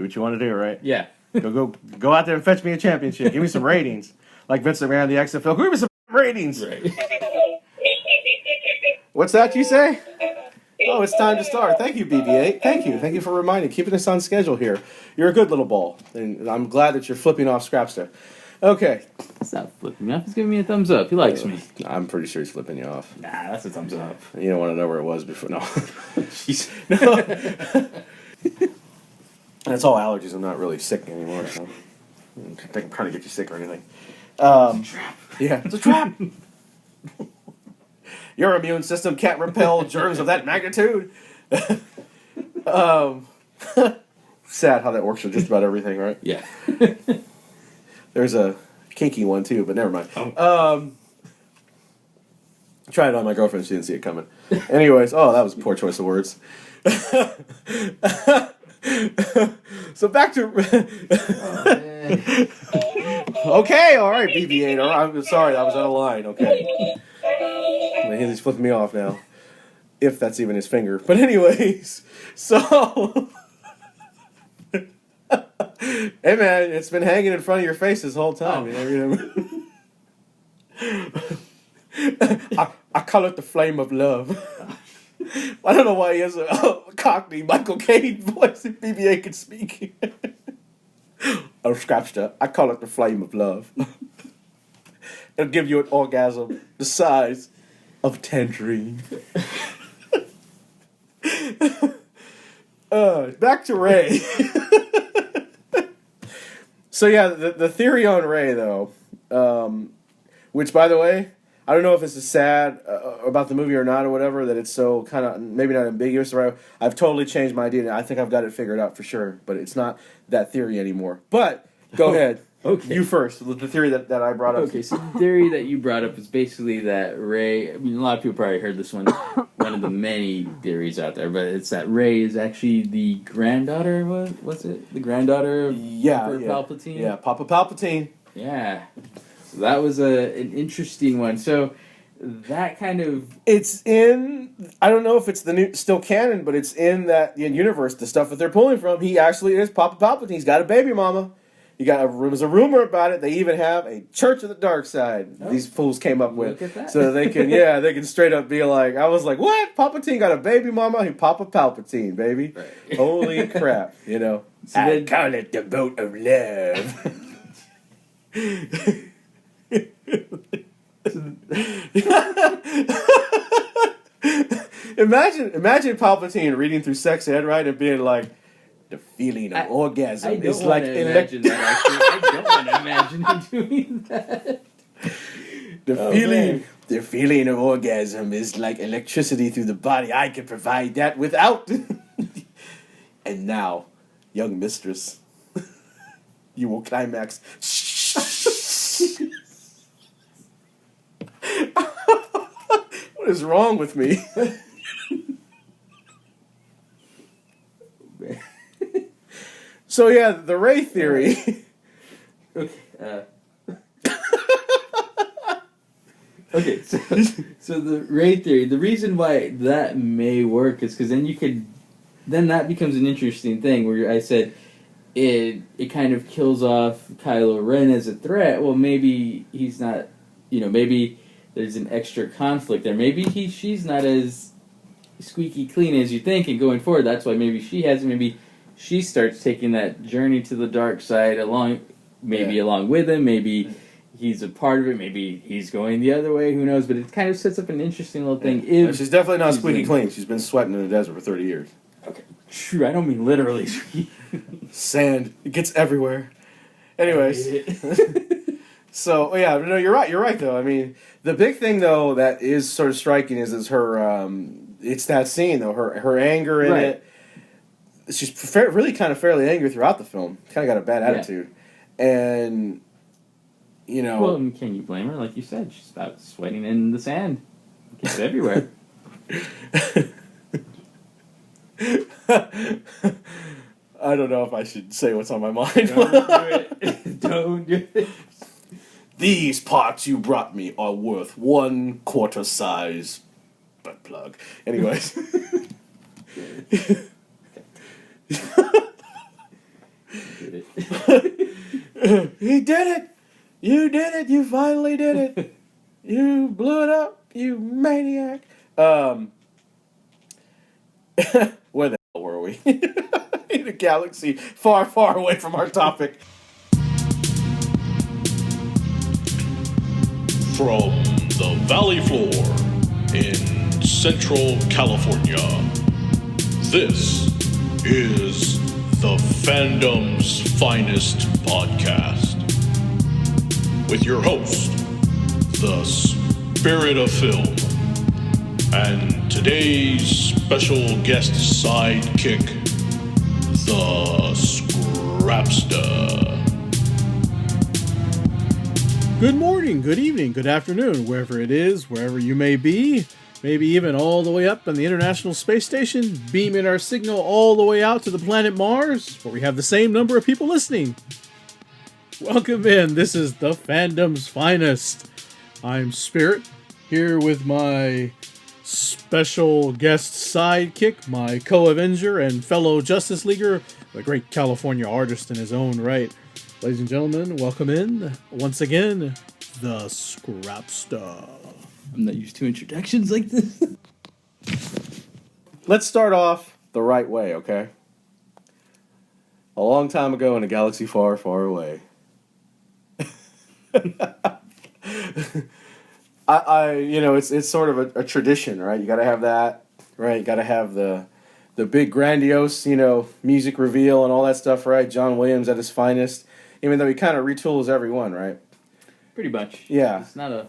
what you want to do, right? Yeah. Go out there and fetch me a championship. Give me some ratings. Like Vince McMahon, the XFL. Give me some ratings. Right. What's that you say? Oh, it's time to start. Thank you, BB-8. Thank you for reminding, keeping us on schedule here. You're a good little ball, and I'm glad that you're flipping off Scrapsta. Okay. Stop flipping me off. He's giving me a thumbs up. He likes me. I'm pretty sure he's flipping you off. Nah, that's a thumbs up. You don't want to know where it was before. No. Jeez. No. And it's all allergies. I'm not really sick anymore, so I'm trying to get you sick or anything. It's a trap. Yeah, it's a trap. Your immune system can't repel germs of that magnitude. Sad how that works for just about everything, right? Yeah. There's a kinky one too, but never mind. Tried it on my girlfriend; she didn't see it coming. Anyways, that was a poor choice of words. So back to. Okay, all right, BB-8. I'm sorry, I was out of line. Okay. He's flipping me off now. If that's even his finger. But anyways, so... Hey, man, it's been hanging in front of your face this whole time. I call it the flame of love. I don't know why he has a Cockney Michael Caine voice if BB-8 can speak. Oh, Scrapsta. I call it the flame of love. It'll give you an orgasm the size of tangerine. Back to Ray. So yeah, the theory on Ray though, which by the way, I don't know if this is sad about the movie or not or whatever, that it's so kind of maybe not ambiguous. Right? I've totally changed my idea. I think I've got it figured out for sure, but it's not that theory anymore. But go ahead. Okay. You first. The theory that I brought up. Okay, so the theory that you brought up is basically that Ray... I mean, a lot of people probably heard this one. One of the many theories out there, but it's that Ray is actually the granddaughter... What's it? The granddaughter of Palpatine? Yeah, Papa Palpatine. Yeah. So that was an interesting one. So that kind of... It's in... I don't know if it's the new still canon, but it's in that universe, the stuff that they're pulling from. He actually is Papa Palpatine. He's got a baby mama. There's a rumor about it. They even have a Church of the Dark Side. Oh. These fools came up with, so they can straight up be like, I was like, what? Palpatine got a baby mama? He Papa Palpatine, baby. Right. Holy crap! So I call it the boat of love. Imagine Palpatine reading through sex ed, right, and being like, the feeling of orgasm is like electric. I don't want to imagine him doing that. The feeling of orgasm is like electricity through the body. I can provide that without. And now, young mistress, you will climax. What is wrong with me? So yeah, the Ray theory. Okay. Okay. So the Ray theory. The reason why that may work is because then that becomes an interesting thing. Where I said it kind of kills off Kylo Ren as a threat. Well, maybe he's not. Maybe there's an extra conflict there. Maybe she's not as squeaky clean as you think, and going forward, that's why maybe she has. Maybe she starts taking that journey to the dark side along with him. Maybe he's a part of it. Maybe he's going the other way. Who knows? But it kind of sets up an interesting little thing. Yeah. She's definitely not squeaky clean. She's been sweating in the desert for 30 years. Okay. True. I don't mean literally. Sand. It gets everywhere. Anyways. So, yeah. No, you're right. You're right, though. I mean, the big thing, though, that is sort of striking is her... it's that scene, though. Her anger in it. She's really kind of fairly angry throughout the film. Kind of got a bad attitude. And, Well, can you blame her? Like you said, she's about sweating in the sand. It's everywhere. I don't know if I should say what's on my mind. Don't do it. Don't do it. These parts you brought me are worth 1/4 size butt plug. Anyways. did it. He did it! You did it! You finally did it! You blew it up! You maniac! Where the hell were we? In a galaxy far, far away from our topic. From the Valley Floor in Central California, this is the Fandoms Finest podcast. With your host, the Spirit of Film, and today's special guest sidekick, the Scrapsta. Good morning, good evening, good afternoon, wherever it is, wherever you may be. Maybe even all the way up on the International Space Station, beaming our signal all the way out to the planet Mars, where we have the same number of people listening. Welcome in, this is the Fandoms Finest. I'm Spirit, here with my special guest sidekick, my co-avenger and fellow Justice Leaguer, the great California artist in his own right. Ladies and gentlemen, welcome in, once again, the Scrapsta. I'm not used to introductions like this. Let's start off the right way, okay? A long time ago in a galaxy far, far away. It's sort of a tradition, right? You gotta have that, right? You gotta have the big grandiose, music reveal and all that stuff, right? John Williams at his finest. Even though he kind of retools every one, right? Pretty much. Yeah. It's not a...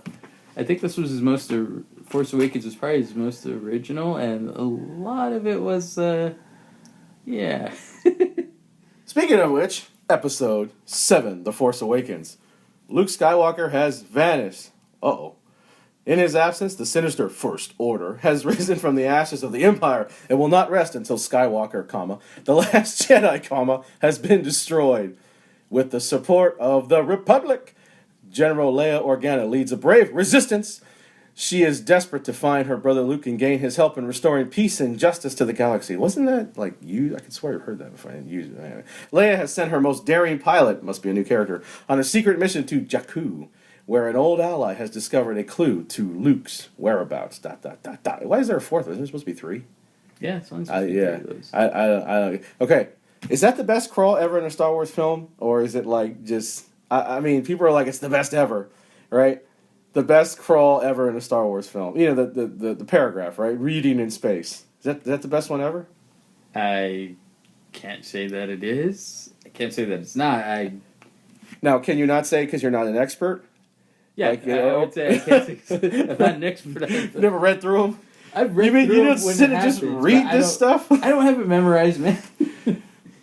I think this was his most... Force Awakens was probably his most original, and a lot of it was, yeah. Speaking of which, episode 7, The Force Awakens. Luke Skywalker has vanished. Uh-oh. In his absence, the sinister First Order has risen from the ashes of the Empire and will not rest until Skywalker, the last Jedi, has been destroyed. With the support of the Republic, General Leia Organa leads a brave resistance. She is desperate to find her brother Luke and gain his help in restoring peace and justice to the galaxy. Wasn't that, you? I could swear I heard that before I didn't use it. Anyway. Leia has sent her most daring pilot, must be a new character, on a secret mission to Jakku, where an old ally has discovered a clue to Luke's whereabouts. ... Why is there a fourth one? Isn't there supposed to be 3? Yeah, it's only Yeah. 3 of those. I okay. Is that the best crawl ever in a Star Wars film? Or is it just... I mean, people are like, it's the best ever, right? The best crawl ever in a Star Wars film. The paragraph, right? Reading in space. Is that the best one ever? I can't say that it is. I can't say that it's not. Now, can you not say because you're not an expert? Yeah, I would say I can't say I'm not an expert. You never read through them? I've read through you don't sit and just read this stuff? I don't have it memorized, man.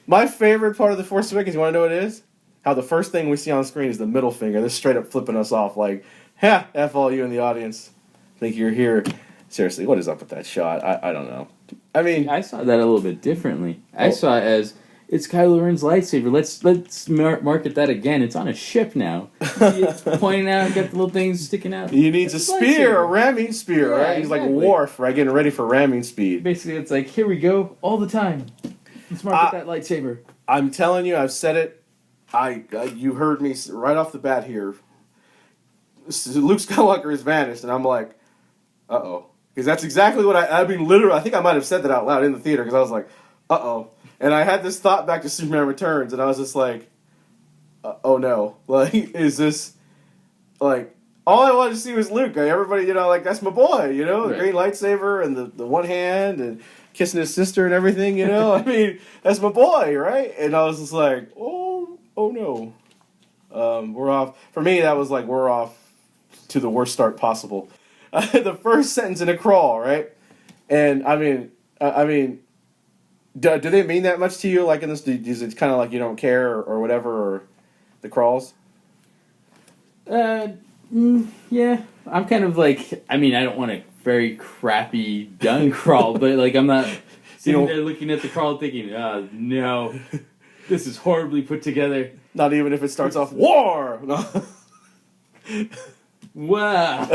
My favorite part of The Force Awakens, you want to know what it is? How the first thing we see on screen is the middle finger. They're straight up flipping us off like, ha, F all you in the audience. Think you're here. Seriously, what is up with that shot? I don't know. I mean... I saw that a little bit differently. I saw it as, it's Kylo Ren's lightsaber. Let's market that again. It's on a ship now. It's pointing out, got the little things sticking out. He needs a spear, a ramming spear, Yeah, right? He's exactly. like Worf, right? Getting ready for ramming speed. Basically, it's like, here we go, all the time. Let's market that lightsaber. I'm telling you, I've said it. You heard me right off the bat here. Luke Skywalker has vanished, and I'm like, uh-oh. Because that's exactly what literally, I think I might have said that out loud in the theater, because I was like, uh-oh. And I had this thought back to Superman Returns, and I was just like, oh no. Like, is this, all I wanted to see was Luke. Everybody, that's my boy, the Right. green lightsaber and the one hand, and kissing his sister and everything, I mean, that's my boy, right? And I was just like, oh no. We're off. For me, that was like, we're off to the worst start possible. The first sentence in a crawl, right? And I mean, do they mean that much to you? Like in this, is it kind of like you don't care or whatever, or the crawls? Yeah. I'm kind of like, I don't want a very crappy done crawl, but I'm not sitting there looking at the crawl thinking, no, this is horribly put together. Not even if it starts off war. No. Wow.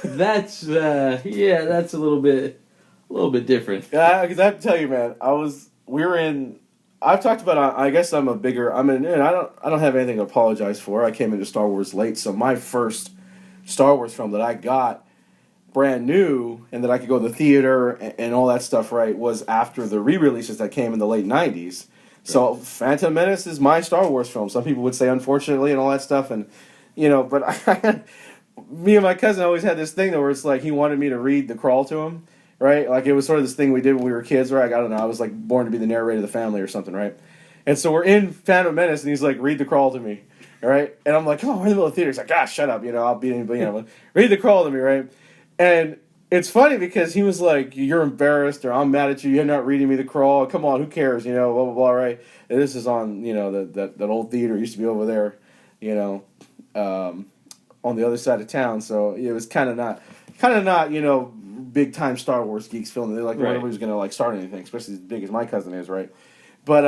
That's that's a little bit different. Yeah, because I have to tell you, man, we were in I've talked about. I guess I'm a bigger. And I don't have anything to apologize for. I came into Star Wars late, so my first Star Wars film that I got brand new and that I could go to the theater and all that stuff. Right, was after the re-releases that came in the late '90s. So Phantom Menace is my Star Wars film. Some people would say unfortunately and all that stuff, and but me and my cousin always had this thing though where it's like he wanted me to read the crawl to him. Right, like it was sort of this thing we did when we were kids. Right, I don't know. I was like born to be the narrator of the family or something. Right, and so we're in Phantom Menace, and he's like, "Read the crawl to me." Right, and I'm like, "Come on, we're in the middle of the theater." He's like, "Ah, shut up. I'll be read the crawl to me." Right, and it's funny because he was like, "You're embarrassed, or I'm mad at you. You're not reading me the crawl. Come on, who cares? Blah blah blah." Right, and this is on that old theater used to be over there, on the other side of town. So it was kind of not big time Star Wars geeks film. They're like nobody was gonna like start anything, especially as big as my cousin is, right? But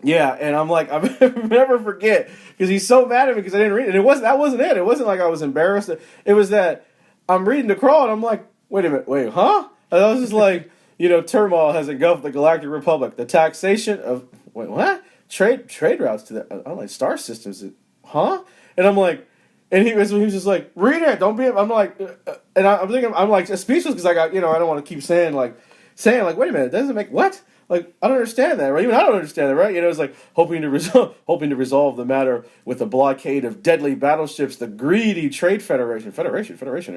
yeah, and I'm like, I'll never forget because he's so mad at me because I didn't read it. And that wasn't it. It wasn't like I was embarrassed. It was that I'm reading the crawl and I'm like, wait a minute, huh? And I was just like, turmoil has engulfed the Galactic Republic. The taxation of what? Trade routes to the star systems. Huh? And I'm like. And he was just like, read it, don't be. I'm like, and I'm thinking, I'm like speechless because I got, I don't want to keep saying, wait a minute, it doesn't make what? Like, I don't understand that, right? Even I don't understand that, right? It's like hoping to resolve the matter with a blockade of deadly battleships. The greedy Trade Federation,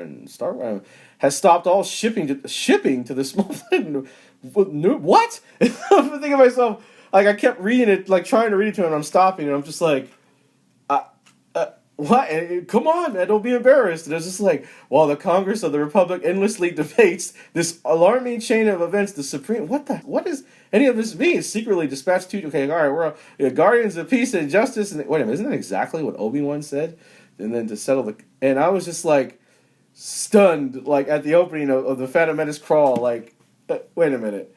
and Star Wars has stopped all shipping to the small planet. What? I'm thinking to myself, like, I kept reading it, like trying to read it to him, and I'm stopping, and I'm just like. What? Come on, man! Don't be embarrassed. And it's just like, while the Congress of the Republic endlessly debates this alarming chain of events, the Supreme. What does any of this mean? Secretly dispatched to. Okay, all right, we're guardians of peace and justice. And wait a minute, isn't that exactly what Obi-Wan said? And then to settle the. And I was just like, stunned, like at the opening of the Phantom Menace crawl. Like, wait a minute,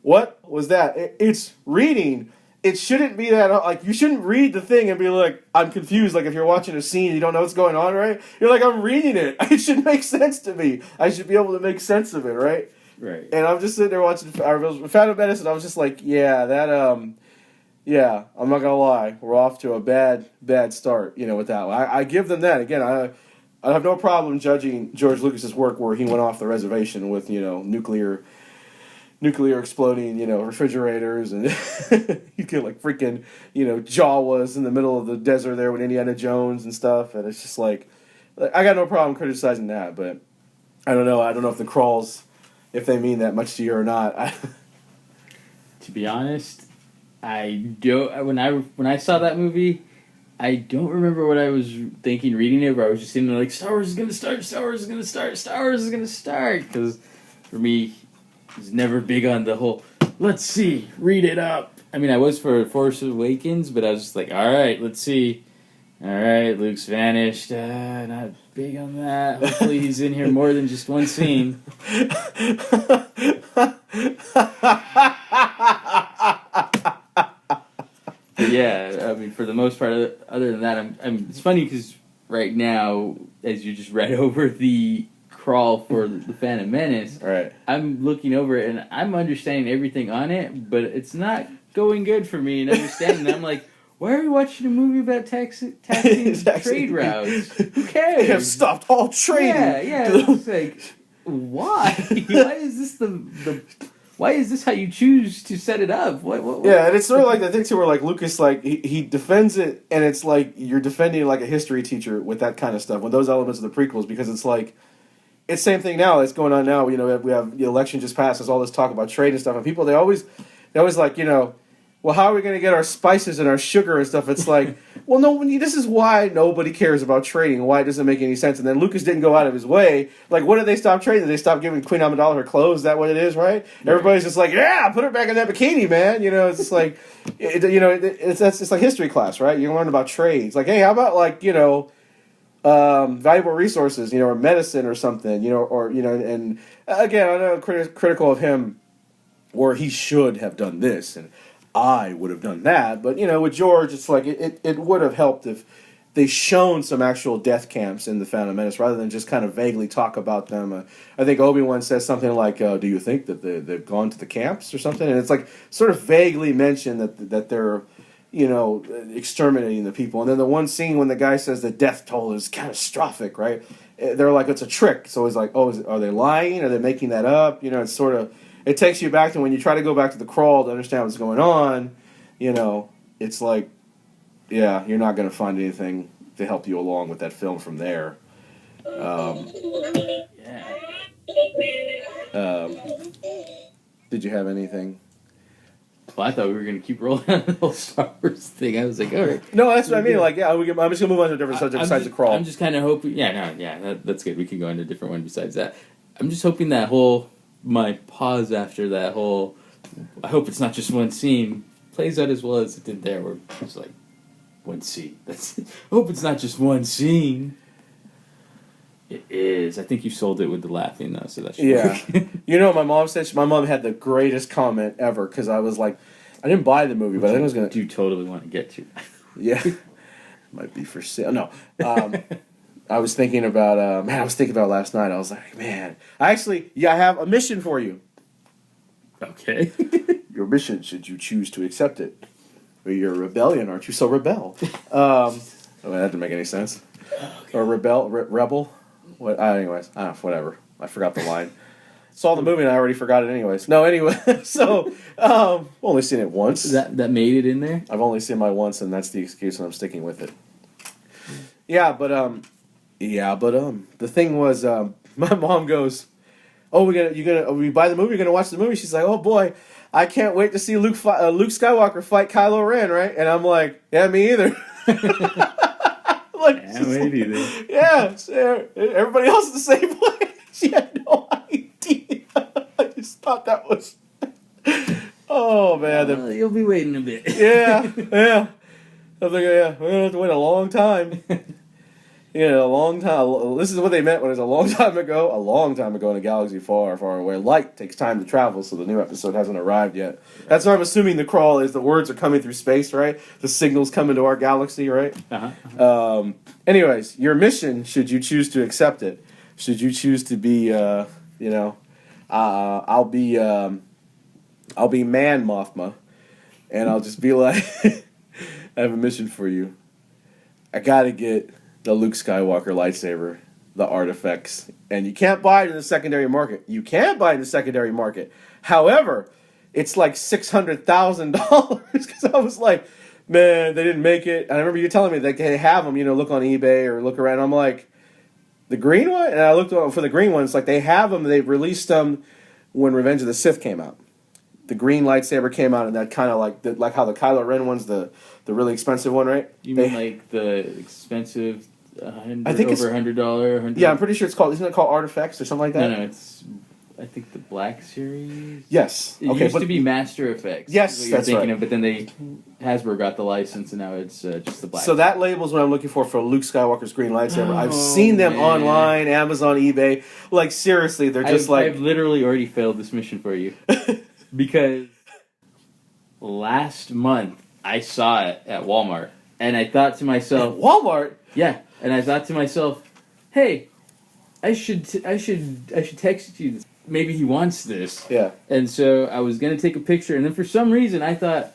what was that? It's reading. It shouldn't be that, like, you shouldn't read the thing and be like, I'm confused, like, if you're watching a scene and you don't know what's going on, right? You're like, I'm reading it. It should make sense to me. I should be able to make sense of it, right? Right. And I'm just sitting there watching Phantom Menace, and I was just like, yeah, I'm not gonna lie. We're off to a bad start, with that one. I give them that. Again, I have no problem judging George Lucas's work where he went off the reservation with, nuclear exploding, refrigerators, and you get like freaking, Jawas in the middle of the desert there with Indiana Jones and stuff, and it's just like, I got no problem criticizing that, but I don't know if the crawls, if they mean that much to you or not. To be honest, I don't. When I saw that movie, I don't remember what I was thinking reading it, but I was just sitting there like, Star Wars is gonna start, Star Wars is gonna start, Star Wars is gonna start, because for me. Was never big on the whole, let's see, read it up. I mean, I was for Force Awakens, but I was just like, all right, let's see. All right, Luke's vanished. Not big on that. Hopefully he's in here more than just one scene. But yeah, I mean, for the most part, other than that, it's funny because right now, as you just read over the crawl for the Phantom Menace, right. I'm looking over it and I'm understanding everything on it, but it's not going good for me and understanding. I'm like, why are we watching a movie about taxing trade routes? Who cares? They have stopped all trading. Yeah. It's like, why? Why is this why is this how you choose to set it up? What? Yeah, and it's sort of like the thing too, where like Lucas, like he defends it, and it's like you're defending like a history teacher with that kind of stuff, with those elements of the prequels, because it's like. It's the same thing now that's going on now. We have the election just passed. There's all this talk about trade and stuff. And people, they always like, well, how are we going to get our spices and our sugar and stuff? It's like, well, no, this is why nobody cares about trading and why it doesn't make any sense. And then Lucas didn't go out of his way. Like, what did they stop trading? Did they stop giving Queen Amidala her clothes? Is that what it is, right? Everybody's just like, yeah, put her back in that bikini, man. It's just like, it's like history class, right? You learn about trades. Like, hey, how about like, valuable resources, or medicine or something, and again, I know critical of him where he should have done this and I would have done that, but with George, it's like it would have helped if they shown some actual death camps in the Phantom Menace rather than just kind of vaguely talk about them. I think Obi-Wan says something like, "Do you think that they've gone to the camps or something?" And it's like sort of vaguely mentioned that they're, exterminating the people. And then the one scene when the guy says the death toll is catastrophic, right? They're like, it's a trick. So it's like, are they lying? Are they making that up? It's sort of, it takes you back to when you try to go back to the crawl to understand what's going on. It's like, yeah, you're not going to find anything to help you along with that film from there. Did you have anything? Well, I thought we were going to keep rolling on the whole Star Wars thing. I was like, all right. No, that's what I mean. Like, yeah, I'm just going to move on to a different subject besides the crawl. I'm just kind of hoping... that's good. We can go into a different one besides that. I'm just hoping that my pause after that whole... I hope it's not just one scene, plays out as well as it did there, where it's like, one scene. I hope it's not just one scene. It is. I think you sold it with the laughing, though, so that's yeah. My mom said, my mom had the greatest comment ever, because I was like, I didn't buy the movie, but I think I was going to... Do you totally want to get to? Yeah. Might be for sale. No. I was thinking about, last night, I was like, man, I have a mission for you. Okay. Your mission, should you choose to accept it. Or your rebellion, aren't you so rebel? That didn't make any sense. Okay. Or rebel. What? Anyways, whatever. I forgot the line. Saw the movie and I already forgot it anyways. No, anyway. So, only seen it once. That made it in there? I've only seen mine once, and that's the excuse, and I'm sticking with it. Yeah, but the thing was, my mom goes, "Oh, we buy the movie? You're gonna watch the movie?" She's like, "Oh boy, I can't wait to see Luke Skywalker fight Kylo Ren, right?" And I'm like, "Yeah, me either." Can't wait either. Yeah, so everybody else is the same way. She had no idea. I just thought that was... Oh, man. You'll be waiting a bit. Yeah. I was like, we're going to have to wait a long time. A long time. This is what they meant when it was a long time ago in a galaxy far, far away. Light takes time to travel, so the new episode hasn't arrived yet. That's what I'm assuming the crawl is. The words are coming through space, right? The signals coming to our galaxy, right? Anyways, your mission, should you choose to accept it, should you choose to be, I'll be Man Mothma, and I'll just be like, I have a mission for you. I gotta get the Luke Skywalker lightsaber, the artifacts, and you can't buy it in the secondary market. You can buy it in the secondary market. However, it's like $600,000 because I was like, man, they didn't make it. And I remember you telling me that they have them, look on eBay or look around. I'm like, the green one? And I looked for the green ones, like they have them. They released them when Revenge of the Sith came out. The green lightsaber came out, and that kind of like how the Kylo Ren one's the really expensive one, right? You mean like the expensive... I think over $100. Yeah, I'm pretty sure it's called. Isn't it called Artifacts or something like that? No, it's. I think the Black Series. Yes. It used to be Master Effects. Yes, what you're that's thinking right. of, but then Hasbro got the license, and now it's just the Black. So that label's what I'm looking for Luke Skywalker's green lightsaber. I've seen them online, Amazon, eBay. Like seriously, they're just I've literally already failed this mission for you because last month I saw it at Walmart, and I thought to myself, Walmart. Yeah. And I thought to myself, "Hey, I should text you this. Maybe he wants this." Yeah. And so I was gonna take a picture, and then for some reason I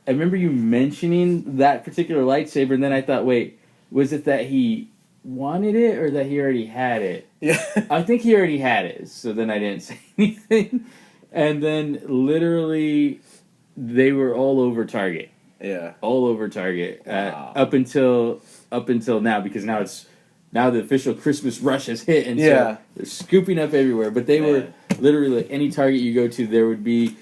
remember you mentioning that particular lightsaber, and then I thought, wait, was it that he wanted it or that he already had it? Yeah. I think he already had it. So then I didn't say anything, and then literally they were all over Target. Yeah. All over Target. Wow. Up until now, because now the official Christmas rush has hit, and so they're scooping up everywhere. But they were literally like any Target you go to, there would be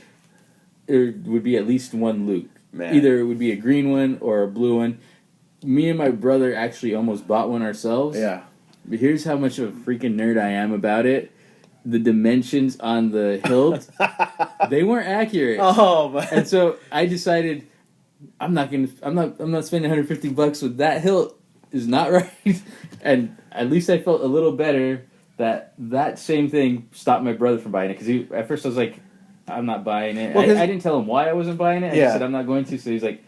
at least one Luke. Man. Either it would be a green one or a blue one. Me and my brother actually almost bought one ourselves. Yeah. But here's how much of a freaking nerd I am about it. The dimensions on the hilt, they weren't accurate. Oh man. And so I decided I'm not spending $150 with that hilt. Is not right. And at least I felt a little better that same thing stopped my brother from buying it, because at first I was like, I'm not buying it. Well, I didn't tell him why I wasn't buying it. I just said I'm not going to. So he's like,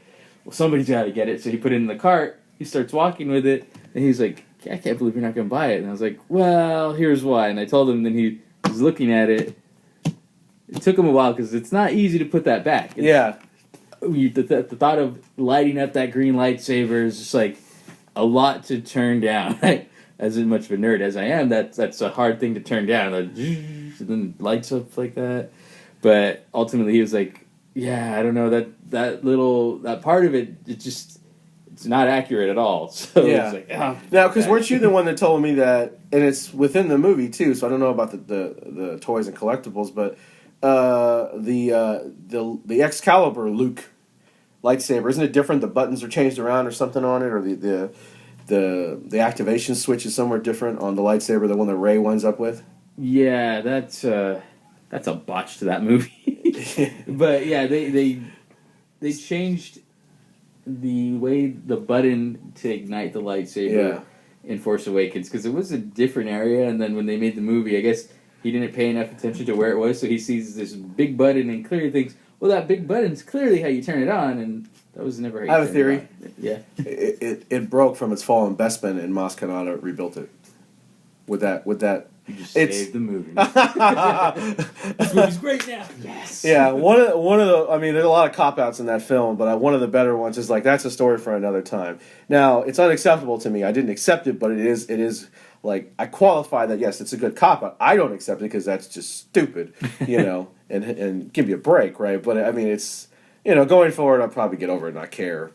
well, somebody's got to get it. So he put it in the cart, he starts walking with it, and he's like, I can't believe you're not going to buy it. And I was like, well, here's why. And I told him, then he was looking at it. It took him a while because it's not easy to put that back. The thought of lighting up that green lightsaber is just like a lot to turn down. As much of a nerd as I am, that's a hard thing to turn down. And then it lights up like that. But ultimately, he was like, yeah, I don't know, that part of it, it's not accurate at all. So yeah. it's like, oh, now, because weren't you the one that told me that, and it's within the movie too, so I don't know about the toys and collectibles, but the Excalibur Luke lightsaber, isn't it different? The buttons are changed around or something on it, or the activation switch is somewhere different on the lightsaber, the one that Rey winds up with? Yeah, that's a botch to that movie. But yeah, they changed the way the button to ignite the lightsaber in Force Awakens, because it was a different area, and then when they made the movie, I guess he didn't pay enough attention to where it was, so he sees this big button and clearly thinks, well, that big button's clearly how you turn it on, and that was never how you I have a theory. Yeah. It broke from its fall in Bespin, and Maz Kanata rebuilt it. With that. You just saved the movie. This movie's great now. Yes. Yeah, one of the. I mean, there's a lot of cop outs in that film, but one of the better ones is like, that's a story for another time. Now, it's unacceptable to me. I didn't accept it, but it is like, I qualify that yes, it's a good cop out. I don't accept it because that's just stupid, and give you a break, right? But I mean, it's going forward, I'll probably get over it and not care.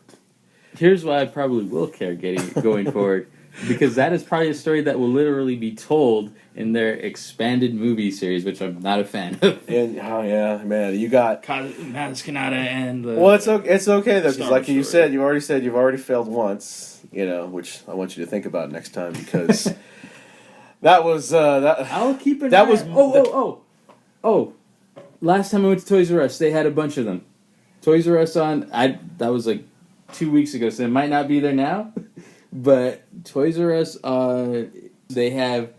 Here's why I probably will care going forward. Because that is probably a story that will literally be told in their expanded movie series, which I'm not a fan of. And oh yeah, man, you got Maz Kanata and the. Well, it's okay though, because like you story. said, you've already failed once, which I want you to think about next time, because that was that. I'll keep an that eye. was Oh! Last time I went to Toys R Us, they had a bunch of them. Toys R Us that was like 2 weeks ago, so it might not be there now. But Toys R Us, they have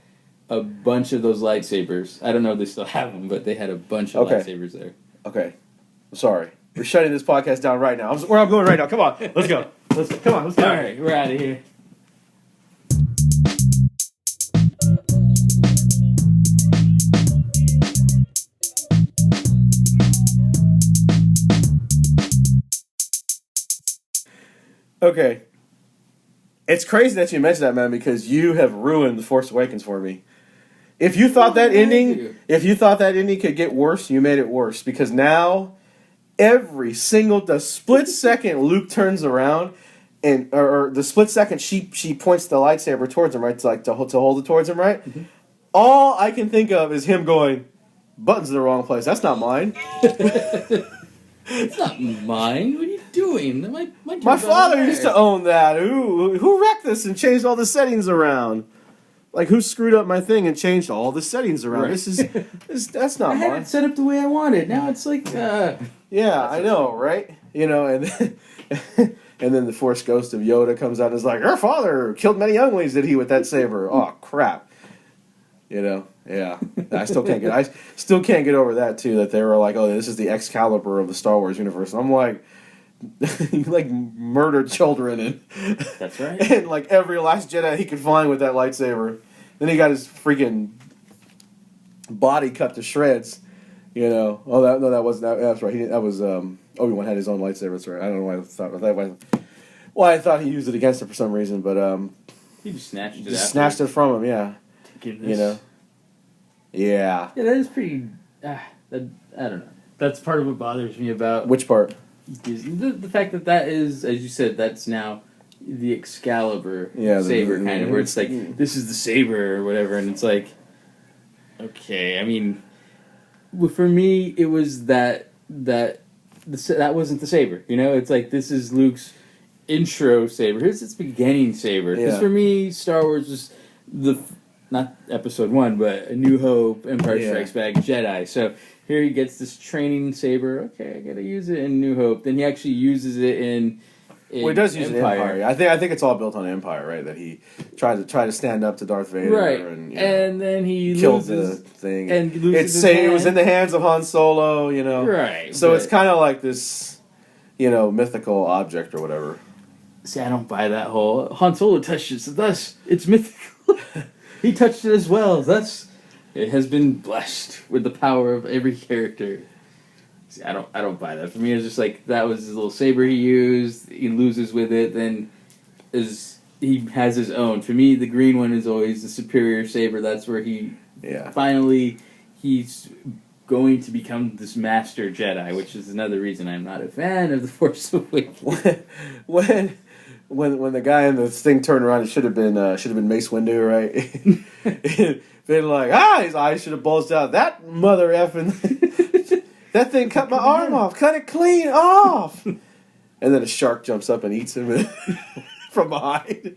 a bunch of those lightsabers. I don't know if they still have them, but they had a bunch of lightsabers there. Okay. I'm sorry. We're shutting this podcast down right now. Where I'm going right now. Come on. Let's go. Come on. Let's go. All right. We're out of here. Okay. It's crazy that you mentioned that, man, because you have ruined The Force Awakens for me. If you thought that ending could get worse, you made it worse, because now the split second Luke turns around or the split second she points the lightsaber towards him, right, to hold it towards him, right? Mm-hmm. All I can think of is him going, "Button's in the wrong place. That's not mine." It's not mine. What are you doing? My father used to own that. Who wrecked this and changed all the settings around? Like, who screwed up my thing and changed all the settings around? Right. That's not mine. I had it set up the way I wanted. Now it's like, yeah, I know, right? And then the Force ghost of Yoda comes out and is like, "Your father killed many younglings, did he, with that saber?" Oh, crap. Yeah. I still can't get over that too. That they were like, "Oh, this is the Excalibur of the Star Wars universe." And I'm like, you like murdered children and that's right. And like every last Jedi he could find with that lightsaber. Then he got his freaking body cut to shreds. That wasn't. That's right. That was Obi-Wan had his own lightsaber. That's right. I don't know why I thought he used it against him for some reason, but he just snatched it. Snatched it from him. Yeah. Yeah. Yeah, that is pretty. I don't know. That's part of what bothers me about which part. The fact that is, as you said, that's now the Excalibur saber kind of, where it's like, this is the saber or whatever, and it's like, okay, I mean, for me, it was that wasn't the saber, it's like, this is Luke's intro saber, here's its beginning saber, because for me, Star Wars was not Episode 1, but A New Hope, Empire Strikes Back, Jedi, so here he gets this training saber. Okay, I gotta use it in New Hope. Then he actually uses it in well, he does use it in Empire. I think it's all built on Empire, right? That he tried to stand up to Darth Vader, right? And then he killed the thing. And loses it was in the hands of Han Solo, Right. So it's kind of like this, mythical object or whatever. See, I don't buy that whole Han Solo touched it, so thus it's mythical. He touched it as well, thus it has been blessed with the power of every character. See, I don't buy that. For me, it's just like that was his little saber he used. He loses with it, then he has his own. For me, the green one is always the superior saber. That's where finally he's going to become this master Jedi, which is another reason I'm not a fan of The Force Awakens. When the guy in the thing turned around, it should have been Mace Windu, right? Been like, his eyes should have bulged out. That mother effing that thing cut my arm off. Cut it clean off. And then a shark jumps up and eats him from behind.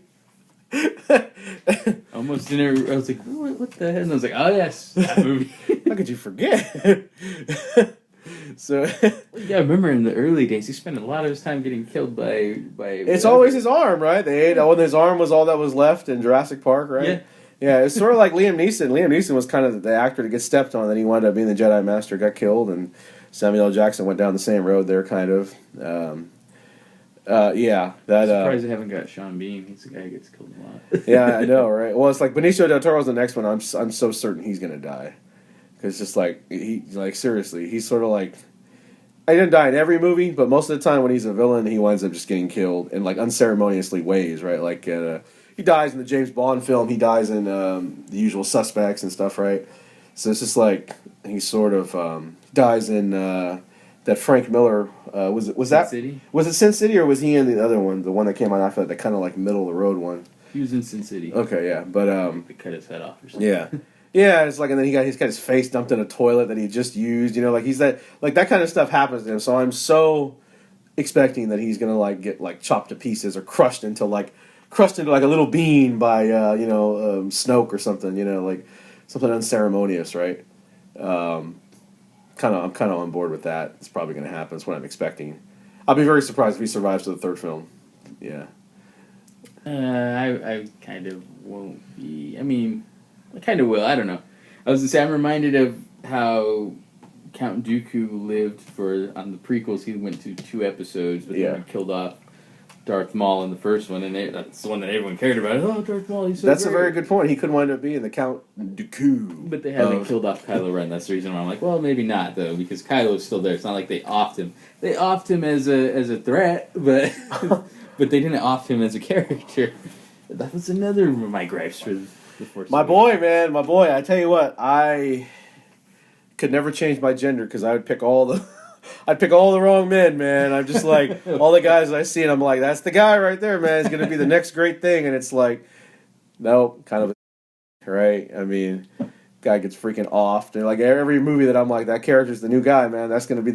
Almost didn't. I was like, what the hell? And I was like, oh yes, that movie. How could you forget? So you gotta remember, in the early days, he spent a lot of his time getting killed by. It's always his arm, right? When his arm was all that was left in Jurassic Park, right? Yeah. Yeah, it's sort of like Liam Neeson. Liam Neeson was kind of the actor to get stepped on, then he wound up being the Jedi Master, got killed, and Samuel L. Jackson went down the same road there, kind of. Yeah, that. I'm surprised they haven't got Sean Bean. He's the guy who gets killed a lot. Yeah, I know, right? Well, it's like Benicio del Toro's the next one. I'm so certain he's gonna die, because just like seriously, he's sort of like. He didn't die in every movie, but most of the time when he's a villain, he winds up just getting killed in like unceremoniously ways, right? Like he dies in the James Bond film, he dies in The Usual Suspects and stuff, right? So it's just like he sort of dies in that Frank Miller was that Sin City? Was it Sin City, or was he in the other one, the one that came out after that, kind of like middle of the road one? He was in Sin City. Okay, yeah, but they cut his head off or something. Yeah. Yeah, it's like, and then he's got his face dumped in a toilet that he just used. You know, like he's that kind of stuff happens to him. So I'm so expecting that he's gonna like get like chopped to pieces or crushed into like a little bean by Snoke or something. You know, like something unceremonious, right? I'm kind of on board with that. It's probably gonna happen. It's what I'm expecting. I'll be very surprised if he survives to the third film. Yeah. I kind of won't be. I mean. I kind of will. I don't know. I was going to say, I'm reminded of how Count Dooku lived on the prequels. He went to 2 episodes, but then he killed off Darth Maul in the first one, and that's the one that everyone cared about. Oh, Darth Maul, he's so That's great. a very good point. He could wind up being the Count Dooku. But they haven't killed off Kylo Ren. That's the reason why I'm like, well, maybe not, though, because Kylo's still there. It's not like they offed him. They offed him as a threat, but but they didn't off him as a character. That was another of my gripes for My boy, man, I tell you what, I could never change my gender because I would pick all the wrong men, man. I'm just like, all the guys I see, and I'm like, that's the guy right there, man. He's going to be the next great thing. And it's like, nope, kind of right? I mean, guy gets freaking offed. And like every movie that I'm like, that character's the new guy, man. That's going to be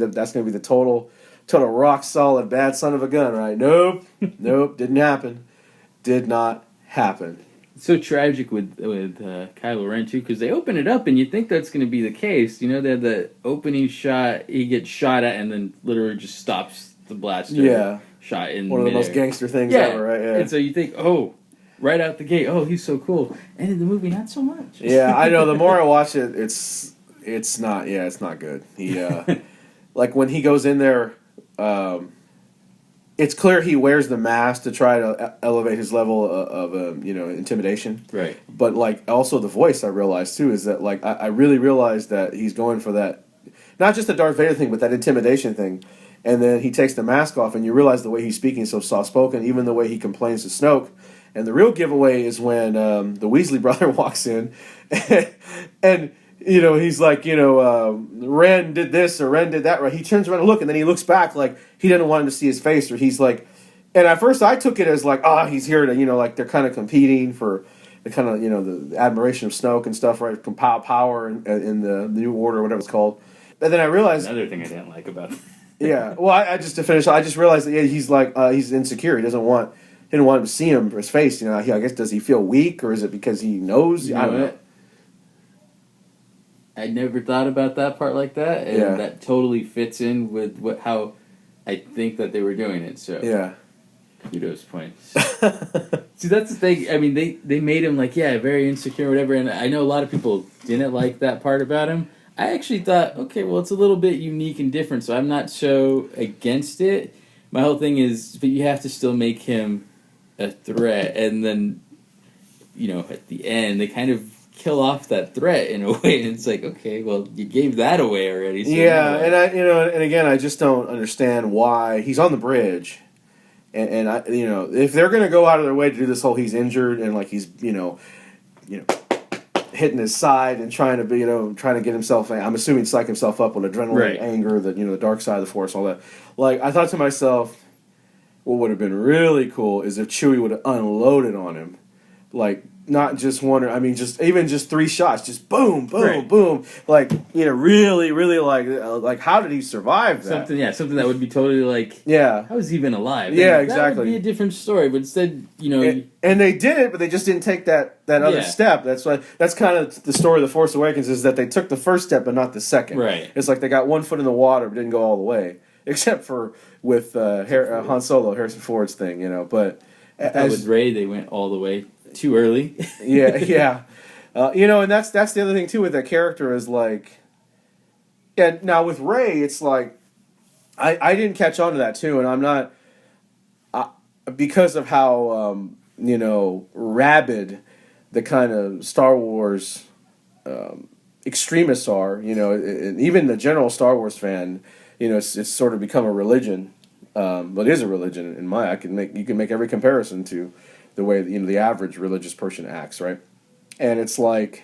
the total rock solid bad son of a gun, right? Nope, didn't happen. Did not happen. It's so tragic with Kylo Ren, too, because they open it up, and you think that's going to be the case. You know, they have the opening shot, he gets shot at, and then literally just stops the blaster shot in one of the most gangster things ever, right? Yeah. And so you think, right out the gate, he's so cool. And in the movie, not so much. Yeah, I know. The more I watch it, it's not good. He, like, when he goes in there, it's clear he wears the mask to try to elevate his level of intimidation. Right. But, like, also the voice I realized, too, is that, like, I really realized that he's going for that, not just the Darth Vader thing, but that intimidation thing. And then he takes the mask off, and you realize the way he's speaking is so soft-spoken, even the way he complains to Snoke. And the real giveaway is when the Weasley brother walks in, and he's like, Ren did this or Ren did that, right? He turns around and look, and then he looks back like he didn't want him to see his face, or he's like, and at first I took it as like, he's here to, like they're kind of competing for the kind of, the admiration of Snoke and stuff, right? Power in the New Order, whatever it's called. And then I realized another thing I didn't like about it. Yeah, well, I just to finish, I just realized that he's like he's insecure. He didn't want him to see him his face. I guess, does he feel weak, or is it because he knows? I don't know. I never thought about that part like that, and that totally fits in with how I think that they were doing it. So kudos points. See, that's the thing. I mean, they made him like very insecure, or whatever. And I know a lot of people didn't like that part about him. I actually thought, okay, well, it's a little bit unique and different, so I'm not so against it. my whole thing is, but you have to still make him a threat, and then, at the end, they kind of kill off that threat in a way, and it's like, okay, well, you gave that away already. So yeah, and and again, I just don't understand why he's on the bridge, and I, if they're gonna go out of their way to do this whole he's injured and like he's, hitting his side and trying to be, trying to get himself, I'm assuming, psych himself up with adrenaline, right. anger, the dark side of the Force, all that. Like, I thought to myself, what would have been really cool is if Chewie would have unloaded on him, like, not just one, just 3 shots, just boom, boom, right. boom, like, really, really, like, how did he survive that? Something that would be totally like, yeah, how is he even alive? Yeah, and exactly. That would be a different story, but instead, and they did it, but they just didn't take that other step. That's kind of the story of The Force Awakens, is that they took the first step but not the second. Right. It's like they got one foot in the water but didn't go all the way, except for with Han Solo, Harrison Ford's thing, But with Rey, they went all the way too early. yeah. And that's the other thing too with that character is like, yeah. Now with Rey, it's like I didn't catch on to that too, and I'm not because of how rabid the kind of Star Wars extremists are. And even the general Star Wars fan, it's sort of become a religion. But it is a religion in my. You can make every comparison to the way the average religious person acts, right? And it's like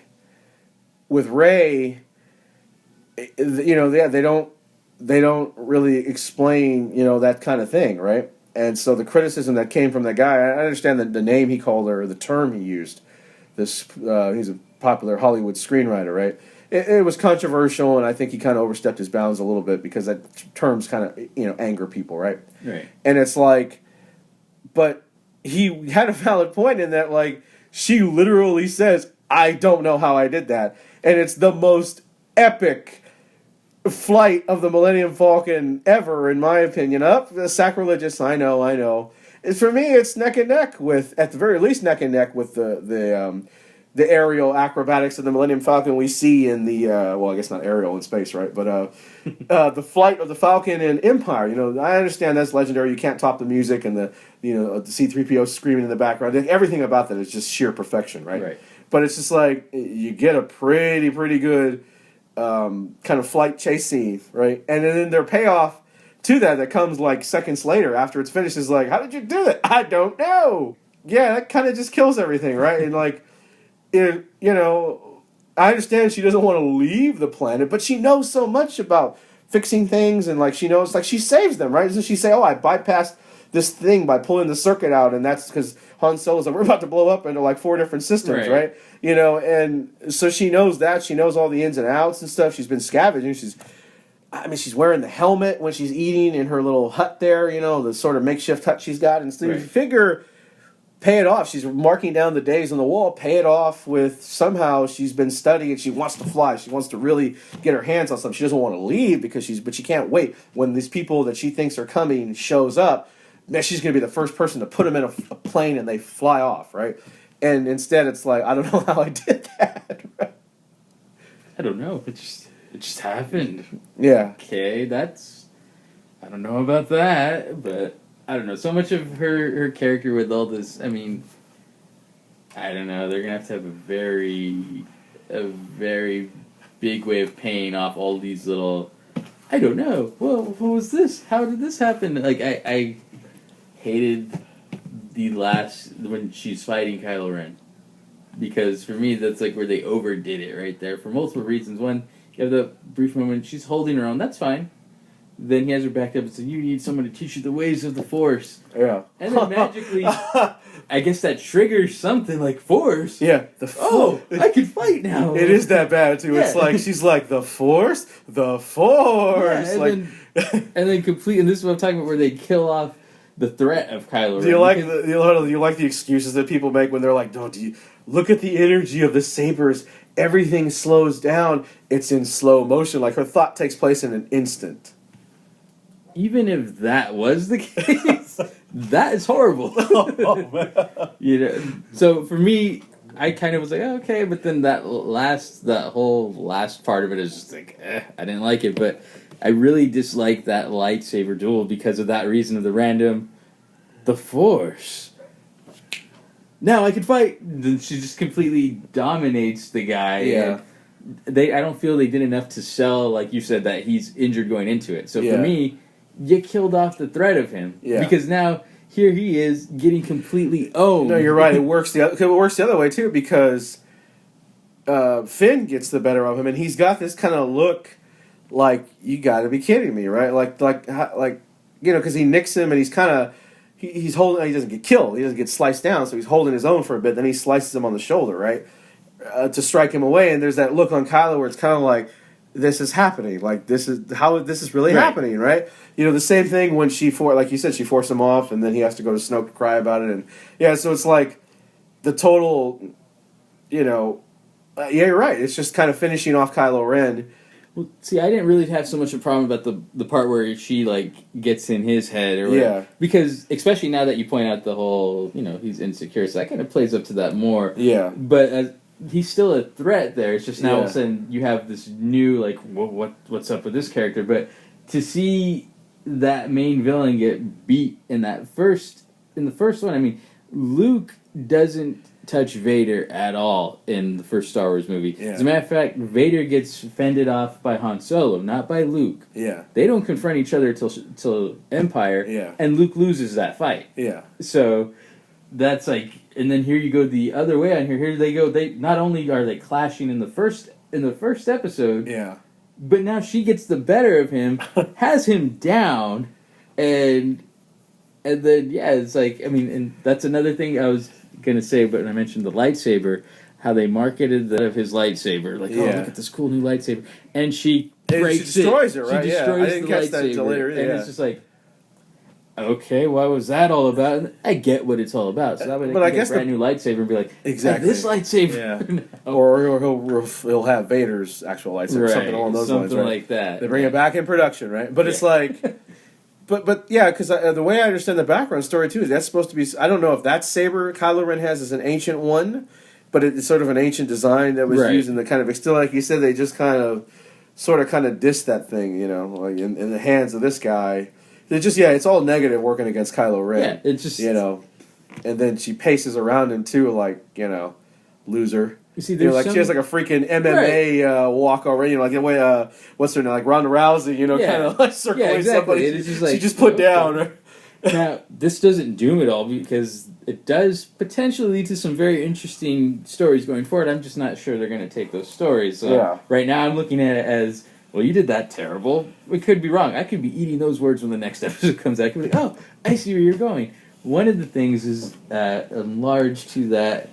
with Rey, they don't really explain that kind of thing, right? And so the criticism that came from that guy, I understand the name he called her, or the term he used. He's a popular Hollywood screenwriter, right? It was controversial, and I think he kind of overstepped his bounds a little bit because that terms kind of anger people, right? Right. And it's like, but he had a valid point in that, like, she literally says, "I don't know how I did that," and it's the most epic flight of the Millennium Falcon ever, in my opinion. Sacrilegious, I know. For me, it's neck and neck with, at the very least, neck and neck with the aerial acrobatics of the Millennium Falcon we see in the, I guess not aerial in space, right? But the flight of the Falcon in Empire. I understand that's legendary. You can't top the music and the C-3PO screaming in the background. Everything about that is just sheer perfection, right? Right. But it's just like, you get a pretty good kind of flight chase scene, right? And then their payoff to that comes like seconds later after it's finished is like, how did you do that? I don't know. Yeah, that kind of just kills everything, right? And like, I understand she doesn't want to leave the planet, but she knows so much about fixing things, and like she knows, like she saves them, right? Doesn't she say, "Oh, I bypassed this thing by pulling the circuit out," and that's because Han Solo's like, "We're about to blow up into like 4 different systems," right? And so she knows that. She knows all the ins and outs and stuff. She's been scavenging. She's wearing the helmet when she's eating in her little hut there, the sort of makeshift hut she's got. And so you figure, pay it off. She's marking down the days on the wall. Pay it off with somehow she's been studying. She wants to fly. She wants to really get her hands on something. She doesn't want to leave but she can't wait. When these people that she thinks are coming shows up, man, she's going to be the first person to put them in a plane and they fly off, right? And instead, it's like, I don't know how I did that. I don't know. It just happened. Yeah. Okay, I don't know about that, but I don't know. So much of her character with all this, I don't know. They're going to have a very big way of paying off all these little, I don't know. Well, what was this? How did this happen? Like, I hated when she's fighting Kylo Ren. Because for me, that's like where they overdid it right there for multiple reasons. One, you have the brief moment, she's holding her own, that's fine. Then he has her backed up and says, "You need someone to teach you the ways of the Force." Yeah. And then magically, I guess that triggers something like Force. Yeah. I can fight now. It is that bad, too. Yeah. It's like, she's like, the Force? The Force! Yeah, and then complete, and this is what I'm talking about, where they kill off the threat of Kylo Ren. Do you like the excuses that people make when they're like, "No, do you look at the energy of the sabers? Everything slows down. It's in slow motion." Like, her thought takes place in an instant. Even if that was the case, that is horrible. Oh, man. So for me, I kind of was like, oh, okay, but then that whole last part of it is just like, I didn't like it. But I really dislike that lightsaber duel because of that reason of the Force. Now I can fight. Then she just completely dominates the guy. Yeah. I don't feel they did enough to sell, like you said, that he's injured going into it. So Yeah. for me, you killed off the threat of him. Yeah. Because now here he is getting completely owned. No, you're right. It works the other way too, because Finn gets the better of him, and he's got this kind of look like, you got to be kidding me, right? Like because he nicks him, and he's kind of he's holding. He doesn't get killed. He doesn't get sliced down, so he's holding his own for a bit. Then he slices him on the shoulder, right, to strike him away. And there's that look on Kylo where it's kind of like, this is happening. Like, this is really happening, right? The same thing when like you said, she forced him off, and then he has to go to Snoke to cry about it, and so it's like the total, you're right. It's just kind of finishing off Kylo Ren. Well, see, I didn't really have so much of a problem about the part where she, like, gets in his head or whatever. Yeah. Because, especially now that you point out the whole, he's insecure, so that kind of plays up to that more. Yeah. But he's still a threat there. It's just now all of a Yeah. sudden you have this new, like, what's up with this character? But to see that main villain get beat in the first one, I mean, Luke doesn't touch Vader at all in the first Star Wars movie. Yeah. As a matter of fact, Vader gets fended off by Han Solo, not by Luke. Yeah. They don't confront each other till Empire, Yeah. and Luke loses that fight. Yeah. So that's like, and then here you go the other way on here. Here they go. They not only are they clashing in the first episode, Yeah. but now she gets the better of him, has him down, and then it's like, I mean, and that's another thing I was gonna say, but when I mentioned the lightsaber, how they marketed that of his lightsaber, like, oh, look at this cool new lightsaber, and she breaks she destroys it, right? She destroys I didn't the catch that lightsaber, until later. and Yeah. it's just like, okay, what was that all about? And I get what it's all about. So that way they But can I get guess a brand new lightsaber and be like, Exactly. this lightsaber. Yeah. No. Or he'll have Vader's actual lightsaber, Right, something along those lines, something right? like that. They bring it back in production, right? But it's like, but yeah, because the way I understand the background story too is that's supposed to be. I don't know if that saber Kylo Ren has is an ancient one, but it's sort of an ancient design that was used in the kind of still, like you said, they just kind of dissed that thing, like in the hands of this guy. It just it's all negative working against Kylo Ren. Yeah, it's just and then she paces around him too, like loser. You see, She has some- like a freaking MMA walk already, like the way what's her name, like Ronda Rousey, kind of like circling exactly. somebody. It is just like, she just put okay. down. Now, this doesn't doom it all because it does potentially lead to some very interesting stories going forward. I'm just not sure they're going to take those stories. So right now I'm looking at it as, well, you did that terrible. We could be wrong. I could be eating those words when the next episode comes out. I could be like, oh, I see where you're going. One of the things is enlarged to that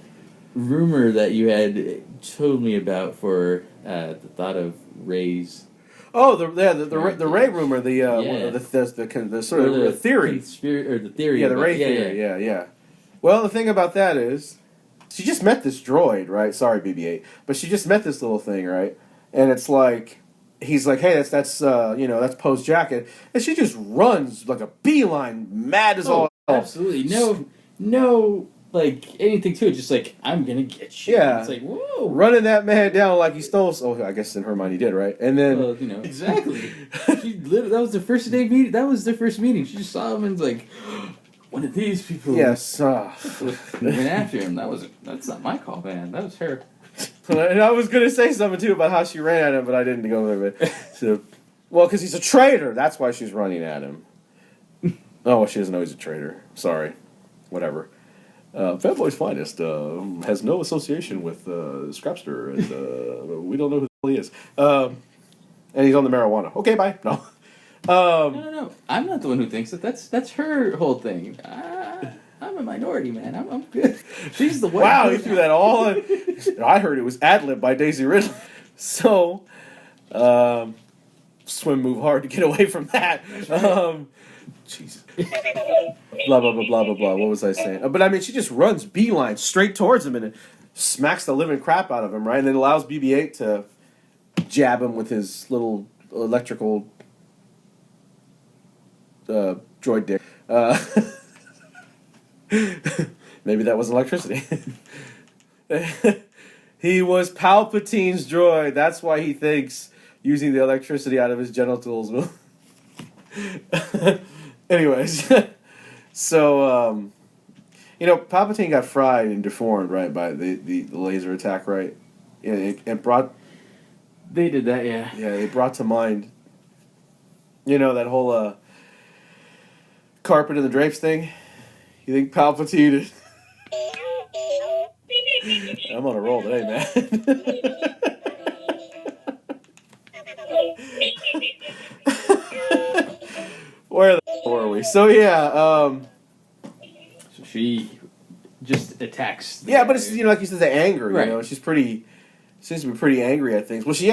rumor that you had told me about for the thought of Rey's. Oh, the Rey rumor, the sort of the theory, or the theory. the Rey theory, yeah. Well, the thing about that is, she just met this droid, right? Sorry, BB-8, but she just met this little thing, right? And it's like, he's like, hey, that's Poe's jacket, and she just runs like a beeline, mad as all hell. Absolutely, no. Like, anything to it, just like, I'm gonna get you. Yeah. It's like, whoa. Running that man down like he stole... Oh, I guess in her mind he did, right? And then... Well, exactly. That was the first day meeting. That was their first meeting. She just saw him and was like, one of these people... Yes. Went after him. That's not my call, man. That was her. And I was going to say something, too, about how she ran at him, but I didn't go there. So, well, because he's a traitor. That's why she's running at him. Oh, well, she doesn't know he's a traitor. Sorry. Whatever. Fandoms Finest has no association with Scrapsta, and we don't know who the hell he is. And he's on the marijuana. Okay, bye. No. No. I'm not the one who thinks that. That's her whole thing. I'm a minority, man. I'm good. She's the one. Wow, you threw that all in. I heard it was ad-lib by Daisy Ridley. So, swim move hard to get away from that. Jesus. Blah, blah, blah, blah, blah, blah. What was I saying? But I mean, she just runs beeline straight towards him and smacks the living crap out of him, right? And then allows BB-8 to jab him with his little electrical droid dick. Maybe that was electricity. He was Palpatine's droid. That's why he thinks using the electricity out of his genitals. Anyways, so Palpatine got fried and deformed, right, by the laser attack, right? Yeah, it brought. They did that, yeah. Yeah, it brought to mind. That whole carpet and the drapes thing. You think Palpatine? I'm on a roll today, man. Where the were we? So yeah, So she just attacks. Yeah, but it's like you said, the anger. Right. She's pretty. Seems to be pretty angry at things. Well, she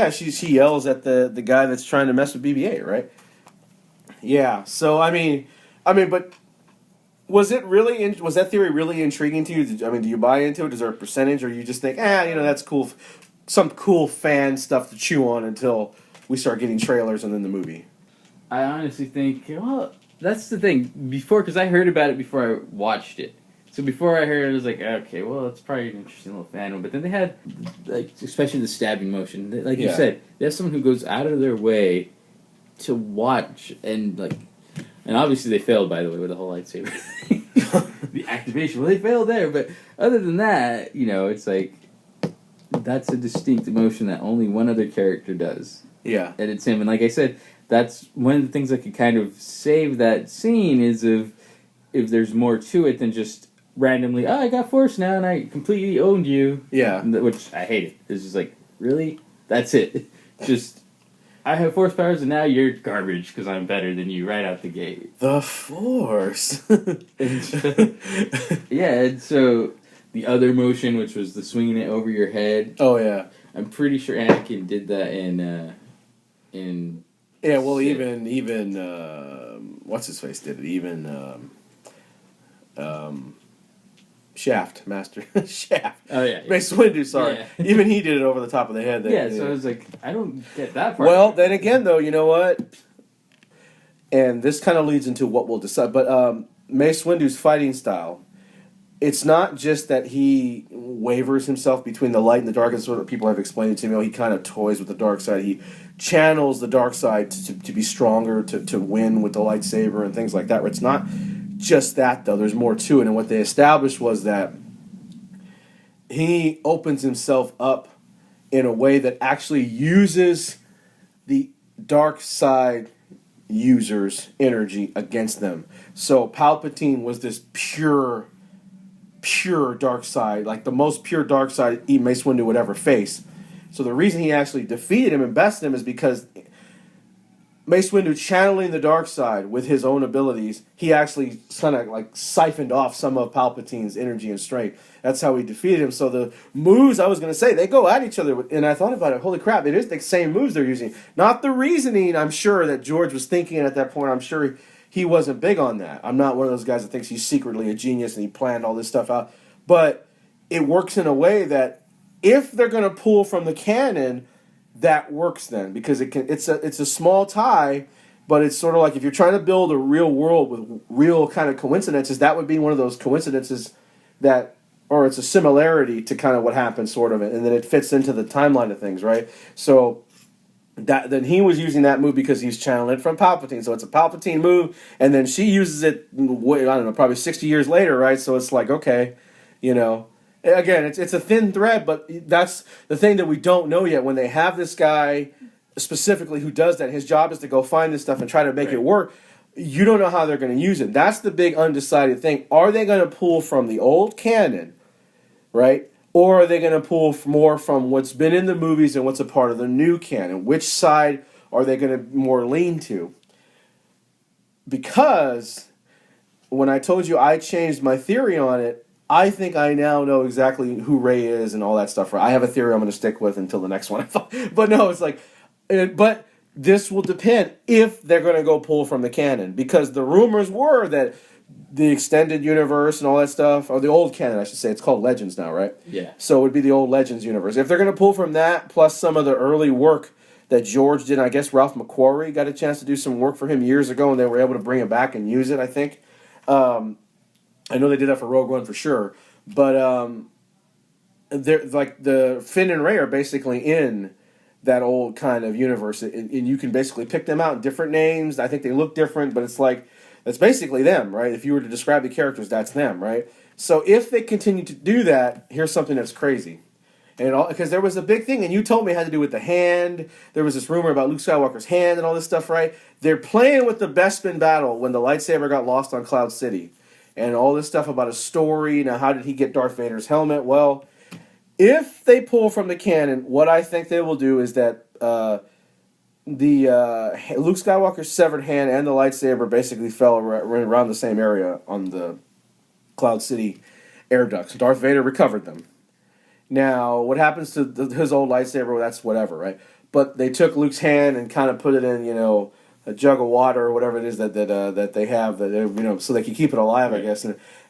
yells at the guy that's trying to mess with BB-8, right? Yeah. So I mean, but was that theory really intriguing to you? Do you buy into it? Is there a percentage, or you just think, that's cool, some cool fan stuff to chew on until we start getting trailers and then the movie? I honestly think, well, that's the thing. Because I heard about it before I watched it. So before I heard it, I was like, okay, well, it's probably an interesting little fan one. But then they had, especially the stabbing motion. You said, they have someone who goes out of their way to watch and obviously they failed, by the way, with the whole lightsaber thing. The activation. Well, they failed there. But other than that, it's like, that's a distinct emotion that only one other character does. Yeah. And it's him. And like I said, that's one of the things that could kind of save that scene is if there's more to it than just randomly, I got Force now and I completely owned you. Yeah. Which I hate it. It's just like, really? That's it. Just, I have Force powers and now you're garbage because I'm better than you right out the gate. The Force. And so the other motion, which was the swinging it over your head. Oh, yeah. I'm pretty sure Anakin did that in yeah, well, even what's his face did it. Even Shaft, Master Shaft. Oh yeah, Mace Windu. Sorry, yeah. Even he did it over the top of the head. So I was like, I don't get that part. Well, then again, though, you know what? And this kind of leads into what we'll decide. But Mace Windu's fighting style, it's not just that he wavers himself between the light and the dark, and sort of people have explained it to me. He kind of toys with the dark side. He channels the dark side to be stronger, to win with the lightsaber and things like that. It's not just that, though. There's more to it. And what they established was that he opens himself up in a way that actually uses the dark side users' energy against them. So Palpatine was this pure dark side, like the most pure dark side Mace Windu would ever face. So the reason he actually defeated him and bested him is because Mace Windu channeling the dark side with his own abilities, he actually kind of siphoned off some of Palpatine's energy and strength. That's how he defeated him. So the moves, I was going to say, they go at each other, and I thought about it. Holy crap, it is the same moves they're using. Not the reasoning, I'm sure, that George was thinking at that point. I'm sure he wasn't big on that. I'm not one of those guys that thinks he's secretly a genius and he planned all this stuff out. But it works in a way that if they're going to pull from the canon, that works then, because it's a small tie, but it's sort of like if you're trying to build a real world with real kind of coincidences, that would be one of those coincidences or it's a similarity to kind of what happened, sort of, and then it fits into the timeline of things, right? So then he was using that move because he's channeling it from Palpatine, so it's a Palpatine move, and then she uses it, I don't know, probably 60 years later, right? So it's like, okay, Again, it's a thin thread, but that's the thing that we don't know yet. When they have this guy specifically who does that, his job is to go find this stuff and try to make it work. You don't know how they're going to use it. That's the big undecided thing. Are they going to pull from the old canon, right? Or are they going to pull more from what's been in the movies and what's a part of the new canon? Which side are they going to more lean to? Because when I told you I changed my theory on it, I think I now know exactly who Rey is and all that stuff. I have a theory I'm going to stick with until the next one. But no, it's like, but this will depend if they're going to go pull from the canon. Because the rumors were that the extended universe and all that stuff, or the old canon, I should say, it's called Legends now, right? Yeah. So it would be the old Legends universe. If they're going to pull from that, plus some of the early work that George did, I guess Ralph McQuarrie got a chance to do some work for him years ago, and they were able to bring it back and use it, I think. I know they did that for Rogue One for sure, but they're like the Finn and Rey are basically in that old kind of universe, and you can basically pick them out in different names. I think they look different, but it's like that's basically them, right? If you were to describe the characters, that's them, right? So if they continue to do that, here's something that's crazy. And all because there was a big thing, and you told me it had to do with the hand. There was this rumor about Luke Skywalker's hand and all this stuff, right? They're playing with the Bespin battle when the lightsaber got lost on Cloud City, and all this stuff about a story. Now, how did he get Darth Vader's helmet? Well, if they pull from the canon, what I think they will do is that Luke Skywalker's severed hand and the lightsaber basically fell around the same area on the Cloud City air ducts. Darth Vader recovered them. Now, what happens to his old lightsaber? Well, that's whatever, right? But they took Luke's hand and kind of put it in, a jug of water or whatever it is that they have, so they can keep it alive, right. I guess.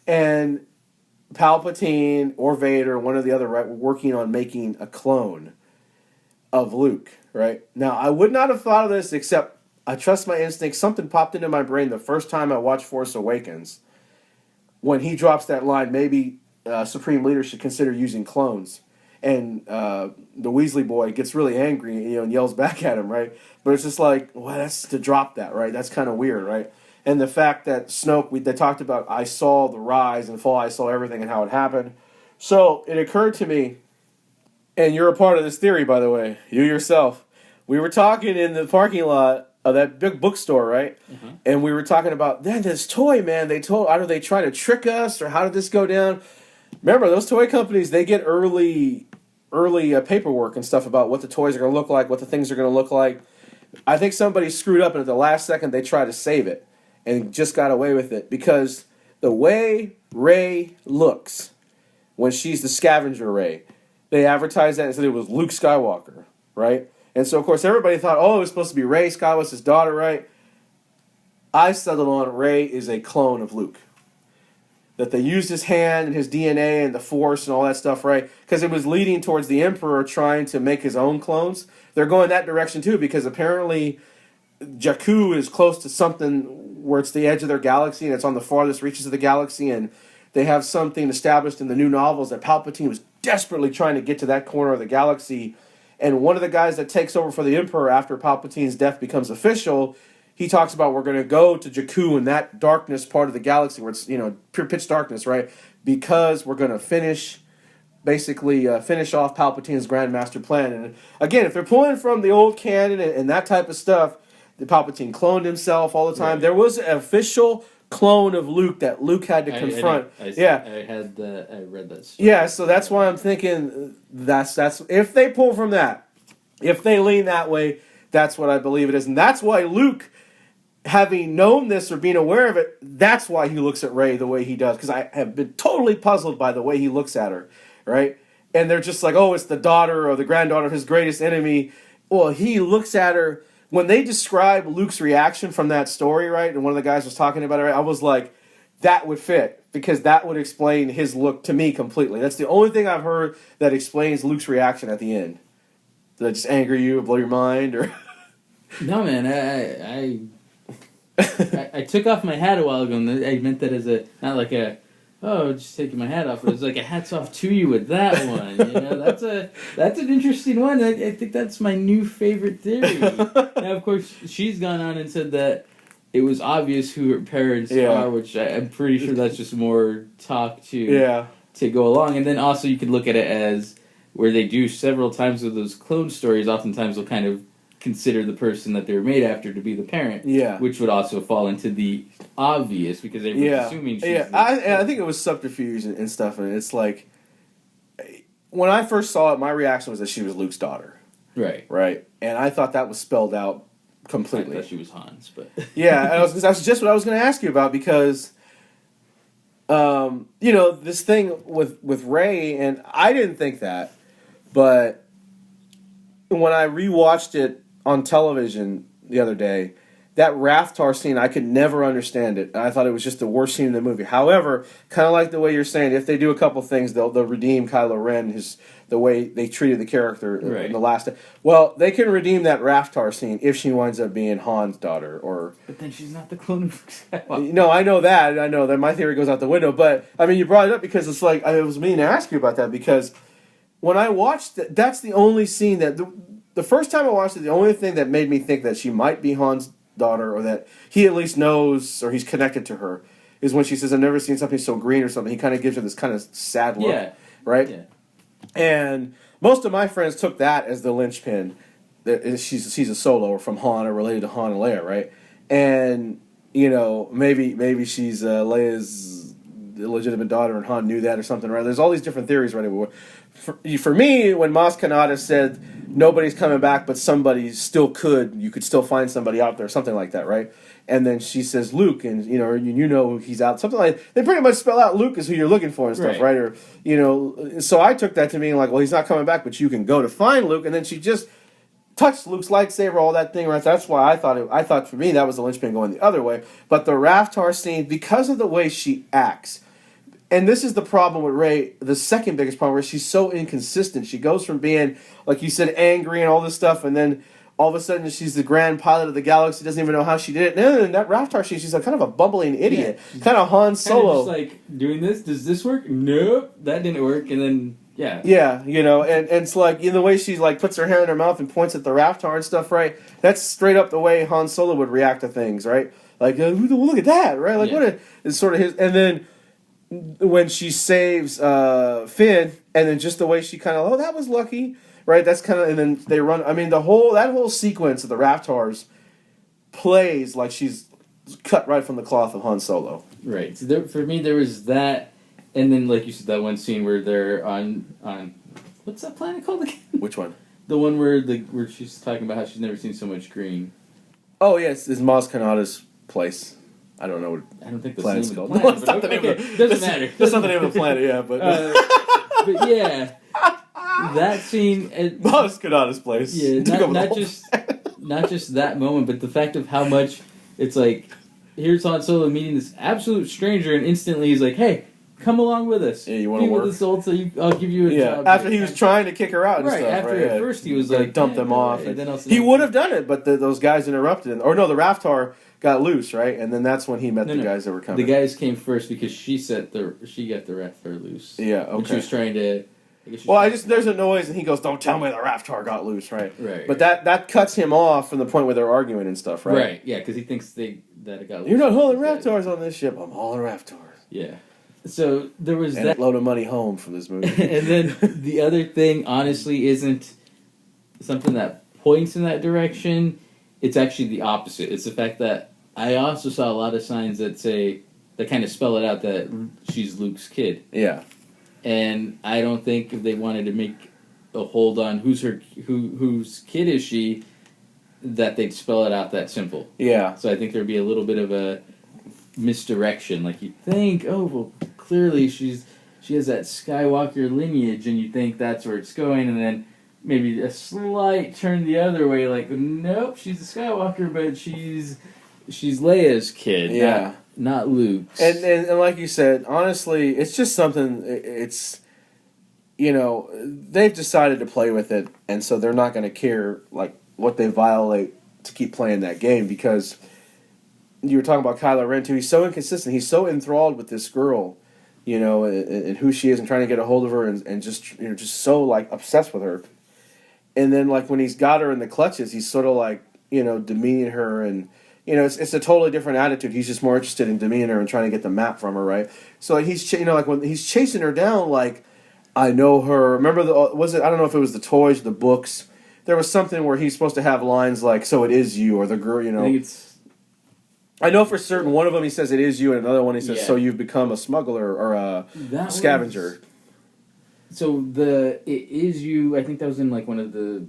And Palpatine or Vader, one or the other, right, were working on making a clone of Luke, right? Now, I would not have thought of this except I trust my instincts. Something popped into my brain the first time I watched Force Awakens. When he drops that line, maybe Supreme Leader should consider using clones. And the Weasley boy gets really angry, and yells back at him, right? But it's just like, well, that's to drop that, right? That's kind of weird, right? And the fact that Snoke, they talked about, I saw the rise and fall, I saw everything and how it happened. So it occurred to me, and you're a part of this theory, by the way, you yourself. We were talking in the parking lot of that big bookstore, right? Mm-hmm. And we were talking about, this toy, man, are they trying to trick us, or how did this go down? Remember, those toy companies, they get early paperwork and stuff about what the toys are going to look like, what the things are going to look like. I think somebody screwed up, and at the last second, they tried to save it and just got away with it. Because the way Rey looks when she's the scavenger Rey, they advertised that and said it was Luke Skywalker, right? And so, of course, everybody thought, it was supposed to be Rey Skywalker's daughter, right? I settled on Rey is a clone of Luke. That they used his hand and his DNA and the Force and all that stuff, right? Because it was leading towards the Emperor trying to make his own clones. They're going that direction too, because apparently Jakku is close to something where it's the edge of their galaxy and it's on the farthest reaches of the galaxy, and they have something established in the new novels that Palpatine was desperately trying to get to that corner of the galaxy. And one of the guys that takes over for the Emperor after Palpatine's death becomes official, he talks about we're going to go to Jakku in that darkness part of the galaxy where it's, pure pitch darkness, right? Because we're going to finish off Palpatine's Grand Master Plan. And again, if they're pulling from the old canon and that type of stuff, the Palpatine cloned himself all the time. Right. There was an official clone of Luke that Luke had to confront. I read that story. Yeah, so that's why I'm thinking that's if they pull from that, if they lean that way, that's what I believe it is. And that's why Luke, having known this or being aware of it, that's why he looks at Rey the way he does. Because I have been totally puzzled by the way he looks at her, right? And they're just like, it's the daughter or the granddaughter of his greatest enemy. Well, he looks at her. When they describe Luke's reaction from that story, right, and one of the guys was talking about it, right, I was like, that would fit. Because that would explain his look to me completely. That's the only thing I've heard that explains Luke's reaction at the end. Did that just anger you or blow your mind? Or No, man, I took off my hat a while ago, and I meant that as not like just taking my hat off, but it's like a hats off to you with that one. That's an interesting one. I think that's my new favorite theory. Now, of course, she's gone on and said that it was obvious who her parents are, which I'm pretty sure that's just more talk to go along. And then also you could look at it as where they do several times with those clone stories, oftentimes they'll kind of consider the person that they were made after to be the parent, which would also fall into the obvious because they were assuming she's I think it was subterfuge and stuff, and it's like when I first saw it, my reaction was that she was Luke's daughter, right, and I thought that was spelled out completely. I thought she was Han's, but that's just what I was going to ask you about because this thing with Rey, and I didn't think that, but when I rewatched it on television the other day, that Rathtar scene, I could never understand it. I thought it was just the worst scene in the movie. However, kind of like the way you're saying, if they do a couple things, they'll redeem Kylo Ren, the way they treated the character in the last. Well, they can redeem that Rathtar scene if she winds up being Han's daughter, But then she's not the clone of Skywalker. No, I know that my theory goes out the window. But I mean, you brought it up because it's like I was meaning to ask you about that because when I watched it, that's the only scene that. the first time I watched it, the only thing that made me think that she might be Han's daughter, or that he at least knows, or he's connected to her, is when she says, "I've never seen something so green," or something. He kind of gives her this kind of sad look, right? Yeah. And most of my friends took that as the linchpin. That she's a solo, or from Han, or related to Han and Leia, right? And maybe she's Leia's illegitimate daughter, and Han knew that or something, right? There's all these different theories, right? For me, when Maz Kanata said nobody's coming back, but somebody still could, you could still find somebody out there, something like that, right? And then she says Luke, and he's out, something like, they pretty much spell out Luke is who you're looking for and stuff, right? Or so I took that to mean like, well, he's not coming back, but you can go to find Luke, and then she just touched Luke's lightsaber, all that thing, right? That's why I thought for me that was the linchpin going the other way. But the Raftar scene, because of the way she acts. And this is the problem with Rey, the second biggest problem, where she's so inconsistent. She goes from being, like you said, angry and all this stuff, and then all of a sudden she's the grand pilot of the galaxy, doesn't even know how she did it. And then that Raftar scene, she's a kind of a bumbling idiot. Yeah. Kind of Han Solo. Kind of just like, doing this, does this work? Nope, that didn't work, and then, yeah. Yeah, and it's like, in the way she like puts her hand in her mouth and points at the Raftar and stuff, right? That's straight up the way Han Solo would react to things, right? Like, look at that, right? Like, what is sort of his, and then when she saves Finn, and then just the way she kind of, that was lucky, right? That's kind of, and then they run. I mean, that whole sequence of the Raftars plays like she's cut right from the cloth of Han Solo. Right. So for me, there was that, and then like you said, that one scene where they're on what's that planet called again? Which one? The one where she's talking about how she's never seen so much green. Oh yes, it's Maz Kanata's place. I don't know what I don't think the planet's name called. of the planet, No, it's not the name of it doesn't matter. That's not the name of the planet, yeah, but but yeah, that scene. Maz Kanata's place. Yeah, not just that moment, but the fact of how much it's like. Here's Han Solo meeting this absolute stranger, and instantly he's like, "Hey, come along with us. Yeah, you want to work with us, old, so I'll give you a job." After he was trying to kick her out, and right? stuff, After at first he was like, dumped them off. And then he would have done it, but those guys interrupted him. Or no, the Raftar got loose, right? And then that's when he met the guys that were coming. The guys came first because she got the Raftar loose. Yeah, okay. And she was trying to. There's a noise, and he goes, "Don't tell me the Raftar got loose," right? Right. But that cuts him off from the point where they're arguing and stuff, right? Right. Yeah, because he thinks that it got loose. You're not hauling Raftars on this ship. I'm hauling Raftars. Yeah. So there was and that load of money home from this movie. And then the other thing, honestly, isn't something that points in that direction. It's actually the opposite. It's the fact that I also saw a lot of signs that kind of spell it out that she's Luke's kid. Yeah. And I don't think if they wanted to make a hold on whose kid is she, that they'd spell it out that simple. Yeah. So I think there'd be a little bit of a misdirection. Like you think, oh well, clearly she has that Skywalker lineage, and you think that's where it's going, and then maybe a slight turn the other way. Like nope, she's a Skywalker, but she's Leia's kid. Yeah. Not Luke's. And like you said, honestly, it's just something. It's they've decided to play with it, and so they're not going to care like what they violate to keep playing that game, because you were talking about Kylo Ren too. He's so inconsistent. He's so enthralled with this girl, and who she is, and trying to get a hold of her, and just just so like obsessed with her. And then like when he's got her in the clutches, he's sort of like demeaning her, and it's a totally different attitude. He's just more interested in demeaning her and trying to get the map from her, right? So like he's like when he's chasing her down, like I know her. Remember I don't know if it was the toys, the books. There was something where he's supposed to have lines like "So it is you," or the girl, I think I know for certain one of them he says "It is you," and another one he says "So you've become a smuggler or a scavenger." So the "It is you," I think that was in like one of the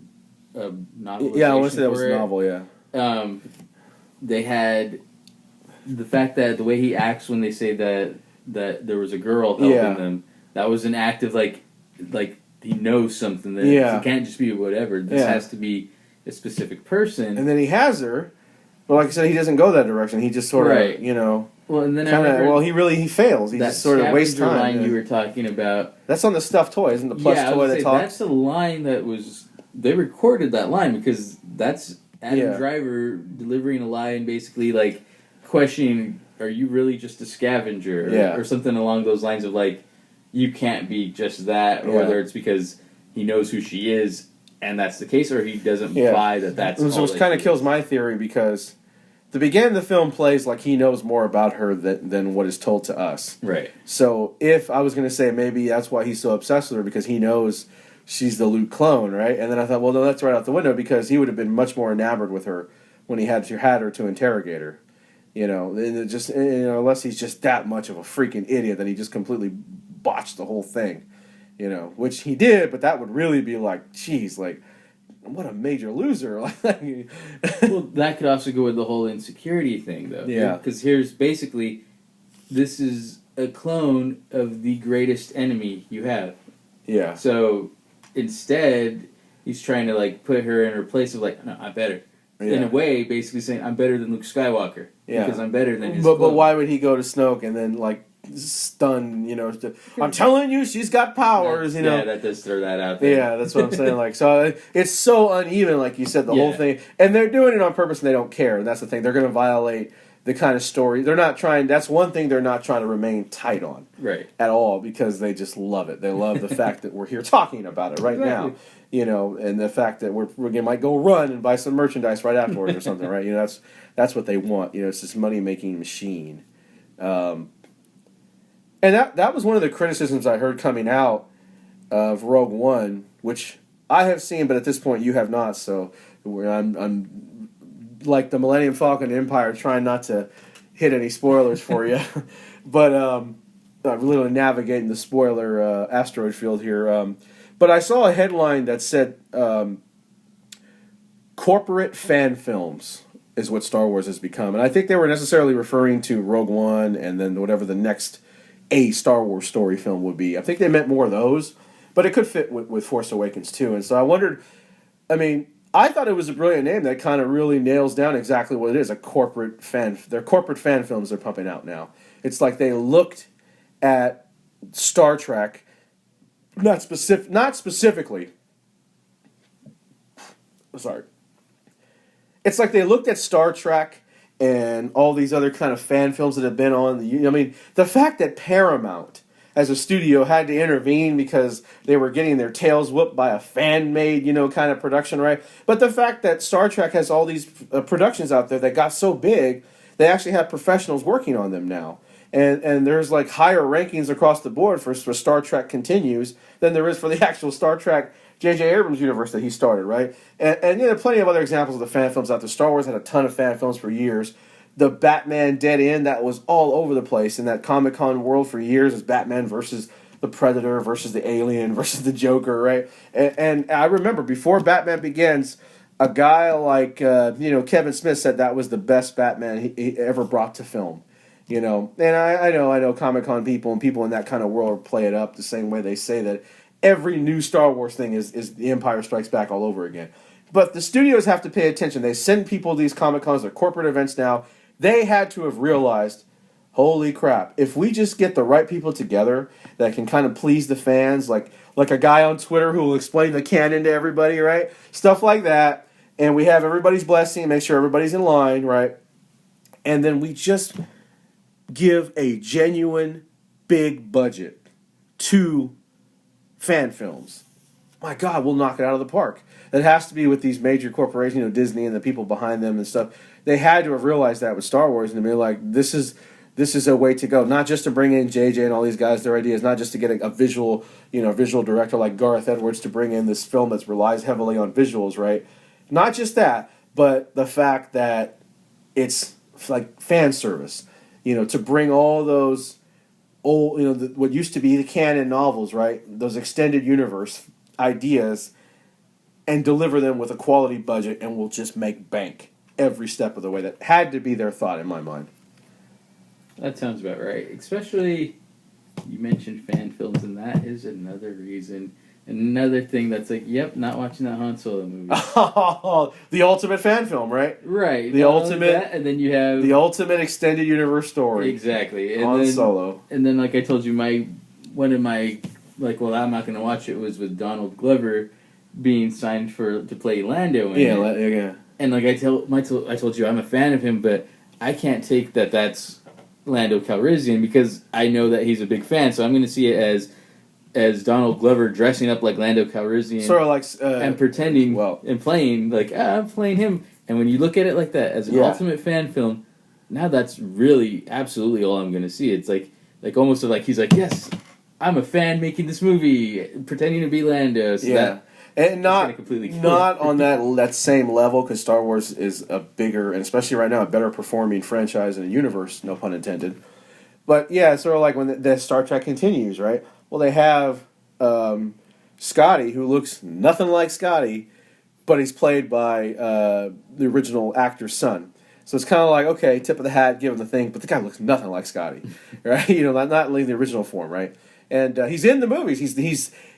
novelizations. Yeah, I want to say that was a novel. Yeah. They had the fact that the way he acts when they say that there was a girl helping them. That was an act of like he knows something that it can't just be whatever. This has to be a specific person. And then he has her, but like I said, he doesn't go that direction. He just sort of Well, and then he fails. He just sort of wastes time. Line you were talking about. That's on the stuffed toy, isn't the plush toy that talks? That's the line that was. They recorded that line because that's Adam Driver delivering a line, basically like questioning, "Are you really just a scavenger?" Or something along those lines of like, "You can't be just that," or whether it's because he knows who she is and that's the case, or he doesn't Yeah. buy that that's Which all kind of kills my theory, because the beginning of the film plays like he knows more about her than what is told to us. Right. So if I was going to say maybe that's why he's so obsessed with her, because he knows she's the Luke clone, right? And then I thought, well, no, that's right out the window, because he would have been much more enamored with her when he had her to interrogate her. And it just unless he's just that much of a freaking idiot that he just completely botched the whole thing, which he did, but that would really be like, geez, like, what a major loser. Well, that could also go with the whole insecurity thing, though. Yeah. Because here's basically, this is a clone of the greatest enemy you have. Yeah. So instead, he's trying to like put her in her place of like, no, I'm better. Yeah. In a way, basically saying, I'm better than Luke Skywalker. Yeah. Because I'm better than his But clone. why would he go to Snoke and then like stun? I'm telling you, she's got powers. Yeah, that does throw that out there. Yeah, that's what I'm saying. Like, so it's so uneven, like you said, the whole Yeah. thing, and they're doing it on purpose, and they don't care. And that's the thing; they're going to violate the kind of story. They're not trying. That's one thing they're not trying to remain tight on, Right. at all, because they just love it. They love the fact that we're here talking about it right now. And the fact that we might go run and buy some merchandise right afterwards or something, right? That's what they want. It's this money making machine. And that was one of the criticisms I heard coming out of Rogue One, which I have seen, but at this point you have not. So I'm like the Millennium Falcon Empire, trying not to hit any spoilers for you, but I'm literally navigating the spoiler asteroid field here. But I saw a headline that said corporate fan films is what Star Wars has become. And I think they were necessarily referring to Rogue One and then whatever the next Star Wars story film would be. I think they meant more of those, but it could fit with Force Awakens too. And so I wondered, I thought it was a brilliant name that kind of really nails down exactly what it is, they're corporate fan films they're pumping out now. It's like they looked at Star Trek, not specifically. Sorry. It's like they looked at Star Trek and all these other kind of fan films that have been on the fact that Paramount as a studio had to intervene because they were getting their tails whooped by a fan-made, kind of production, right? But the fact that Star Trek has all these productions out there that got so big, they actually have professionals working on them now. And there's like higher rankings across the board for Star Trek Continues than there is for the actual Star Trek J.J. Abrams universe that he started, right? And plenty of other examples of the fan films out there. Star Wars had a ton of fan films for years. The Batman Dead End, that was all over the place in that Comic-Con world for years, is Batman versus the Predator versus the Alien versus the Joker, right? And I remember before Batman Begins, a guy like Kevin Smith said that was the best Batman he ever brought to film. And I know Comic-Con people and people in that kind of world play it up the same way they say that every new Star Wars thing is The Empire Strikes Back all over again. But the studios have to pay attention. They send people to these Comic-Cons, they're corporate events now. They had to have realized, holy crap, if we just get the right people together that can kind of please the fans, like a guy on Twitter who will explain the canon to everybody, right? Stuff like that. And we have everybody's blessing, make sure everybody's in line, right? And then we just give a genuine big budget to fan films. My God, we'll knock it out of the park. It has to be with these major corporations, Disney and the people behind them and stuff. They had to have realized that with Star Wars and to be like, this is a way to go. Not just to bring in JJ and all these guys, their ideas, not just to get a visual director like Gareth Edwards to bring in this film that relies heavily on visuals, right? Not just that, but the fact that it's like fan service. To bring all those old, what used to be the canon novels, right? Those extended universe ideas, and deliver them with a quality budget, and we'll just make bank every step of the way. That had to be their thought in my mind. That sounds about right. Especially, you mentioned fan films, and that is another reason. Another thing that's like, yep, not watching that Han Solo movie. The ultimate fan film, right? Right. The ultimate, that, and then you have the ultimate extended universe story. Exactly. And Han then, Solo. And then, like I told you, one of my I'm not going to watch it was with Donald Glover being signed to play Lando. Yeah. And like I told you, I'm a fan of him, but I can't take that's Lando Calrissian because I know that he's a big fan. So I'm going to see it as as Donald Glover dressing up like Lando Calrissian, Sort of like and pretending and playing like I'm playing him. And when you look at it like that as an ultimate fan film, now that's really absolutely all I'm going to see. It's like almost like he's like, yes, I'm a fan making this movie, pretending to be Lando. So that, and not on that same level, because Star Wars is a bigger, and especially right now, a better performing franchise in a universe, no pun intended. But yeah, it's sort of like when the Star Trek continues, right? Well, they have Scotty, who looks nothing like Scotty, but he's played by the original actor's son. So it's kind of like, okay, tip of the hat, give him the thing, but the guy looks nothing like Scotty, right? Not in the original form, right? And he's in the movies.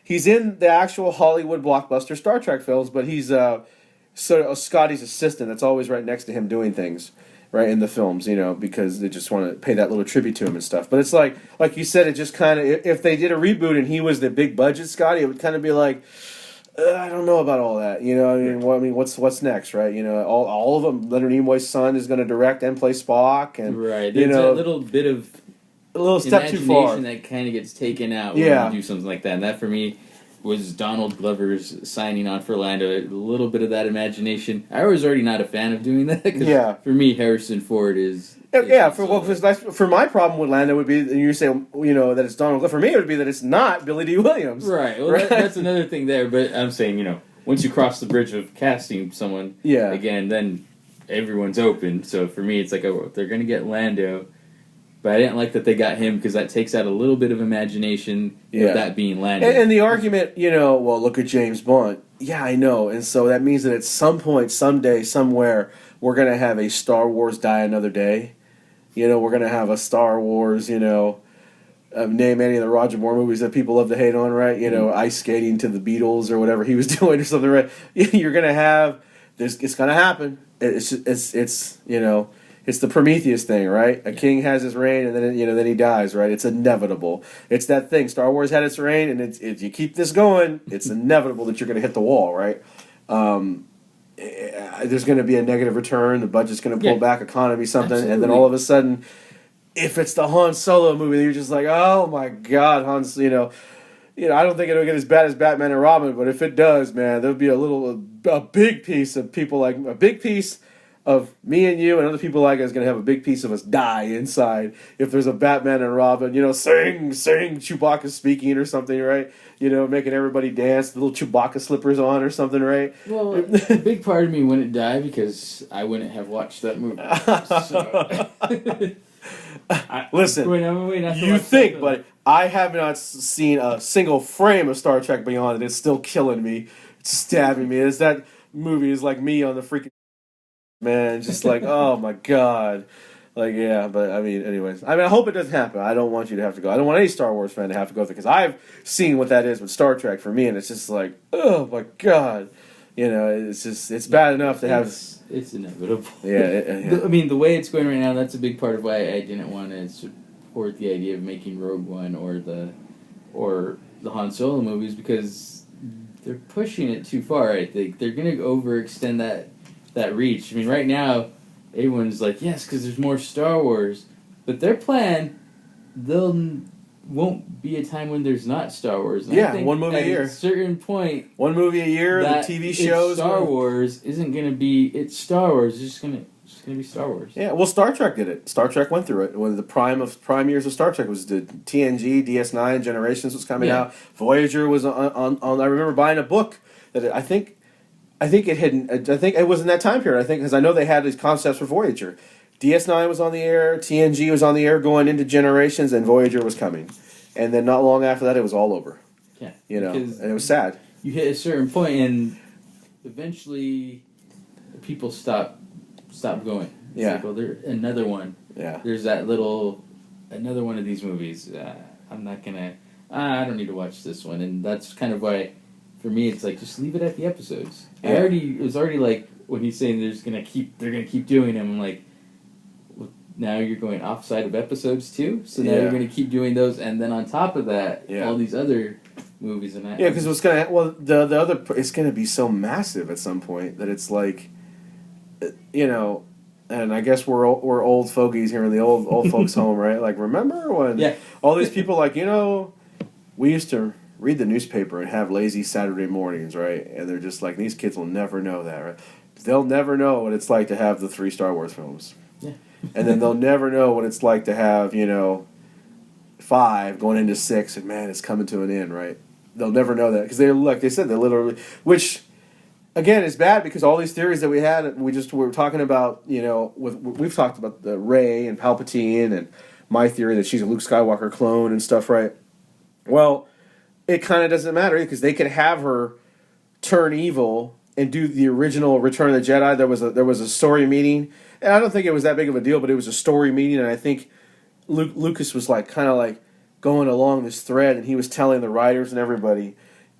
He's in the actual Hollywood blockbuster Star Trek films, but he's sort of Scotty's assistant that's always right next to him doing things, right, in the films, because they just want to pay that little tribute to him and stuff. But it's like you said, it just kind of, if they did a reboot and he was the big budget Scotty, it would kind of be like, I don't know about all that, what's next, right? All of them. Leonard Nimoy's son is going to direct and play Spock, and right. There's that little bit of a little step too far that kind of gets taken out when you do something like that, and that for me was Donald Glover's signing on for Lando. A little bit of that imagination. I was already not a fan of doing that. For me, Harrison Ford is. For my problem with Lando would be, you say, that it's Donald Glover. For me, it would be that it's not Billy D. Williams. Right. Well, right? That's another thing there. But I'm saying, once you cross the bridge of casting someone, again, then everyone's open. So for me, it's like, they're going to get Lando. But I didn't like that they got him because that takes out a little bit of imagination of that being Lando. And the argument, well, look at James Bond. Yeah, I know. And so that means that at some point, someday, somewhere, we're going to have a Star Wars Die Another Day. We're going to have a Star Wars, name any of the Roger Moore movies that people love to hate on, right? Ice skating to the Beatles or whatever he was doing or something, right? You're going to have this. It's going to happen. It's the Prometheus thing, right? A king has his reign, and then he dies, right? It's inevitable. It's that thing. Star Wars had its reign, and if you keep this going, it's inevitable that you're going to hit the wall, right? There's going to be a negative return. The budget's going to pull back, economy, something, absolutely. And then all of a sudden, if it's the Han Solo movie, you're just like, oh my God, Han's. I don't think it'll get as bad as Batman and Robin, but if it does, man, there'll be a big piece of people like a big piece of me and you and other people like us going to have a big piece of us die inside if there's a Batman and Robin, sing Chewbacca speaking or something, right? Making everybody dance, the little Chewbacca slippers on or something, right? Well, a big part of me wouldn't die because I wouldn't have watched that movie. Listen, you think, but I have not seen a single frame of Star Trek Beyond, and it's still killing me. It's stabbing me. That movie is like me on the freaking... Man, just like, oh my God. Like, yeah, but anyways. I hope it doesn't happen. I don't want you to have to go. I don't want any Star Wars fan to have to go through, because I've seen what that is with Star Trek for me, and it's just like, oh my God. It's bad enough to have... It's inevitable. Yeah. The way it's going right now, that's a big part of why I didn't want to support the idea of making Rogue One or the Han Solo movies, because they're pushing it too far, I think. They're going to overextend that reach. Right now, everyone's like, yes, because there's more Star Wars. But their plan, won't be a time when there's not Star Wars. And I think one movie a year. At a certain point, one movie a year. The TV shows. Star Wars isn't going to be. It's Star Wars. It's just going to be Star Wars. Yeah. Well, Star Trek did it. Star Trek went through it. When the prime years of Star Trek was the TNG, DS9, Generations was coming out. Voyager was on. I remember buying a book that I think it was in that time period. I think because I know they had these concepts for Voyager. DS9 was on the air, TNG was on the air going into Generations, and Voyager was coming. And then not long after that, it was all over. Yeah. And it was sad. You hit a certain point, and eventually people stop going. It's like, well, there's another one. Yeah. There's another one of these movies. I'm not going to, I don't need to watch this one. And that's kind of why, for me, it's like, just leave it at the episodes. Yeah. It was already like, when he's saying they're going to keep doing them, I'm like, now you're going offside of episodes too, so now you're going to keep doing those, and then on top of that, all these other movies and that. Yeah, because the other it's going to be so massive at some point that it's like, and I guess we're old fogies here in the old folks' home, right? Like, remember when all these people we used to read the newspaper and have lazy Saturday mornings, right? And they're just like, these kids will never know that, right? They'll never know what it's like to have the 3 Star Wars films. Yeah. And then they'll never know what it's like to have, 5 going into 6, and man, it's coming to an end, right? They'll never know that because they're, like they said, they're literally, which again is bad because all these theories that we had, we were talking about, we've talked about the Rey and Palpatine and my theory that she's a Luke Skywalker clone and stuff, right? Well, it kind of doesn't matter because they could have her turn evil and do the original Return of the Jedi. There was a story meeting, and I don't think it was that big of a deal, but it was a story meeting, and I think Lucas was kind of going along this thread, and he was telling the writers and everybody,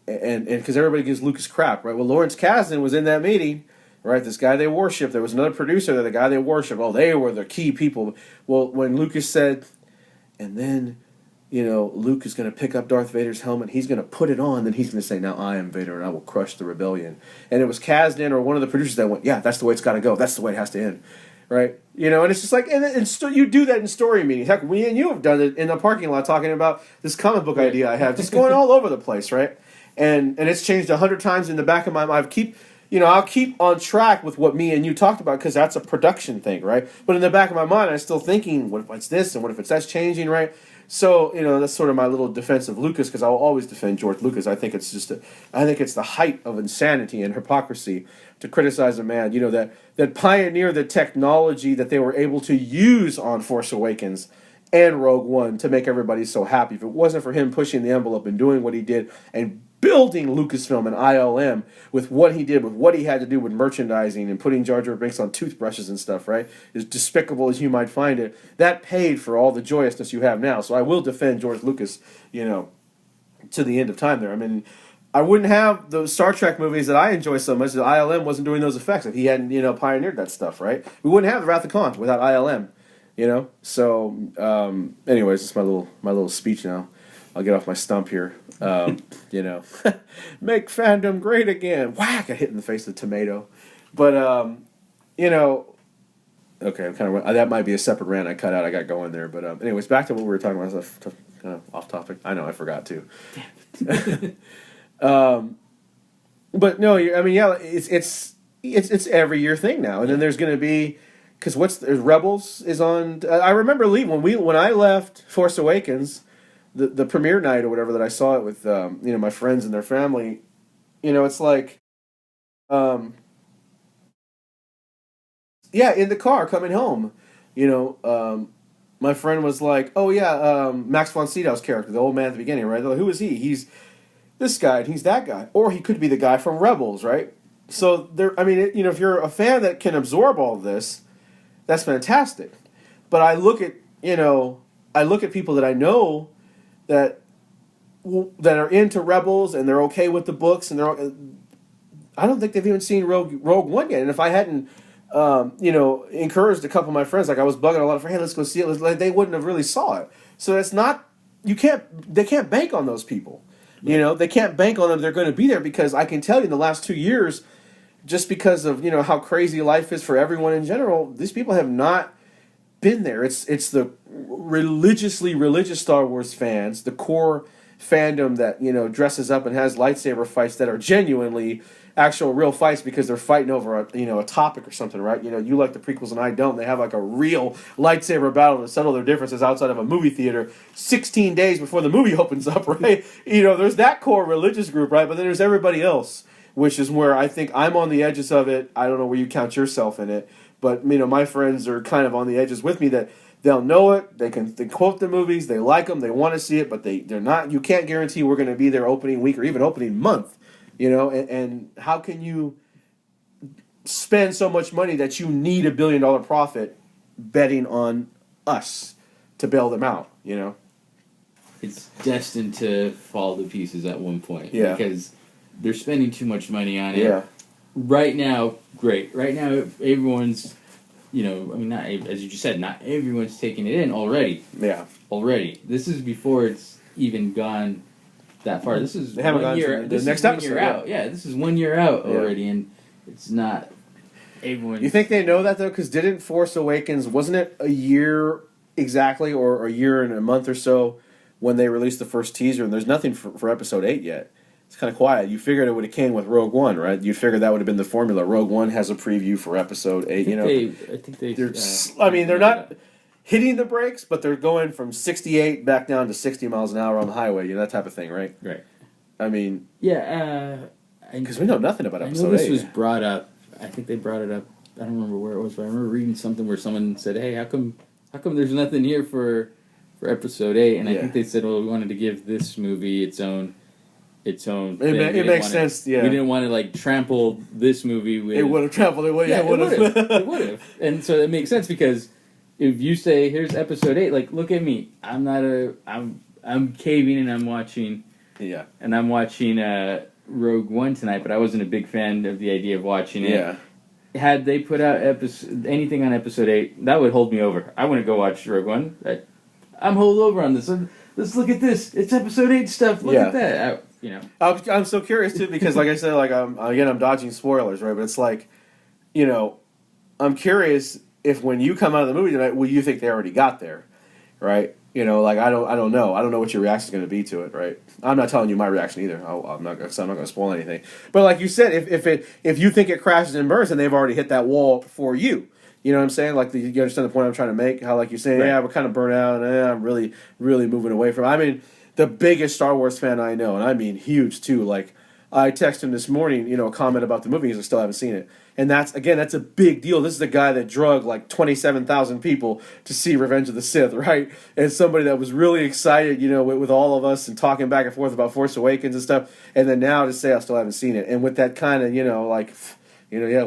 and because everybody gives Lucas crap, right? Well, Lawrence Kasdan was in that meeting, right? This guy they worship. There was another producer there, the guy they worship. Oh, they were the key people. Well, when Lucas said, and then, Luke is going to pick up Darth Vader's helmet, he's going to put it on, then he's going to say, now I am Vader, and I will crush the rebellion. And it was Kasdan or one of the producers that went, yeah, that's the way it's got to go. That's the way it has to end. Right? And it's just like, and you do that in story meetings. Heck, we and you have done it in the parking lot talking about this comic book idea I have, just going all over the place, right? And it's changed 100 times in the back of my mind. I'll keep on track with what me and you talked about because that's a production thing, right? But in the back of my mind, I'm still thinking, what if it's this and what if it's that's changing, right? So, that's sort of my little defense of Lucas because I will always defend George Lucas. I think it's the height of insanity and hypocrisy to criticize a man, that pioneered the technology that they were able to use on Force Awakens and Rogue One to make everybody so happy. If it wasn't for him pushing the envelope and doing what he did and building Lucasfilm and ILM with what he did, with what he had to do with merchandising and putting Jar Jar Binks on toothbrushes and stuff, right? As despicable as you might find it, that paid for all the joyousness you have now. So I will defend George Lucas, to the end of time there. I mean, I wouldn't have those Star Trek movies that I enjoy so much if ILM wasn't doing those effects, if he hadn't, pioneered that stuff, right? We wouldn't have the Wrath of Khan without ILM, So, anyways, it's my little speech now. I'll get off my stump here. Make fandom great again. Whack! I hit in the face with a tomato. But, okay, that might be a separate rant I cut out. I got going there. But, anyways, back to what we were talking about. Kind of off topic. I know, I forgot too. But no, it's every year thing now. And then there's going to be, because Rebels is on. I remember leaving when I left Force Awakens. The premiere night or whatever that I saw it with my friends and their family, it's like, in the car coming home, my friend was like, oh yeah, Max von Sydow's character, the old man at the beginning, right? Like, who is he? He's this guy and he's that guy, or he could be the guy from Rebels, right? So if you're a fan that can absorb all of this, that's fantastic. But I look at people that I know that are into Rebels and they're okay with the books and I don't think they've even seen Rogue One yet. And if I hadn't, encouraged a couple of my friends, like I was bugging a lot of friends, hey, let's go see it. They wouldn't have really saw it. So it's not, they can't bank on those people. They can't bank on them. They're going to be there because I can tell you in the last 2 years, just because of, how crazy life is for everyone in general, these people have not been there. It's the religious Star Wars fans, the core fandom that dresses up and has lightsaber fights that are genuinely actual real fights because they're fighting over a topic or something, right? You like the prequels and I don't. They have like a real lightsaber battle to settle their differences outside of a movie theater 16 days before the movie opens up, right? There's that core religious group, right? But then there's everybody else, which is where I think I'm on the edges of it. I don't know where you count yourself in it. But, my friends are kind of on the edges with me that they'll know it, they quote the movies, they like them, they want to see it, but they're not, you can't guarantee we're going to be there opening week or even opening month, and how can you spend so much money that you need $1 billion profit betting on us to bail them out, It's destined to fall to pieces at one point. Yeah. Because they're spending too much money on it. Yeah. Right now, great. Right now, everyone's, not, as you just said, not everyone's taking it in already. Yeah. Already. This is before it's even gone that far. This is they haven't 1 year. The This next is 1 episode, year out. Yeah, this is 1 year out already, and it's not everyone. You think they know that though? Because didn't Force Awakens, wasn't it a year exactly, or a year and a month or so, when they released the first teaser, and there's nothing for episode 8 yet. It's kind of quiet. You figured it would have came with Rogue One, right? You figured that would have been the formula. Rogue One has a preview for episode 8. I think they. They're not hitting the brakes, but they're going from 68 back down to 60 miles an hour on the highway. That type of thing, right? Right. I mean, because we know nothing about episode 8. I know this was brought up. I think they brought it up. I don't remember where it was, but I remember reading something where someone said, "Hey, how come there's nothing here for episode 8?" And I think they said, "Well, we wanted to give this movie its own thing. It makes sense. Yeah, we didn't want to trample this movie with." It would have trampled it. It would have. It would have. And so it makes sense because if you say, "Here's episode 8," look at me. I'm caving and I'm watching. Yeah. And I'm watching Rogue One tonight, but I wasn't a big fan of the idea of watching it. Yeah. Had they put out anything on episode 8, that would hold me over. I wouldn't go watch Rogue One. I'm holed over on this. Let's look at this. It's episode 8 stuff. Look at that. I'm so curious too because, like I said, I'm dodging spoilers, right? But it's I'm curious if when you come out of the movie tonight, will you think they already got there, right? I don't know. I don't know what your reaction is going to be to it, right? I'm not telling you my reaction either. I'm not going to spoil anything. But like you said, if you think it crashes and burns, then they've already hit that wall for you. You know what I'm saying? You understand the point I'm trying to make? How you're saying, we're kind of burnt out, and I'm really, really moving away from it. I mean, the biggest Star Wars fan I know, and I mean huge too. I texted him this morning, a comment about the movie because I still haven't seen it. And that's a big deal. This is the guy that drug 27,000 people to see Revenge of the Sith, right? And somebody that was really excited, with all of us and talking back and forth about Force Awakens and stuff. And then now to say I still haven't seen it. And with that kind of,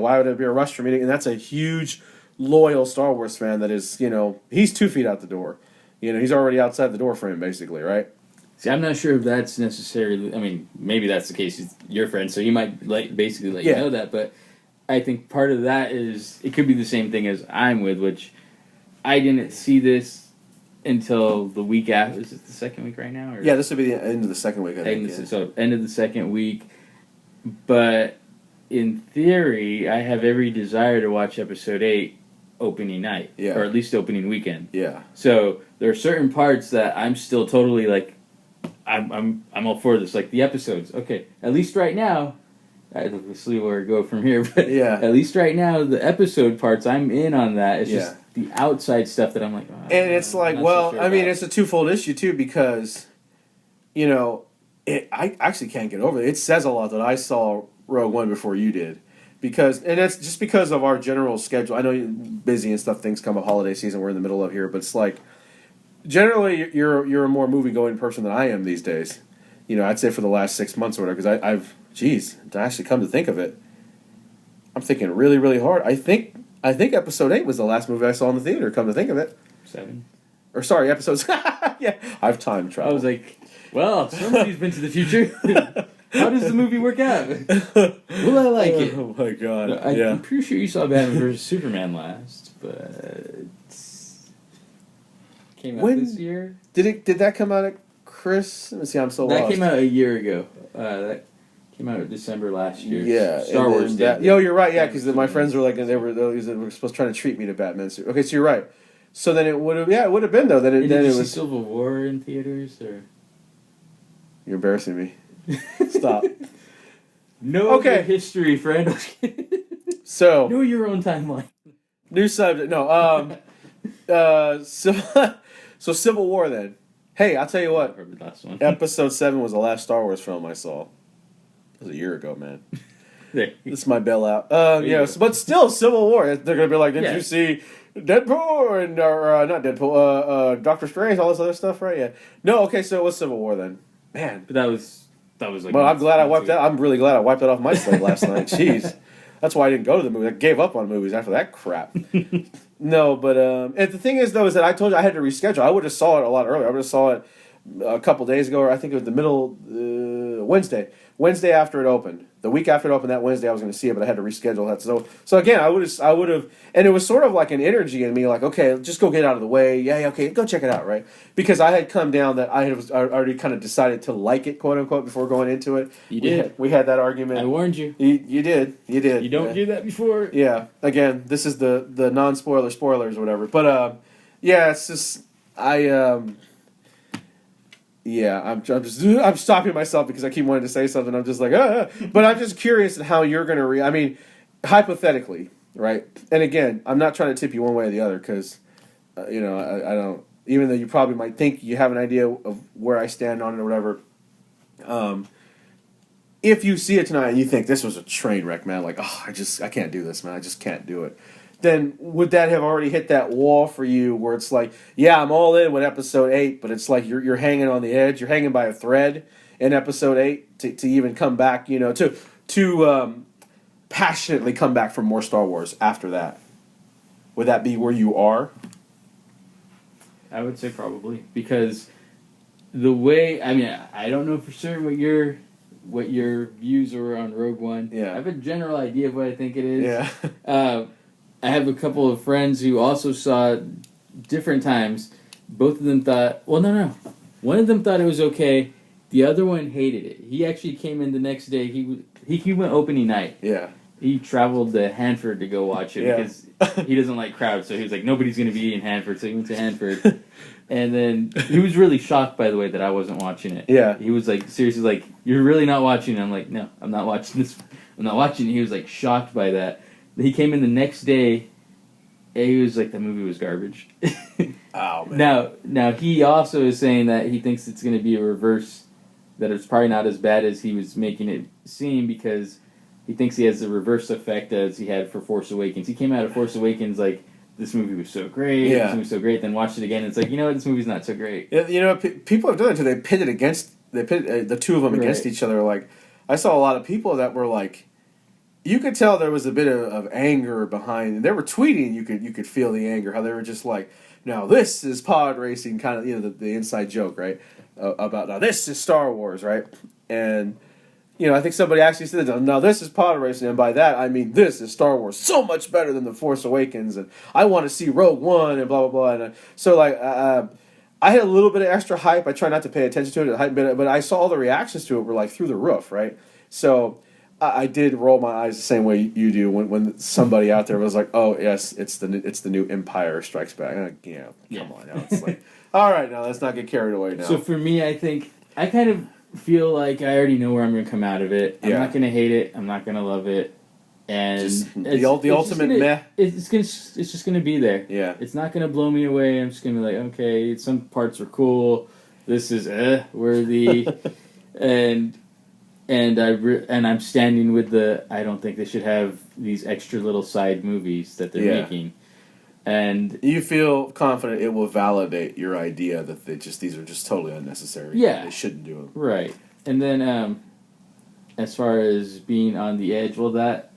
why would it be a rush for me? And that's a huge, loyal Star Wars fan that is, he's 2 feet out the door. He's already outside the door frame, basically, right? See, I'm not sure if that's necessarily. I mean, maybe that's the case. He's your friend, so he might basically let you know that. But I think part of that is it could be the same thing as I'm with, which I didn't see this until the week after. Is it the second week right now? Or? Yeah, this would be the end of the second week. I think. So end of the second week, but in theory, I have every desire to watch episode 8 opening night, or at least opening weekend. Yeah. So there are certain parts that I'm still totally I'm all for this. The episodes, okay. At least right now, we'll see where we go from here. But at least right now, the episode parts, I'm in on that. It's just the outside stuff that I'm like. Oh, and it's it's a twofold issue too because, I actually can't get over it. It says a lot that I saw Rogue One before you did, and that's just because of our general schedule. I know you're busy and stuff. Things come up, holiday season we're in the middle of here, but it's generally, you're a more movie-going person than I am these days. I'd say for the last 6 months or whatever, because to actually come to think of it, I'm thinking really, really hard. I think episode 8 was the last movie I saw in the theater, come to think of it. 7. Or sorry, episodes. Yeah, I've time traveled. I was like, well, somebody's been to the future. How does the movie work out? Will I like it? Oh my god. I'm pretty sure you saw Batman vs. Superman last, but... Came out this year. Did that come out at Chris? Let me see. I'm so lost. That came out a year ago. That came out in December last year. Yeah, Star Wars did. You're right. Yeah, because my friends were they were supposed to try to treat me to Batman suit. Okay, so you're right. So then it would have been though. Then it was Civil War in theaters or. You're embarrassing me. Stop. Know your history, friend. So know your own timeline. New subject. No. So Civil War then. Hey, I'll tell you what. The last one. Episode 7 was the last Star Wars film I saw. It was a year ago, man. This is my bailout. But still, Civil War. They're gonna be like, did you see Deadpool and not Deadpool? Doctor Strange, all this other stuff, right? Yeah. No. Okay. So it was Civil War then, man. But that was like. Well, I'm glad I wiped that. I'm really glad I wiped that off my slate last night. Jeez. That's why I didn't go to the movie. I gave up on movies after that crap. No, but and the thing is, though, is that I told you I had to reschedule. I would have saw it a lot earlier. I would have saw it a couple days ago, or I think it was the middle Wednesday after it opened. The week after it opened, that Wednesday, I was going to see it, but I had to reschedule that. So again, I would have, and it was sort of like an energy in me, like, okay, just go get out of the way. Yeah, okay, go check it out, right? Because I had come down that I already kind of decided to like it, quote unquote, before going into it. You did. We had that argument. I warned you. You did. You don't do that before. Yeah. Again, this is the non-spoiler spoilers or whatever. But it's just Yeah, I'm stopping myself because I keep wanting to say something. I'm just like, but I'm just curious how you're going to I mean, hypothetically, right? And again, I'm not trying to tip you one way or the other because, you know, I don't. Even though you probably might think you have an idea of where I stand on it or whatever. If you see it tonight and you think this was a train wreck, man, like, oh, I can't do this, man. I just can't do it. Then would that have already hit that wall for you where it's like, yeah, I'm all in with episode 8, but it's like you're hanging on the edge, you're hanging by a thread in episode 8 to even come back, you know, to passionately come back for more Star Wars after that. Would that be where you are? I would say probably, because the way, I mean, I don't know for sure what your views are on Rogue One. Yeah. I have a general idea of what I think it is. Yeah. I have a couple of friends who also saw it different times. Both of them thought, well, no. One of them thought it was okay. The other one hated it. He actually came in the next day. He went opening night. Yeah. He traveled to Hanford to go watch it because he doesn't like crowds. So he was like, nobody's going to be in Hanford. So he went to Hanford. And then he was really shocked, by the way, that I wasn't watching it. Yeah. He was like, seriously, like, you're really not watching it? I'm like, no, I'm not watching this. I'm not watching it. He was like shocked by that. He came in the next day, and he was like, the movie was garbage. Oh, man. Now he also is saying that he thinks it's going to be a reverse, that it's probably not as bad as he was making it seem, because he thinks he has the reverse effect as he had for Force Awakens. He came out of Force Awakens like, this movie was so great, Yeah. this movie was so great, then watched it again, and it's like, you know what, this movie's not so great. Yeah, you know, people have done it too. They pit the two of them against each other. Like, I saw a lot of people that were like, you could tell there was a bit of anger behind, and they were tweeting. You could feel the anger. How they were just like, "Now this is pod racing," kind of, you know, the inside joke, right? About now this is Star Wars, right? And you know, I think somebody actually said, "Now this is pod racing," and by that I mean this is Star Wars, so much better than the Force Awakens, and I want to see Rogue One and blah blah blah. And so like, I had a little bit of extra hype. I try not to pay attention to it, but I saw all the reactions to it were like through the roof, right? So. I did roll my eyes the same way you do when somebody out there was like, "Oh yes, it's the new Empire Strikes Back." Come on now. It's like, all right, now let's not get carried away now. So for me, I think I kind of feel like I already know where I'm going to come out of it. I'm not going to hate it. I'm not going to love it. And the ultimate meh. It's just going to be there. Yeah. It's not going to blow me away. I'm just going to be like, okay, some parts are cool. This is worthy, And I'm standing with I don't think they should have these extra little side movies that they're making. And you feel confident it will validate your idea that these are just totally unnecessary. Yeah. They shouldn't do them. Right. And then as far as being on the edge, well, that,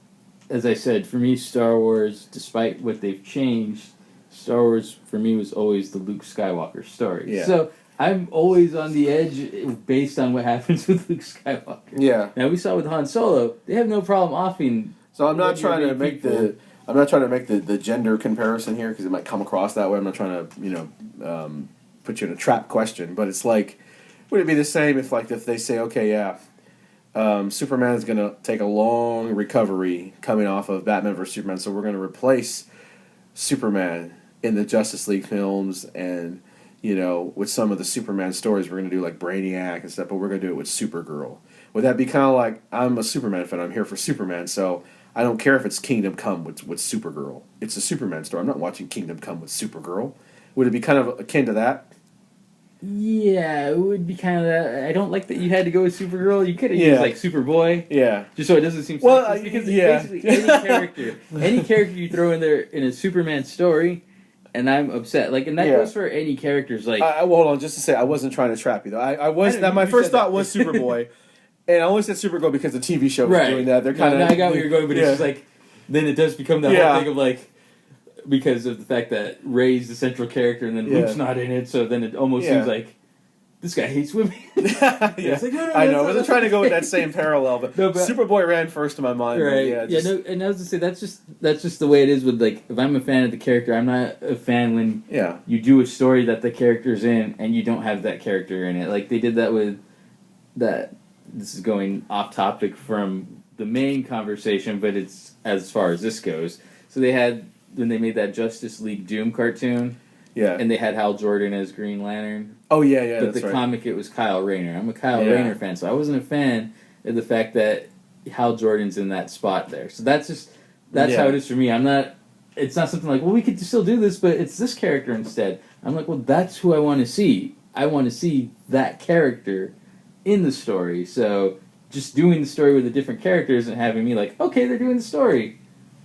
as I said, for me, Star Wars, despite what they've changed, Star Wars for me was always the Luke Skywalker story. Yeah. So I'm always on the edge based on what happens with Luke Skywalker. Yeah. Now we saw with Han Solo, they have no problem offing. So I'm not trying to make the gender comparison here because it might come across that way. I'm not trying to put you in a trap question, but it's like, would it be the same if they say, okay, Superman is going to take a long recovery coming off of Batman vs Superman, so we're going to replace Superman in the Justice League films and. You know, with some of the Superman stories, we're going to do like Brainiac and stuff, but we're going to do it with Supergirl. Would that be kind of like, I'm a Superman fan, I'm here for Superman, so I don't care if it's Kingdom Come with Supergirl. It's a Superman story. I'm not watching Kingdom Come with Supergirl. Would it be kind of akin to that? Yeah, it would be kind of that. I don't like that you had to go with Supergirl. You could have used like Superboy. Yeah. Just so it doesn't seem sexist, because basically any character you throw in there in a Superman story. And I'm upset. And that goes for any characters. Like, hold on, just to say, I wasn't trying to trap you though. My first thought was Superboy, and I only said Supergirl because the TV show was doing that. They're kind of. I got where you're going, but it's just like, then it does become that whole thing of like, because of the fact that Rey's the central character, and then Luke's not in it, so then it almost seems like this guy hates women. It's like, no, I know. I wasn't trying to go with that same parallel, but Superboy ran first in my mind. Right. And I was to say that's just the way it is with like, if I'm a fan of the character, I'm not a fan when you do a story that the character's in and you don't have that character in it. Like they did that with that. This is going off topic from the main conversation, but it's as far as this goes. So they had when they made that Justice League Doom cartoon. Yeah. And they had Hal Jordan as Green Lantern. Oh, yeah, But that's the right. comic, it was Kyle Rayner. I'm a Kyle Yeah. Rayner fan, so I wasn't a fan of the fact that Hal Jordan's in that spot there. So that's how it is for me. It's not something like, well, we could still do this, but it's this character instead. I'm like, well, that's who I want to see. I want to see that character in the story. So just doing the story with a different character isn't having me like, okay, they're doing the story.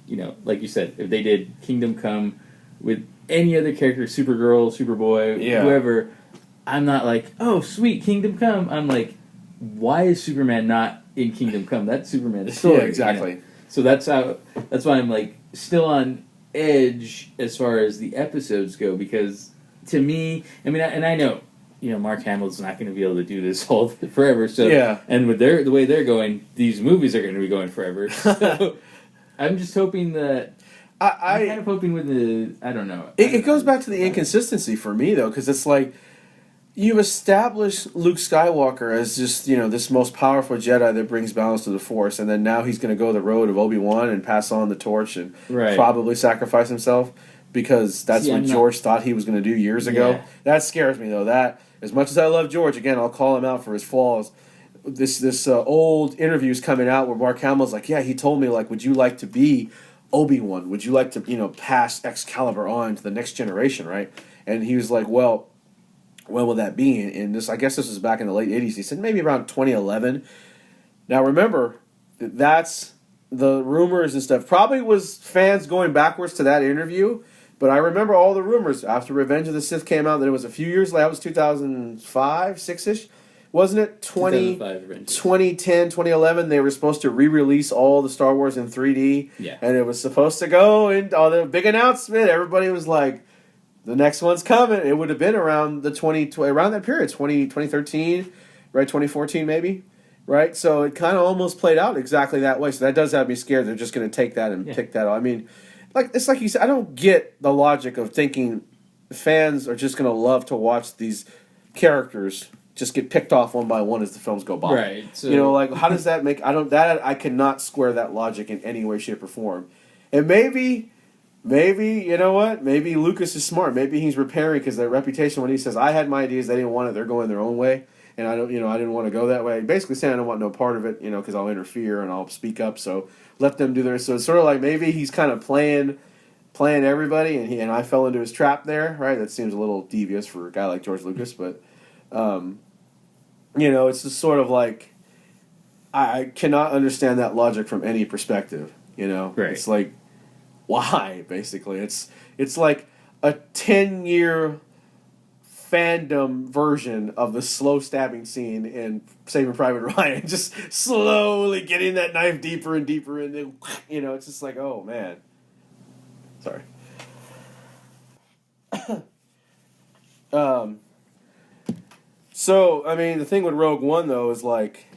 You know, like you said, if they did Kingdom Come with any other character, Supergirl, Superboy, whoever, I'm not like, oh, sweet, Kingdom Come. I'm like, why is Superman not in Kingdom Come? That's Superman's story. Yeah, exactly. You know? So that's why I'm like still on edge as far as the episodes go, because to me, I mean, and I know, you know, Mark Hamill's not going to be able to do this whole forever. So and with the way they're going, these movies are going to be going forever. So I'm just hoping that. I'm kind of hoping with I don't know. It goes back to the inconsistency for me, though, because it's like you establish Luke Skywalker as just, you know, this most powerful Jedi that brings balance to the Force, and then now he's going to go the road of Obi-Wan and pass on the torch and probably sacrifice himself because that's what George thought he was going to do years ago. Yeah. That scares me, though. That, as much as I love George, again, I'll call him out for his flaws. This old interview's coming out where Mark Hamill's like, yeah, he told me, like, would you like to be Obi-Wan? Would you like to, you know, pass Excalibur on to the next generation, right? And he was like, well, when will that be? And this, I guess this was back in the late 80s. He said maybe around 2011. Now, remember, that's the rumors and stuff. Probably was fans going backwards to that interview, but I remember all the rumors after Revenge of the Sith came out that it was a few years later. That was 2005, 6-ish. Wasn't it 2010, 2011, they were supposed to re-release all the Star Wars in 3D. Yeah. And it was supposed to go, and all the big announcement, everybody was like, the next one's coming. It would have been around the around that period, 2013, right? 2014 maybe, right? So it kind of almost played out exactly that way. So that does have me scared. They're just going to take that and pick that up. I mean, it's like you said, I don't get the logic of thinking fans are just going to love to watch these characters just get picked off one by one as the films go by. Right. So, you know, like, how does that make... I cannot square that logic in any way, shape, or form. And maybe, you know what? Maybe Lucas is smart. Maybe he's repairing, because their reputation, when he says, I had my ideas, they didn't want it, they're going their own way, and I didn't want to go that way. Basically saying I don't want no part of it, you know, because I'll interfere and I'll speak up, so let them do their... So it's sort of like maybe he's kind of playing everybody, and I fell into his trap there, right? That seems a little devious for a guy like George Lucas, but... you know, it's just sort of like, I cannot understand that logic from any perspective, you know? Right. It's like, why, basically? It's like a 10-year fandom version of the slow stabbing scene in Saving Private Ryan, just slowly getting that knife deeper and deeper, and then, you know, it's just like, oh, man. Sorry. So, I mean, the thing with Rogue One, though, is like,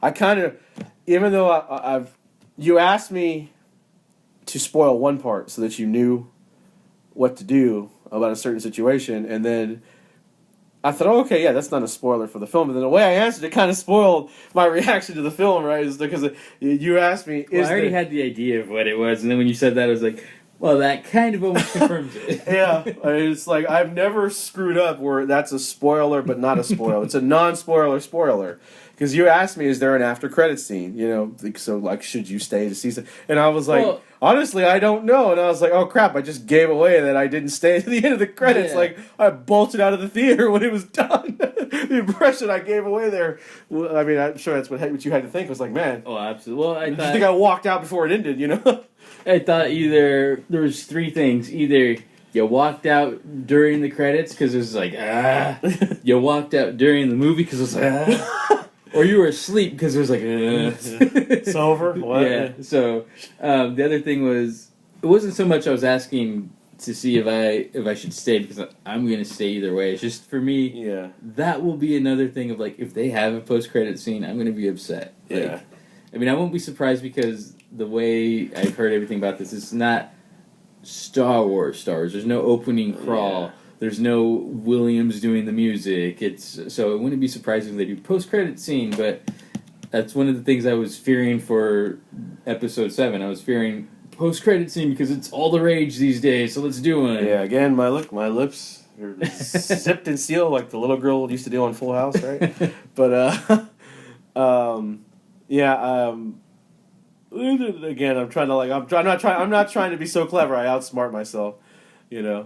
I kind of, even though you asked me to spoil one part so that you knew what to do about a certain situation, and then I thought, oh, okay, yeah, that's not a spoiler for the film, but then the way I answered it kind of spoiled my reaction to the film, right, is because you asked me... I already had the idea of what it was, and then when you said that, I was like... Well, that kind of almost confirms it. Yeah, I mean, it's like I've never screwed up where that's a spoiler but not a spoiler. It's a non-spoiler spoiler. Because you asked me, is there an after-credits scene? You know, so, like, should you stay to see... And I was like, honestly, I don't know. And I was like, oh, crap, I just gave away that I didn't stay to the end of the credits. Yeah. Like, I bolted out of the theater when it was done. The impression I gave away there... Well, I mean, I'm sure that's what you had to think. I was like, man... Oh, absolutely. Well, I think I walked out before it ended, you know? I thought either there was three things. Either you walked out during the credits because it was like, you walked out during the movie because it was like, or you were asleep because it was like, It's over? What? Yeah. So the other thing was, it wasn't so much I was asking to see if I should stay, because I'm going to stay either way. It's just, for me, that will be another thing of, like, if they have a post-credit scene, I'm going to be upset. Like, yeah. I mean, I won't be surprised, because the way I've heard everything about this, it's not Star Wars. There's no opening crawl. Yeah. There's no Williams doing the music. So it wouldn't be surprising if they do post-credit scene, but that's one of the things I was fearing for Episode 7. I was fearing post-credit scene because it's all the rage these days, so let's do one. Yeah, again, my lips are zipped and sealed like the little girl used to do on Full House, right? But, again, I'm trying to I'm not trying to be so clever. I outsmart myself, you know.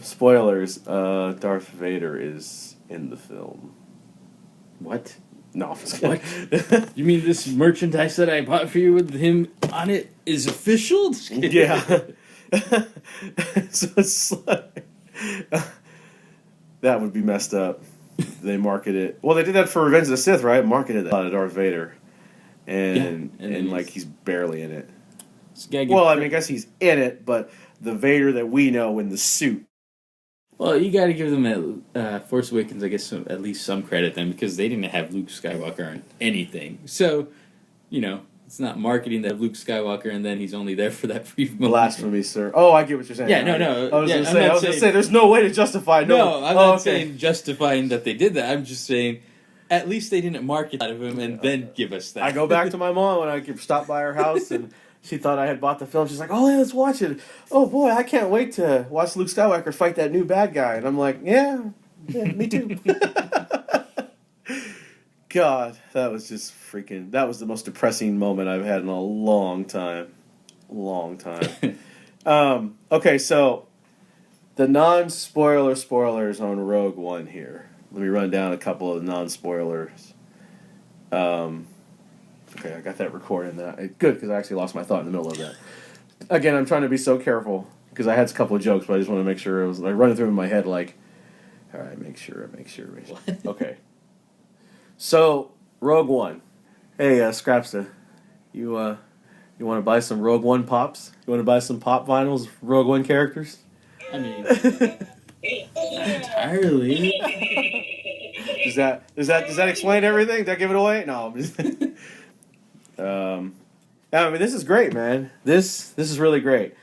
Spoilers. Darth Vader is in the film. What? No, I'm just What? kidding. You mean this merchandise that I bought for you with him on it is official? Yeah. So it's like, that would be messed up. They market it. Well, they did that for Revenge of the Sith, right? Marketed a Darth Vader, and like he's barely in it. Well, I mean, I guess he's in it, but the Vader that we know in the suit. Well, you got to give them at Force Awakens, I guess, at least some credit then, because they didn't have Luke Skywalker on anything. So, you know, it's not marketing that Luke Skywalker and then he's only there for that brief moment. Blasphemy, sir. Oh, I get what you're saying. Yeah, no. I was going to say, there's no way to justify. No, I'm not saying justifying that they did that. I'm just saying, at least they didn't market out of him and then give us that. I go back to my mom when I stopped by her house and she thought I had bought the film. She's like, "Oh, yeah, let's watch it. Oh boy, I can't wait to watch Luke Skywalker fight that new bad guy." And I'm like, "Yeah, me too." God, that was just freaking. That was the most depressing moment I've had in a long time. Okay, so the spoilers on Rogue One here. Let me run down a couple of non-spoilers. Okay, I got that recorded. Good, because I actually lost my thought in the middle of that. Again, I'm trying to be so careful, because I had a couple of jokes, but I just want to make sure it was like running through in my head like, all right, make sure. Okay. So, Rogue One. Hey, Scrapsta, you want to buy some Rogue One pops? You want to buy some pop vinyls, Rogue One characters? I mean, not entirely. Does that explain everything? Did I give it away? No. I mean, this is great, man. This is really great.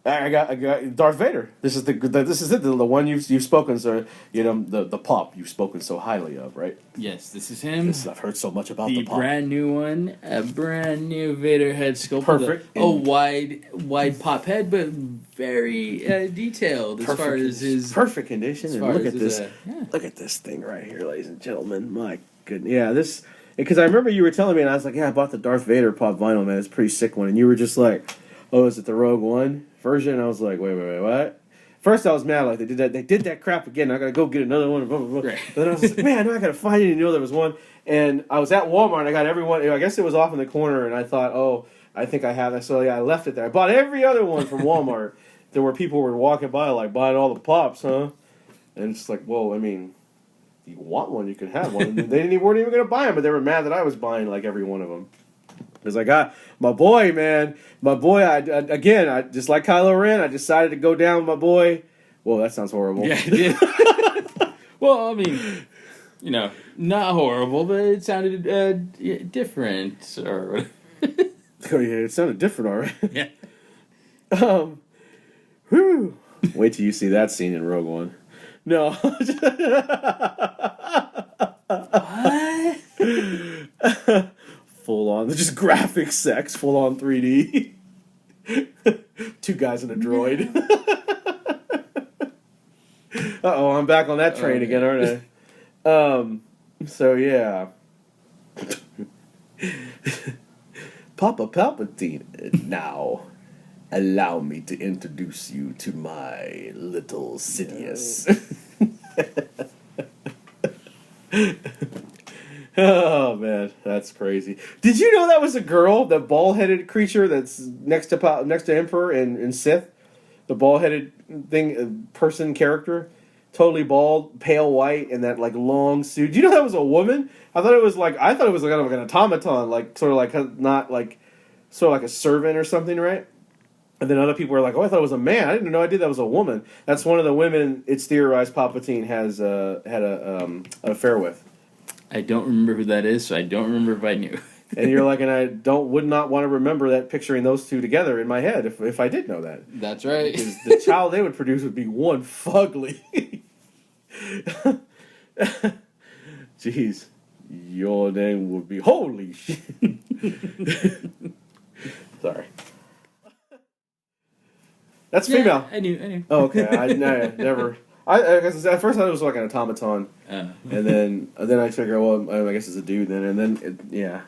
I got Darth Vader. This is the one you've spoken so the pop you've spoken so highly of, right? Yes, this is him. I've heard so much about the pop. Brand new one, a brand new Vader head sculpt. Perfect. A wide pop head, but very detailed as far as his perfect condition. And look at this. Look at this thing right here, ladies and gentlemen. My goodness. Yeah, this. Because I remember you were telling me, and I was like, "Yeah, I bought the Darth Vader pop vinyl, man. It's a pretty sick one." And you were just like, "Oh, is it the Rogue One version?" And I was like, "Wait, what?" First, I was mad, like they did that crap again. I gotta go get another one. Blah, blah, blah. Right. But then I was like, "Man, I gotta find it." And there was one, and I was at Walmart. And I got everyone. I guess it was off in the corner, and I thought, "Oh, I think I have that." So yeah, I left it there. I bought every other one from Walmart. There were people who were walking by, like buying all the pops, huh? And it's like, well, I mean. You want one, you can have one. They weren't even going to buy them, but they were mad that I was buying like every one of them. Because I got my boy, man. My boy, I just like Kylo Ren, I decided to go down with my boy. Whoa, that sounds horrible. Yeah, it did. Well, I mean, not horrible, but it sounded different. Or Oh, yeah, it sounded different, all right. Yeah. Whew. Wait till you see that scene in Rogue One. No. What? Full on, just graphic sex, full on 3D. Two guys in a droid. Uh-oh, I'm back on that train again, aren't I? So yeah. Papa Palpatine, now. Allow me to introduce you to my little Sidious. Oh man, that's crazy. Did you know that was a girl, the bald-headed creature that's next to Emperor in Sith? The bald-headed person character, totally bald, pale white, and that like long suit. Do you know that was a woman? I thought it was like kind of like an automaton, like sort of like not like sort of like a servant or something, right? And then other people were like, "Oh, I thought it was a man. I didn't know. I did that was a woman." That's one of the women. It's theorized Palpatine has had an affair with. I don't remember who that is, so I don't remember if I knew. And you're like, and I would not want to remember that picturing those two together in my head if I did know that. That's right. Because the child they would produce would be one fugly. Jeez, your name would be holy shit. Sorry. That's female. I knew. Oh, okay. I never. I guess at first I thought it was like an automaton, and then I figured, well, I guess it's a dude then, and then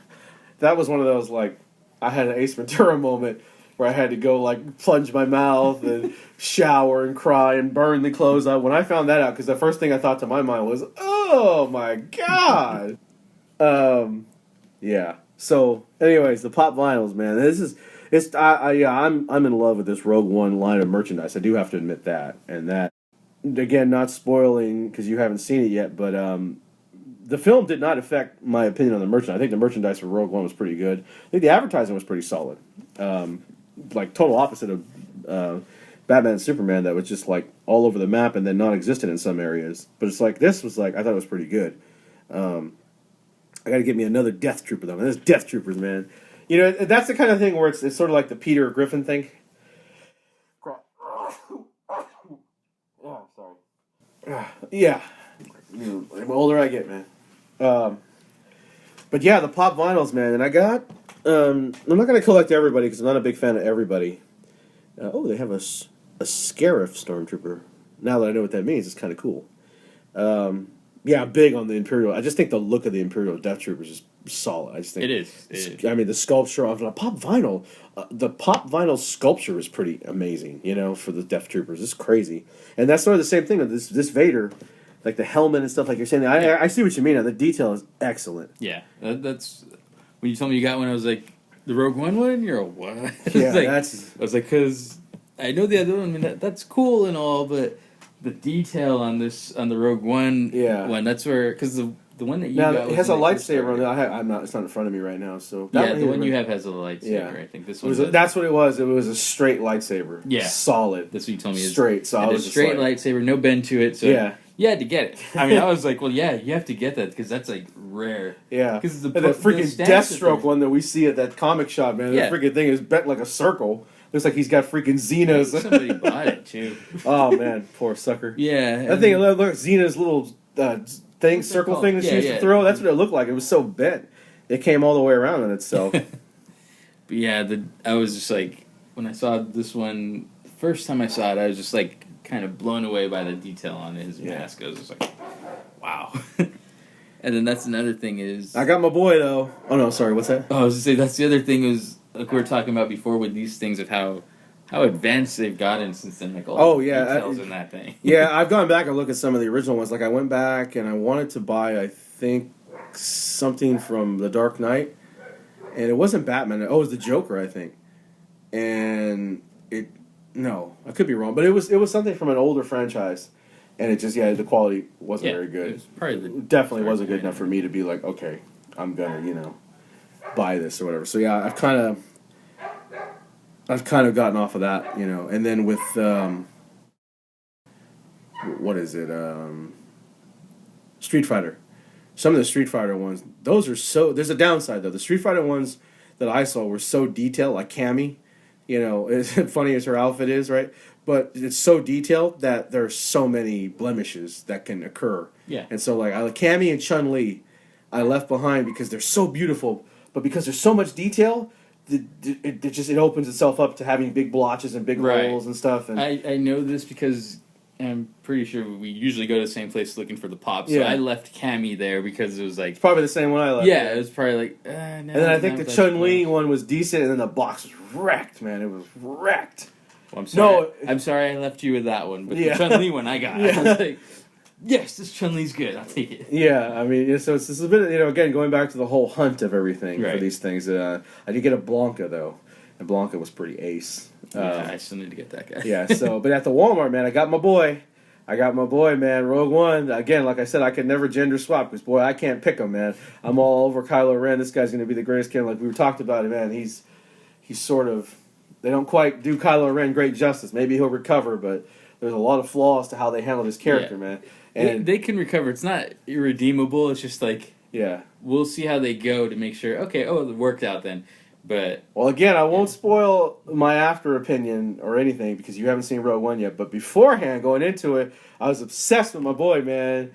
that was one of those like I had an Ace Ventura moment where I had to go like plunge my mouth and shower and cry and burn the clothes out when I found that out, because the first thing I thought to my mind was, oh my god. Yeah. So, anyways, the pop vinyls, man. I'm in love with this Rogue One line of merchandise. I do have to admit that, and that. Again, not spoiling because you haven't seen it yet, but the film did not affect my opinion on the merchandise. I think the merchandise for Rogue One was pretty good. I think the advertising was pretty solid. Like total opposite of Batman and Superman, that was just like all over the map and then non-existent in some areas. But it's like this was like I thought it was pretty good. I got to get me another Death Trooper though. There's Death Troopers, man. You know, that's the kind of thing where it's sort of like the Peter Griffin thing. Oh, sorry. Yeah. The older I get, man. But yeah, the pop vinyls, man. And I got... I'm not going to collect everybody because I'm not a big fan of everybody. They have a Scarif Stormtrooper. Now that I know what that means, it's kind of cool. Yeah, I'm big on the Imperial. I just think the look of the Imperial Death Troopers is solid. I just think it is. I mean, the sculpture of the pop vinyl, sculpture is pretty amazing. You know, for the Death Troopers, it's crazy, and that's sort of the same thing with this Vader, like the helmet and stuff like you're saying. I see what you mean. The detail is excellent. Yeah, that's when you told me you got one. I was like, the Rogue One one. You're a what? Yeah, I was like, because I know the other one. I mean, that's cool and all, but the detail on the Rogue One one, that's where, because the one that you got it has a lightsaber on it. I'm not. It's not in front of me right now. So the one you have has a lightsaber. Yeah. I think this one. That's what it was. It was a straight lightsaber. Yeah, solid. That's what you told me. Straight. So I was straight lightsaber, no bend to it. So yeah. You had to get it. I mean, I was like, well, yeah, you have to get that because that's like rare. Yeah, because the freaking Deathstroke one that we see at that comic shop, man. Yeah. The freaking thing is bent like a circle. Looks like he's got freaking Xena's. Somebody bought it too. Oh man, poor sucker. Yeah, that thing. Look, Xena's little circle thing that she used to throw. That's what it looked like. It was so bent. It came all the way around on itself. But yeah, I was just like, when I saw this one, first time I saw it, I was just like kind of blown away by the detail on his mask. I was just like, wow. And then that's another thing is... I got my boy, though. Oh, no, sorry, what's that? Oh, I was going to say, that's the other thing is, like we were talking about before with these things of how advanced they've gotten since then. Like all the details in that thing. Yeah, I've gone back and looked at some of the original ones. Like, I went back and I wanted to buy, I think, something from The Dark Knight. And it wasn't Batman. Oh, it was the Joker, I think. And no, I could be wrong, but it was something from an older franchise, and it just the quality wasn't very good. It definitely wasn't good enough for me to be like, okay, I'm gonna buy this or whatever. So yeah, I've kind of gotten off of that, and then with what is it? Street Fighter. Some of the Street Fighter ones, those are so. There's a downside though. The Street Fighter ones that I saw were so detailed, like Cammy. As funny as her outfit is, right? But it's so detailed that there's so many blemishes that can occur. Yeah. And so, like, Cammy and Chun-Li, I left behind because they're so beautiful, but because there's so much detail, it opens itself up to having big blotches and big holes and stuff. And I know this because I'm pretty sure we usually go to the same place looking for the pops. So I left Cammy there because it was like... It's probably the same one I left. Yeah, it was probably like... no, and then I think the Chun-Li one was decent, and then the box was wrecked, man. It was wrecked. Well, I'm sorry I left you with that one, but the Chun-Li one I got. I was like, yes, this Chun-Li's good. I'll take it. Yeah, I mean, so it's a bit, again, going back to the whole hunt of everything for these things. I did get a Blanca, though, and Blanca was pretty ace. I still need to get that guy. Yeah, but at the Walmart, man, I got my boy, man, Rogue One. Again, like I said, I could never gender swap because, boy, I can't pick him, man. I'm all over Kylo Ren. This guy's going to be the greatest kid. Like we talked about it, man. He's sort of... They don't quite do Kylo Ren great justice. Maybe he'll recover, but there's a lot of flaws to how they handle his character, man. And they can recover. It's not irredeemable. It's just like... Yeah. We'll see how they go to make sure, okay, it worked out then. But well, again, I won't spoil my after opinion or anything because you haven't seen Rogue One yet. But beforehand, going into it, I was obsessed with my boy, man.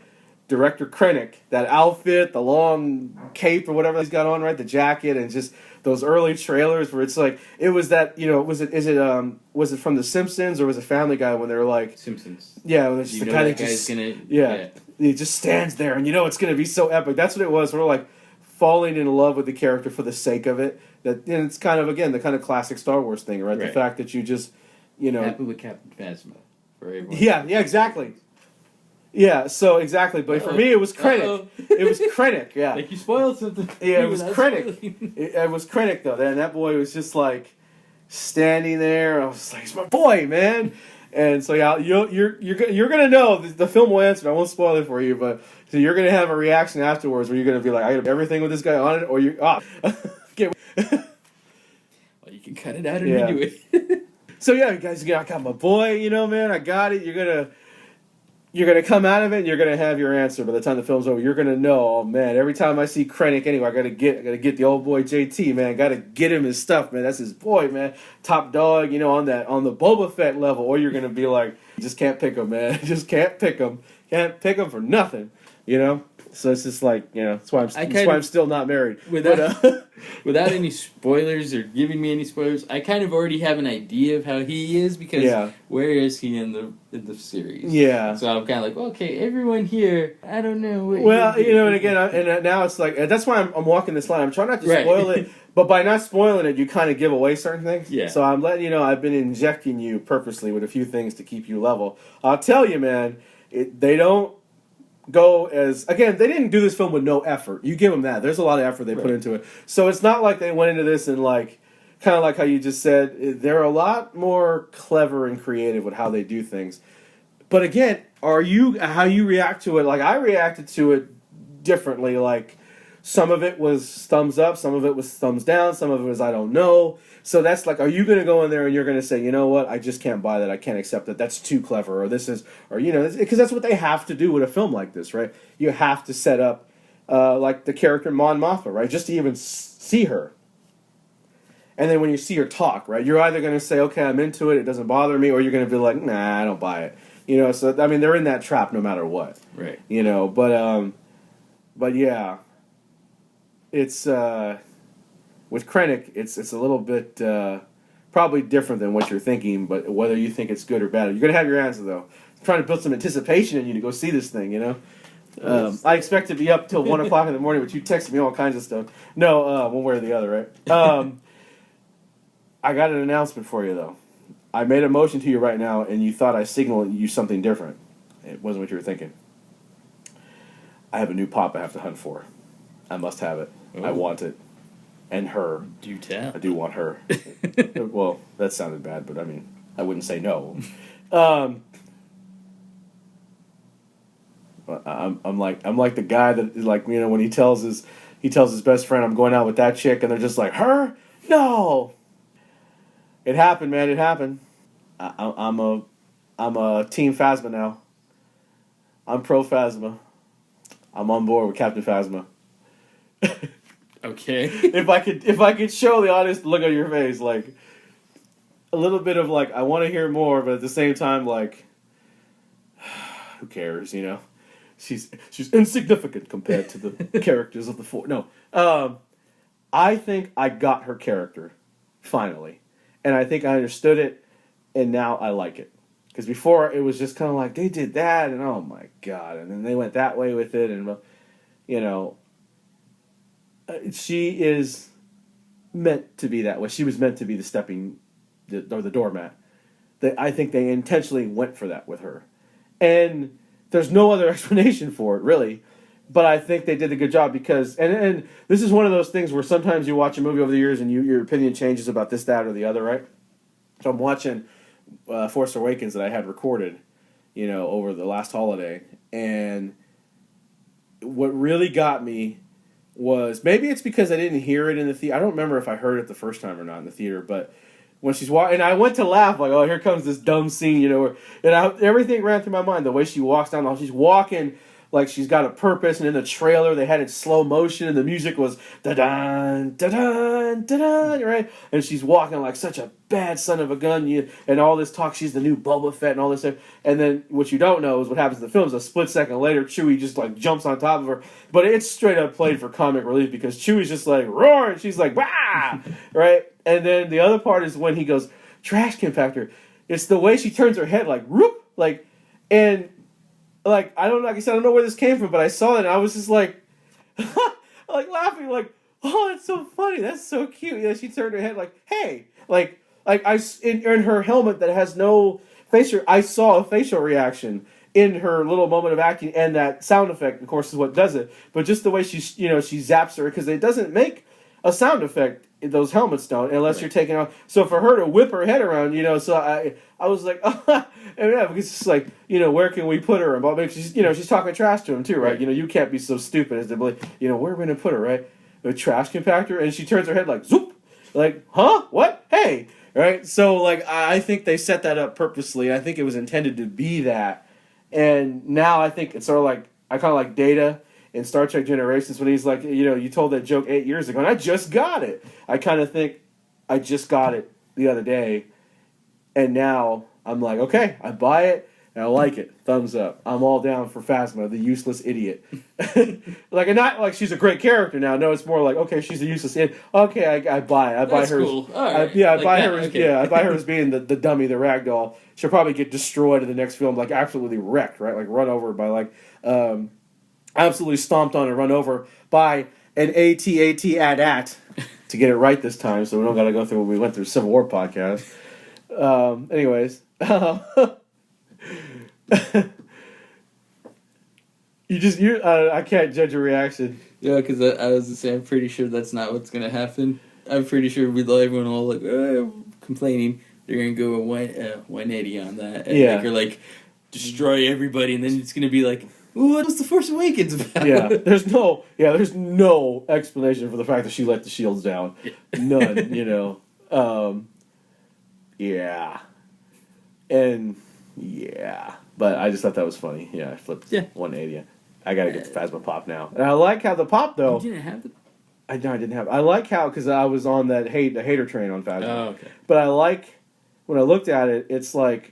Director Krennic, that outfit, the long cape or whatever he's got on, right? The jacket, and just those early trailers where it's like, it was that, was it from The Simpsons or was it Family Guy when they were like... Simpsons. Yeah, when it's just You the know guy that that guy's just... gonna... Yeah. He just stands there and it's going to be so epic. That's what it was. We're like falling in love with the character for the sake of it. And it's kind of, again, the kind of classic Star Wars thing, right? The fact that you just, Happy with Captain Phasma for everyone. Yeah, exactly. Yeah, so exactly. But for me, it was Krennic. It was Krennic, yeah. Like you spoiled something. Yeah, it was Krennic. It was Krennic, though. And that boy was just like standing there. I was like, it's my boy, man. And so, yeah, you're going to know. The film will answer. I won't spoil it for you, but so you're going to have a reaction afterwards where you're going to be like, I have everything with this guy on it, or you... Okay. Well, you can cut it out and redo it. So, yeah, guys, I got my boy, man. I got it. You're gonna come out of it and you're gonna have your answer by the time the film's over. You're gonna know, oh man, every time I see Krennic anyway, I gotta get the old boy JT, man. Gotta get him his stuff, man. That's his boy, man. Top dog, on the Boba Fett level. Or you're gonna be like, you just can't pick him, man. Just can't pick him. Can't pick him for nothing. So it's just like, that's why I'm still not married. Without any spoilers or giving me any spoilers, I kind of already have an idea of how he is because where is he in the series? Yeah. So I'm kind of like, okay, everyone here, I don't know. Well, and again, now it's like, that's why I'm walking this line. I'm trying not to spoil it, but by not spoiling it, you kind of give away certain things. Yeah. So I'm letting you know I've been injecting you purposely with a few things to keep you level. I'll tell you, man, they don't go as... Again, they didn't do this film with no effort. You give them that. There's a lot of effort they put into it. So it's not like they went into this and like... Kind of like how you just said, they're a lot more clever and creative with how they do things. But again, how you react to it? Like, I reacted to it differently. Like, some of it was thumbs up, some of it was thumbs down, some of it was I don't know. So that's like, are you going to go in there and you're going to say, you know what, I just can't buy that, I can't accept that, that's too clever, or this is, or because that's what they have to do with a film like this, right? You have to set up, like the character Mon Mothma, right? Just to even see her. And then when you see her talk, right, you're either going to say, okay, I'm into it, it doesn't bother me, or you're going to be like, nah, I don't buy it. So, I mean, they're in that trap no matter what. Right. But yeah, it's, with Krennic, it's a little bit, probably different than what you're thinking, but whether you think it's good or bad, you're going to have your answer, though. I'm trying to build some anticipation in you to go see this thing, I expect to be up till 1 o'clock in the morning, but you texted me all kinds of stuff. No, one way or the other, right? I got an announcement for you, though. I made a motion to you right now, and you thought I signaled you something different. It wasn't what you were thinking. I have a new pop I have to hunt for. I must have it. I want it. And her. Do tell. I do want her. Well, that sounded bad, but I mean, I wouldn't say no. I'm like the guy that, like, when he tells his best friend, I'm going out with that chick, and they're just like, her? No. It happened, man. It happened. I'm a Team Phasma now. I'm pro Phasma. I'm on board with Captain Phasma. Okay. If I could show the audience the look on your face, like a little bit of like, I want to hear more, but at the same time, like, who cares? She's insignificant compared to the characters of the four. No, I think I got her character finally. And I think I understood it, and now I like it. Because before, it was just kind of like, they did that, and oh my god, and then they went that way with it, and, she is meant to be that way. She was meant to be the doormat. I think they intentionally went for that with her. And there's no other explanation for it, really. But I think they did a good job because, and this is one of those things where sometimes you watch a movie over the years and your opinion changes about this, that, or the other, right? So I'm watching Force Awakens that I had recorded, over the last holiday, and what really got me was, maybe it's because I didn't hear it in the theater. I don't remember if I heard it the first time or not in the theater, but when she's walking, and I went to laugh, like, oh, here comes this dumb scene, everything ran through my mind. The way she walks down the hall, she's walking like she's got a purpose, and in the trailer they had it slow motion, and the music was da-dun, da-dun, da-dun, right? And she's walking like such a bad son of a gun, and all this talk, she's the new Boba Fett and all this stuff. And then what you don't know is what happens in the film is a split second later, Chewie just like jumps on top of her. But it's straight up played for comic relief because Chewie's just like, roar, and she's like, bah! Right? And then the other part is when he goes, trash compactor. It's the way she turns her head, like, whoop, like, and, like, I don't know, like I said, I don't know where this came from, but I saw it and I was just like, like, laughing, like, oh, that's so funny, that's so cute. You know, she turned her head, like, hey, like in her helmet that has no facial, I saw a facial reaction in her little moment of acting, and that sound effect, of course, is what does it. But just the way she zaps her, because it doesn't make a sound effect. Those helmets don't, unless you're taking off. So for her to whip her head around, so I was like, and yeah, because it's like, where can we put her? But she's, she's talking trash to him too, right? Right. You can't be so stupid as to believe, where are we gonna put her, right? The trash compactor, and she turns her head like, zoop, like, huh? What? Hey, right? So like, I think they set that up purposely. I think it was intended to be that, and now I think it's sort of like I kind of like Data in Star Trek Generations when he's like, you told that joke 8 years ago, and I just got it. I kind of think I just got it the other day, and now I'm like, okay, I buy it, and I like it. Thumbs up. I'm all down for Phasma, the useless idiot. Like, and not like she's a great character now. No, it's more like, okay, she's a useless idiot. Okay, I buy it. I buy That's her. cool. All right. I Like buy that, her. okay. I buy her as being the dummy, the ragdoll. She'll probably get destroyed in the next film, like absolutely wrecked, right? Like run over by like. Absolutely stomped on and run over by an AT-AT-AT to get it right this time, so we don't got to go through what we went through Civil War podcast. Anyways, I can't judge your reaction. Yeah, because I was to say, I'm pretty sure that's not what's going to happen. I'm pretty sure everyone all like complaining. They're going to go 180 on that. And Yeah. make her like destroy everybody, and then it's going to be like, what was The Force Awakens about? Yeah, there's no explanation for the fact that she let the shields down. None, Yeah. And, yeah. But I just thought that was funny. Yeah, I flipped 180. I gotta get the Phasma pop now. And I like how the pop, though... You didn't have the... I didn't have... I like how, because I was on the hater train on Phasma. Oh, okay. But I like, when I looked at it, it's like...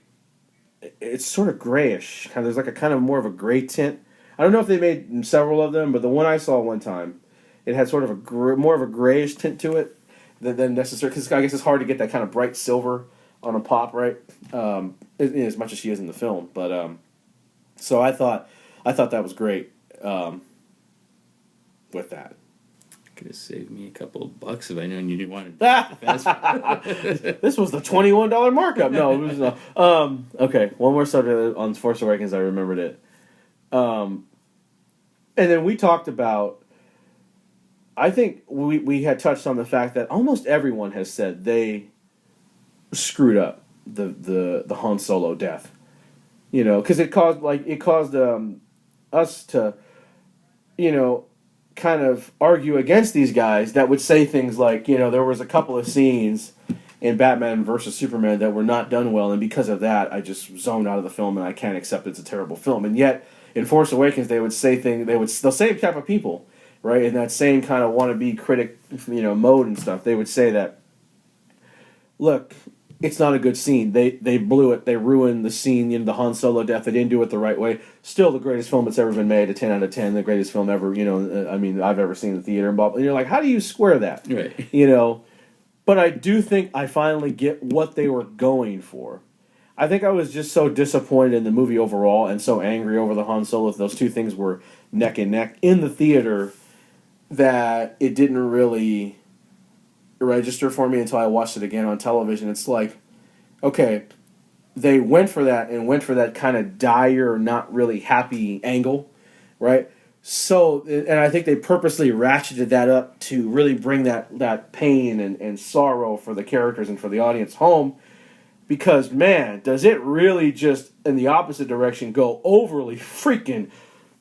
It's sort of grayish. There's like a kind of more of a gray tint. I don't know if they made several of them, but the one I saw one time, it had sort of a more of a grayish tint to it than necessary. Because I guess it's hard to get that kind of bright silver on a pop, right? As much as she is in the film, but so I thought that was great. With that, Could have saved me a couple of bucks if I known you didn't want to. This was the $21 markup. No, it was not. Okay, one more subject on Force Awakens. I remembered it. And then we talked about. I think we had touched on the fact that almost everyone has said they screwed up the Han Solo death. Because it caused us to, kind of argue against these guys that would say things like, there was a couple of scenes in Batman versus Superman that were not done well, and because of that, I just zoned out of the film and I can't accept it's a terrible film. And yet, in Force Awakens, they would say things. The same type of people, right, in that same kind of wannabe critic, mode and stuff. They would say that, look, it's not a good scene. They blew it. They ruined the scene, the Han Solo death. They didn't do it the right way. Still the greatest film that's ever been made, a 10 out of 10, the greatest film ever, I've ever seen in the theater. And you're like, how do you square that? Right. But I do think I finally get what they were going for. I think I was just so disappointed in the movie overall and so angry over the Han Solo. Those two things were neck and neck in the theater that it didn't really register for me until I watched it again on television. It's like, okay, they went for that kind of dire, not really happy angle, right? So, and I think they purposely ratcheted that up to really bring that pain and sorrow for the characters and for the audience home, because, man, does it really just, in the opposite direction, go overly freaking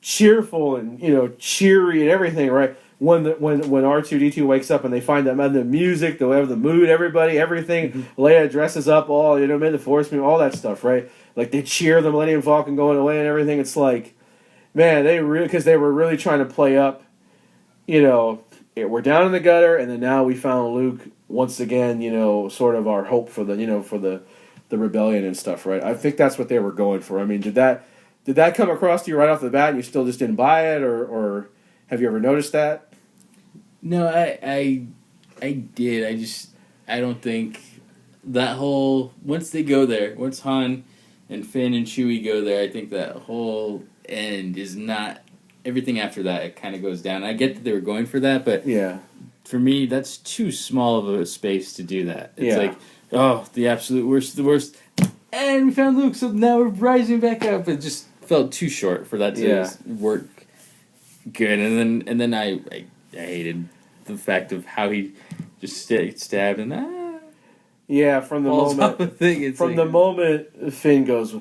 cheerful and, cheery and everything, right? When R2-D2 wakes up and they find that the music, the mood, everything, Leia dresses up, all, May the Force be, all that stuff, right? Like, they cheer the Millennium Falcon going away and everything. It's like, man, because they were really trying to play up, we're down in the gutter, and then now we found Luke once again, sort of our hope for the rebellion and stuff, right? I think that's what they were going for. I mean, did that come across to you right off the bat, and you still just didn't buy it, or have you ever noticed that? No, I did. I don't think that whole once they go there, once Han and Finn and Chewie go there, I think that whole end is not. Everything after that, it kind of goes down. I get that they were going for that, but Yeah. for me, that's too small of a space to do that. It's Yeah. like, oh, the absolute worst of the worst. And we found Luke, so now we're rising back up. It just felt too short for that to work good. And then I hated the fact of how he just stabbed and Yeah, from the moment the moment Finn goes,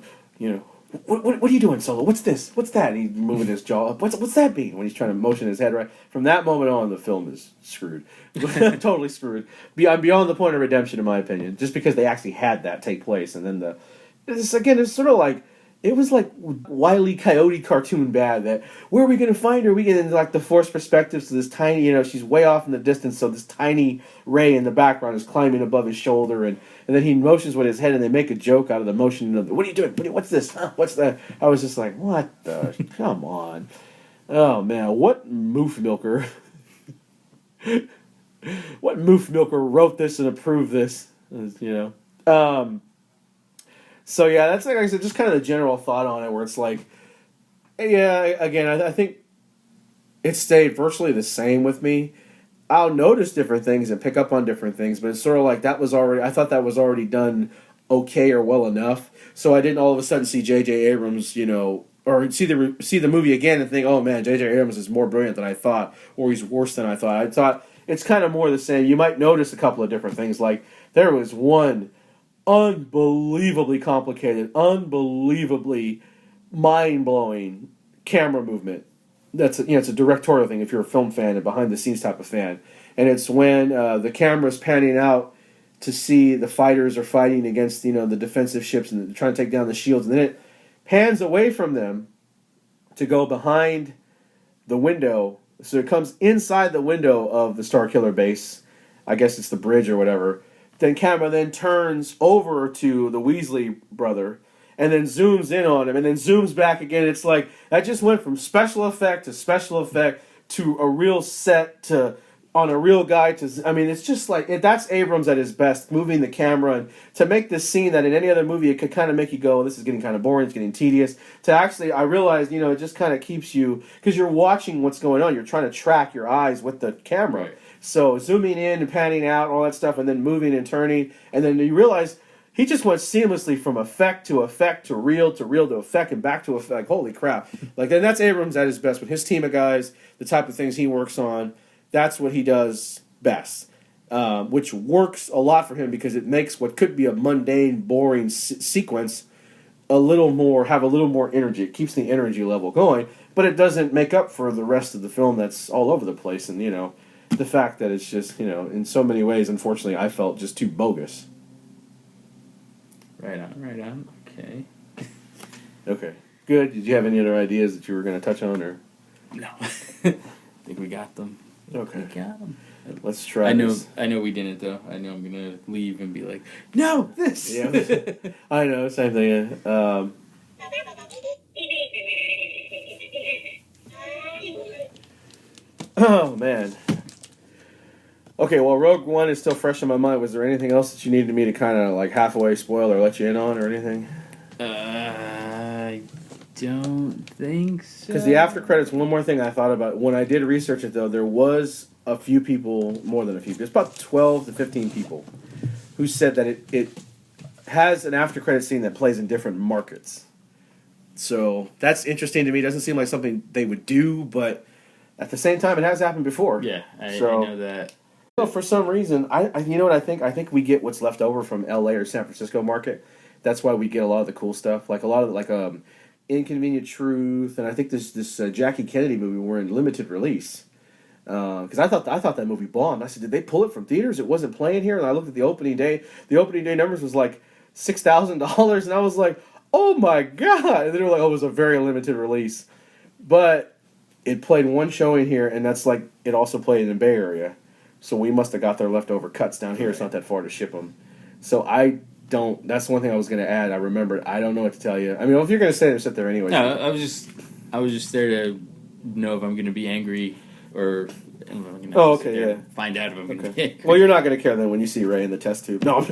what are you doing, Solo? What's this? What's that? And he's moving his jaw up. What's that mean? When he's trying to motion his head right. From that moment on, the film is screwed. Totally screwed. Beyond the point of redemption, in my opinion. Just because they actually had that take place. And then it's sort of like, it was like Wile E. Coyote cartoon bad. That, where are we going to find her? We get into like the forced perspectives to this tiny, she's way off in the distance. So this tiny Ray in the background is climbing above his shoulder. And then he motions with his head, and they make a joke out of the motion. What are you doing? What's this? Huh? What's that? I was just like, what the? Come on. Oh, man. What moof milker? What moof milker wrote this and approved this? So, yeah, that's, like I said, just kind of the general thought on it, where it's like, yeah, again, I think it stayed virtually the same with me. I'll notice different things and pick up on different things, but it's sort of like I thought that was already done okay or well enough, so I didn't all of a sudden see J.J. Abrams, or see the movie again and think, oh man, J.J. Abrams is more brilliant than I thought, or he's worse than I thought. I thought it's kind of more the same. You might notice a couple of different things, like there was one unbelievably complicated, unbelievably mind-blowing camera movement. That's it's a directorial thing if you're a film fan and behind the scenes type of fan, and it's when the camera's panning out to see the fighters are fighting against the defensive ships and they're trying to take down the shields, and then it pans away from them to go behind the window, so it comes inside the window of the Starkiller base. I guess it's the bridge or whatever. Then camera then turns over to the Weasley brother, and then zooms in on him, and then zooms back again. It's like, that just went from special effect to a real set to on a real guy to, it's just like, that's Abrams at his best, moving the camera, and to make this scene that in any other movie it could kind of make you go, this is getting kind of boring, it's getting tedious, to actually, I realized, it just kind of keeps you, because you're watching what's going on, you're trying to track your eyes with the camera. Right. So zooming in and panning out, all that stuff, and then moving and turning, and then you realize he just went seamlessly from effect to reel to effect and back to effect. Like, holy crap. Like, and that's Abrams at his best with his team of guys, the type of things he works on. That's what he does best, which works a lot for him because it makes what could be a mundane, boring sequence have a little more energy. It keeps the energy level going, but it doesn't make up for the rest of the film that's all over the place. And, the fact that it's just, in so many ways, unfortunately, I felt just too bogus. Right on. Okay. Okay. Good. Did you have any other ideas that you were going to touch on, or? No. I think we got them. Okay. We got them. Let's try this. I know we didn't, though. I know I'm going to leave and be like, no, this! Yeah. I know, same thing. Oh, man. Okay, well, Rogue One is still fresh in my mind. Was there anything else that you needed me to kind of like halfway spoil or let you in on or anything? I don't think so. Because the after credits, one more thing I thought about. When I did research it, though, there was a few people, more than a few, there's about 12 to 15 people who said that it has an after credit scene that plays in different markets. So that's interesting to me. It doesn't seem like something they would do, but at the same time, it has happened before. Yeah, I know that. For some reason, you know what I think? I think we get what's left over from L.A. or San Francisco market. That's why we get a lot of the cool stuff, like a lot of Inconvenient Truth, and I think this Jackie Kennedy movie were in limited release. Because I thought that movie bombed. I said, did they pull it from theaters? It wasn't playing here, and I looked at the opening day. The opening day numbers was like $6,000, and I was like, oh my god! And they were like, oh, it was a very limited release. But it played one showing here, and that's like it also played in the Bay Area. So we must have got their leftover cuts down here. It's not that far to ship them. So I don't. That's one thing I was going to add. I remembered. I don't know what to tell you. I mean, if you're going to sit there, sit there anyway. No, I was just there to know if I'm going to be angry or. Oh, okay, yeah. Find out if I'm going to be angry. Well, you're not going to care then when you see Ray in the test tube. No,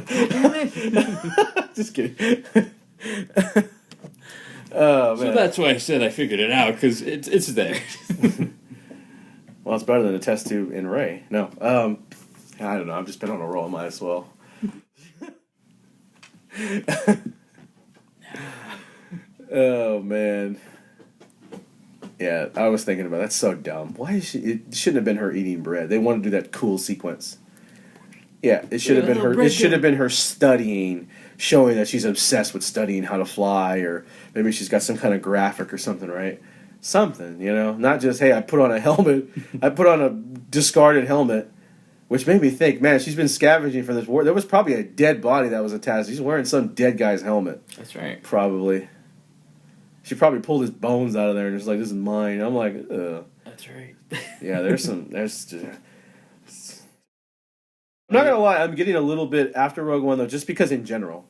just kidding. Oh, man. So that's why I said I figured it out, because it's there. Well, it's better than a test tube in Ray. No, I don't know. I've just been on a roll. Might as well. Oh man. Yeah, I was thinking about it. That's so dumb. Why is she? It shouldn't have been her eating bread. They wanted to do that cool sequence. Yeah, it should have been her. It should have been her studying, showing that she's obsessed with studying how to fly, or maybe she's got some kind of graphic or something, right? Something, not just, hey, I put on a helmet. I put on a discarded helmet, which made me think, man, she's been scavenging for this war. There was probably a dead body that was attached. She's wearing some dead guy's helmet. That's right. Probably. She probably pulled his bones out of there and just like, this is mine. I'm like, ugh. That's right. Yeah, there's just... I'm not going to lie, I'm getting a little bit after Rogue One, though, just because in general,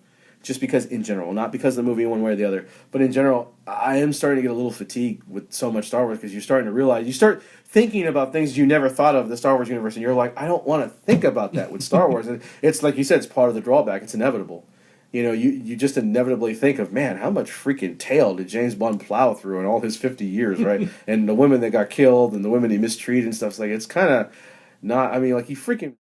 not because of the movie one way or the other, but in general, I am starting to get a little fatigued with so much Star Wars, because you're starting to realize, you start thinking about things you never thought of the Star Wars universe, and you're like, I don't want to think about that with Star Wars. And it's like you said, it's part of the drawback. It's inevitable. You just inevitably think of, man, how much freaking tail did James Bond plow through in all his 50 years, right? And the women that got killed and the women he mistreated and stuff. It's like, it's kind of not, I mean, like, he freaking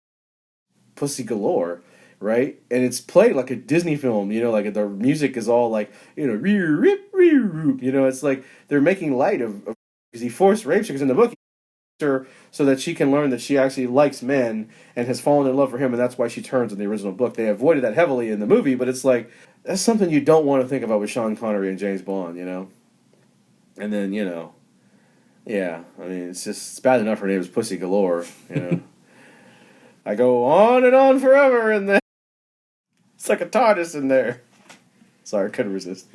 pussy galore, right? And it's played like a Disney film, like the music is all like, it's like they're making light of because he forced rapes her, because in the book, her so that she can learn that she actually likes men and has fallen in love for him, and that's why she turns in the original book. They avoided that heavily in the movie, but it's like, that's something you don't want to think about with Sean Connery and James Bond, And then, yeah, I mean, it's bad enough her name is Pussy Galore, I go on and on forever, and then it's like a TARDIS in there. Sorry, I couldn't resist.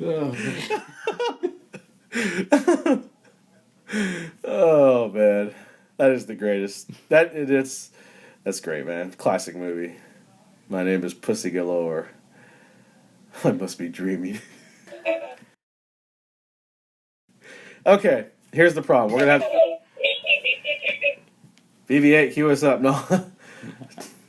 Oh, man. That is the greatest. That's great, man. Classic movie. My name is Pussy Galore. I must be dreaming. Okay, here's the problem. We're gonna have BB-8. Cue us up. No.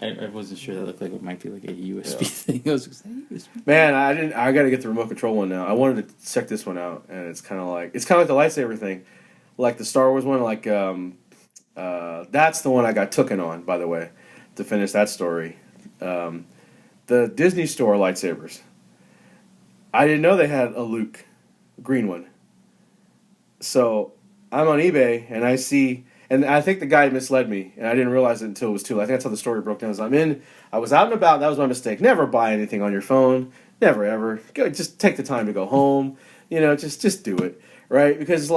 I wasn't sure. That looked like it might be like a USB thing. I was USB. Man, I got to get the remote control one now. I wanted to check this one out, and it's kind of like the lightsaber thing, like the Star Wars one. Like that's the one I got tooken on, by the way, to finish that story. The Disney Store lightsabers. I didn't know they had a Luke green one. So I'm on eBay and I see. And I think the guy misled me, and I didn't realize it until it was too late. I think that's how the story broke down. I was out and about. That was my mistake. Never buy anything on your phone. Never, ever. Just take the time to go home. Just do it, right? Because,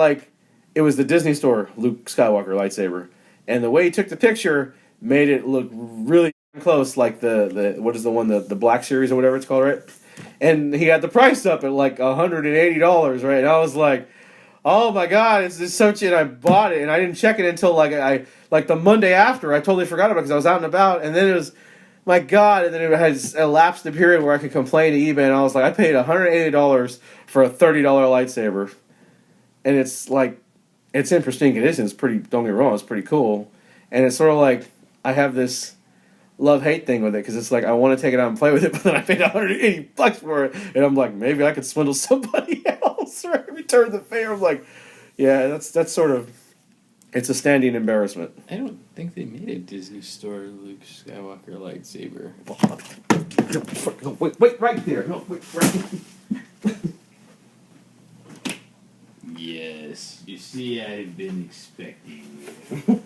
it was the Disney Store Luke Skywalker lightsaber. And the way he took the picture made it look really close, like the what is the one, the Black Series or whatever it's called, right? And he had the price up at, $180, right? And I was like, oh my God, it's so cheap. And I bought it, and I didn't check it until the Monday after. I totally forgot about it because I was out and about, and then it was, my God, and then it has elapsed the period where I could complain to eBay, and I was like, I paid $180 for a $30 lightsaber, and it's in pristine condition. It's pretty, don't get me wrong, it's pretty cool, and it's sort of like, I have this love-hate thing with it, because it's like, I want to take it out and play with it, but then I paid $180 for it, and I'm like, maybe I could swindle somebody else, or return the favor. I'm like, yeah, that's sort of, it's a standing embarrassment. I don't think they made a Disney Store Luke Skywalker lightsaber. Wait right there. No, wait right. Yes, you see, I've been expecting you.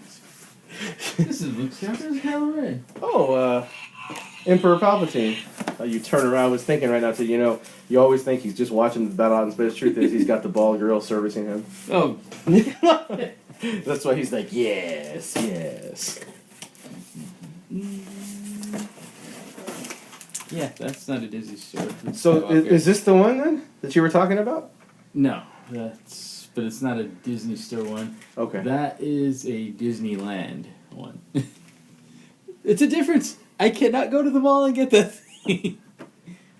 This is Luke Skywalker's Kylo Ren. Oh, Emperor Palpatine. You turn around, I was thinking right now, too, you always think he's just watching the Battle Out in Space. Truth is, he's got the bald girl servicing him. Oh. That's why he's like, yes, yes. Yeah, that's not a Disney Store. So, is this the one, then, that you were talking about? No, that's but it's not a Disney Store one. Okay. That is a Disneyland one. It's a difference. I cannot go to the mall and get that thing.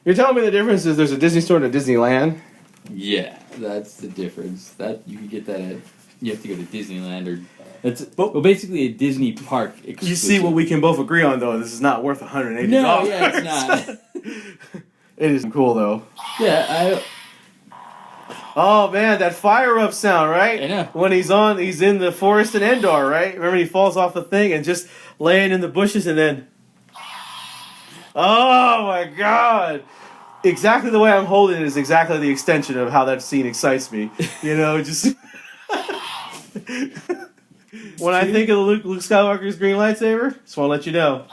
You're telling me the difference is there's a Disney store and a Disneyland? Yeah, that's the difference. That you can get that at. You have to go to Disneyland or. It's basically a Disney park exclusive. You see what we can both agree on, though. This is not worth $180. No, yeah, it's not. It is cool, though. Yeah, Oh, man, that fire-up sound, right? I know. When he's in the forest in Endor, right? Remember he falls off the thing and just laying in the bushes and then... Oh, my God. Exactly the way I'm holding it is exactly the extension of how that scene excites me. You know, just... When I think of Luke Skywalker's green lightsaber, just want to let you know.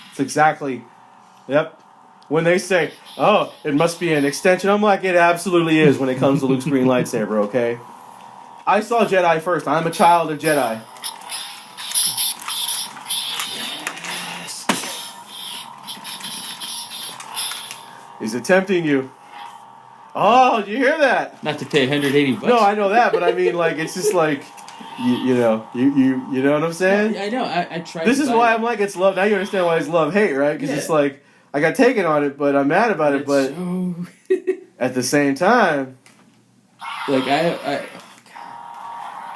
It's exactly... Yep. When they say, oh, it must be an extension, I'm like, it absolutely is when it comes to Luke's green lightsaber, okay? I saw Jedi first. I'm a child of Jedi. He's attempting you. Oh, did you hear that? not to pay $180. No, I know that, but I mean, like, it's just like, you know what I'm saying? I know. I tried. This is why I'm like, it's love. Now you understand why it's love-hate, right? Because it's like, I got taken on it, but I'm mad about it, but at the same time... Like,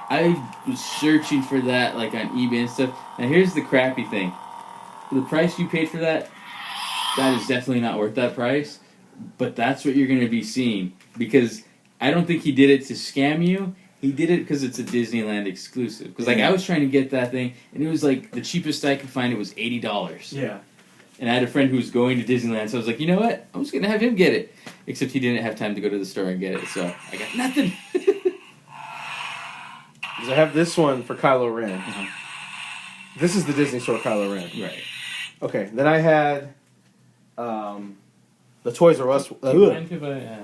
I was searching for that, like, on eBay and stuff. Now, here's the crappy thing. The price you paid for that is definitely not worth that price. But that's what you're going to be seeing. Because I don't think he did it to scam you. He did it because it's a Disneyland exclusive. Because, like, I was trying to get that thing, and it was, like, the cheapest I could find, it was $80. Yeah. And I had a friend who was going to Disneyland, so I was like, you know what? I'm just going to have him get it. Except he didn't have time to go to the store and get it, so I got nothing. Because I have this one for Kylo Ren. Uh-huh. This is the Disney Store Kylo Ren. Right. Okay, then I had the Toys R Us. When have I...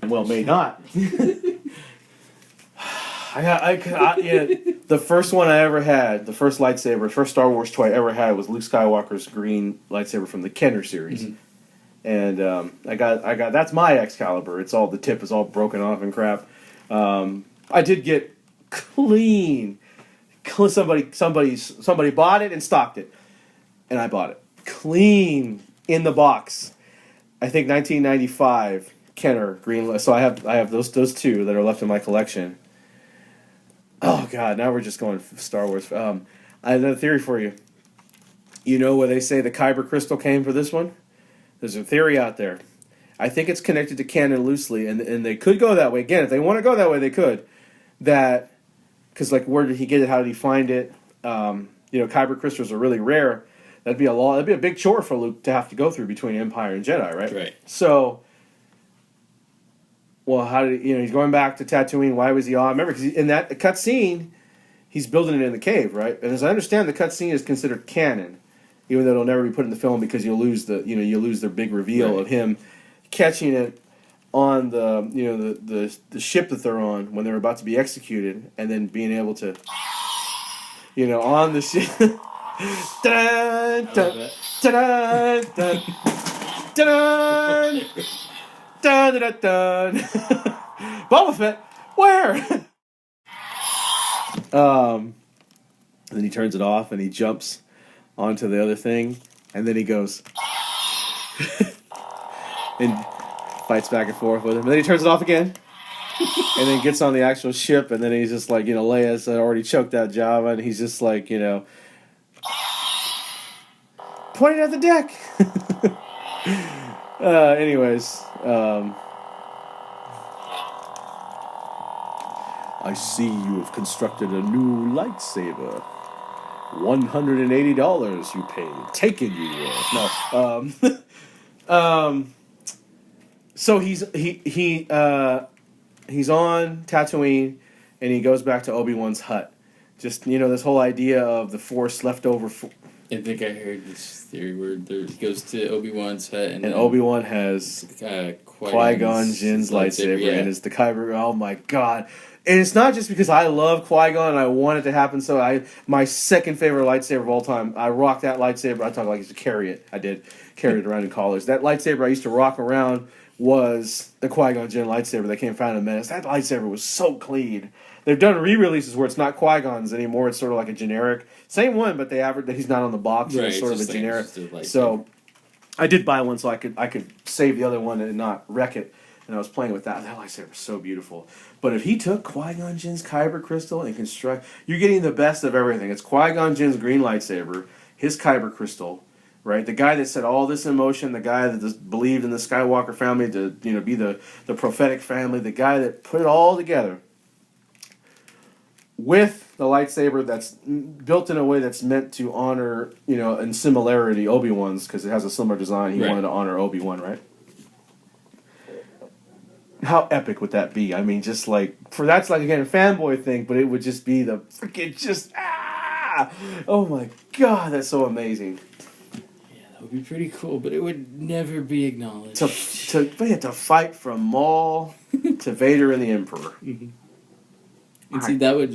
Well, may not. The first one I ever had, the first lightsaber, first Star Wars toy I ever had was Luke Skywalker's green lightsaber from the Kenner series. Mm-hmm. And I got that's my Excalibur. It's all, the tip is all broken off and crap. I did get clean. Somebody bought it and stocked it, and I bought it clean in the box. I think 1995 Kenner green. So I have those two that are left in my collection. Oh God! Now we're just going Star Wars. I have a theory for you. You know where they say the Kyber crystal came for this one? There's a theory out there. I think it's connected to canon loosely, and they could go that way. Again, if they want to go that way, they could. That, because like, where did he get it? How did he find it? Kyber crystals are really rare. That'd be a big chore for Luke to have to go through between Empire and Jedi, right? Right. So, well, how did he's going back to Tatooine? Why was he on? Remember, because in that cutscene, he's building it in the cave, right? And as I understand, the cutscene is considered canon, even though it'll never be put in the film because you'll lose the big reveal of him catching it on the ship that they're on when they're about to be executed, and then being able to, on the ship. Dun, dun, dun, dun, dun, dun, dun, dun. Boba Fett, where? And then he turns it off and he jumps onto the other thing, and then he goes and fights back and forth with him. And then he turns it off again, and then gets on the actual ship, and then he's just like, Leia's already choked out Java, and he's just like, pointing at the deck. Anyways, I see you have constructed a new lightsaber. $180 you paid. Taken you were. No. So he's on Tatooine, and he goes back to Obi-Wan's hut. Just, this whole idea of the Force leftover. I think I heard this theory where he goes to Obi-Wan's hut, and Obi-Wan has Qui-Gon Jinn's lightsaber, and it's the Kyber. Oh my God. And it's not just because I love Qui-Gon and I want it to happen. So my second favorite lightsaber of all time, I rock that lightsaber. I talk like I used to carry it. I did carry it around in college. That lightsaber I used to rock around was the Qui-Gon Jinn lightsaber that came from Phantom Menace. That lightsaber was so clean. They've done re-releases where it's not Qui-Gon's anymore. It's sort of like a generic, same one, but they average that he's not on the box. Right, It's sort of a just like- generic. just a lightsaber. So I did buy one so I could save the other one and not wreck it. And I was playing with that. That lightsaber was so beautiful. But if he took Qui-Gon Jinn's Kyber crystal and you're getting the best of everything. It's Qui-Gon Jinn's green lightsaber, his Kyber crystal, right? The guy that set all this in motion, the guy that just believed in the Skywalker family to be the prophetic family, the guy that put it all together with the lightsaber that's built in a way that's meant to honor, in similarity, Obi-Wan's, because it has a similar design. He wanted to honor Obi-Wan, right? How epic would that be? I mean, just that's again a fanboy thing, but it would just be the freaking oh my god, that's so amazing. Yeah, that would be pretty cool, but it would never be acknowledged. To fight from Maul to Vader and the Emperor. Mm-hmm. And see, that would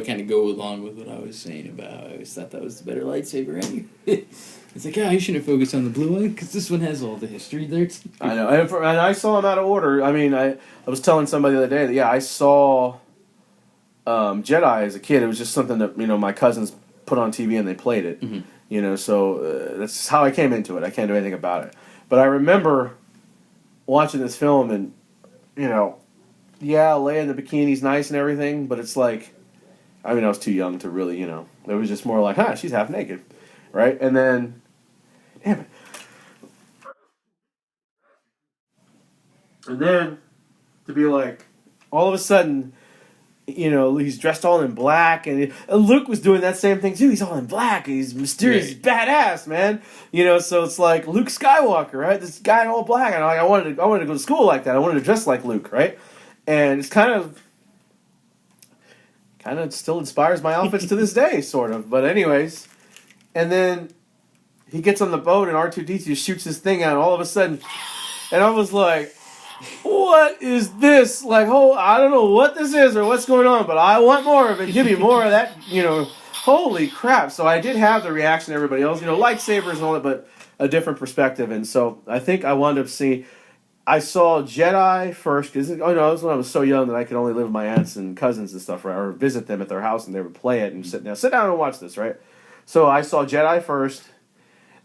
kind of go along with what I was saying about. I always thought that was the better lightsaber anyway. It's like, you shouldn't focus on the blue one, because this one has all the history there. I know, and I saw them out of order. I mean, I was telling somebody the other day that, I saw Jedi as a kid. It was just something that, my cousins put on TV and they played it. Mm-hmm. So that's how I came into it. I can't do anything about it. But I remember watching this film and, Leia in the bikini's nice and everything, but it's like, I was too young to really, it was just more like, she's half naked, right? And then, damn it. And then, to be like, all of a sudden, he's dressed all in black, and Luke was doing that same thing too. He's all in black, and he's mysterious, he's badass, man. So it's like Luke Skywalker, right? This guy in all black, and I wanted to go to school like that. I wanted to dress like Luke, right? And it's kind of still inspires my outfits to this day, sort of. But anyways, and then he gets on the boat, and R2-D2 shoots his thing out, and all of a sudden, and I was like, what is this? Like, I don't know what this is or what's going on, but I want more of it. Give me more of that, holy crap. So I did have the reaction everybody else, lightsabers and all that, but a different perspective. And so I think I wound up seeing, I saw Jedi first, because, it was when I was so young that I could only live with my aunts and cousins and stuff, right? Or visit them at their house, and they would play it and sit down and watch this, right? So I saw Jedi first,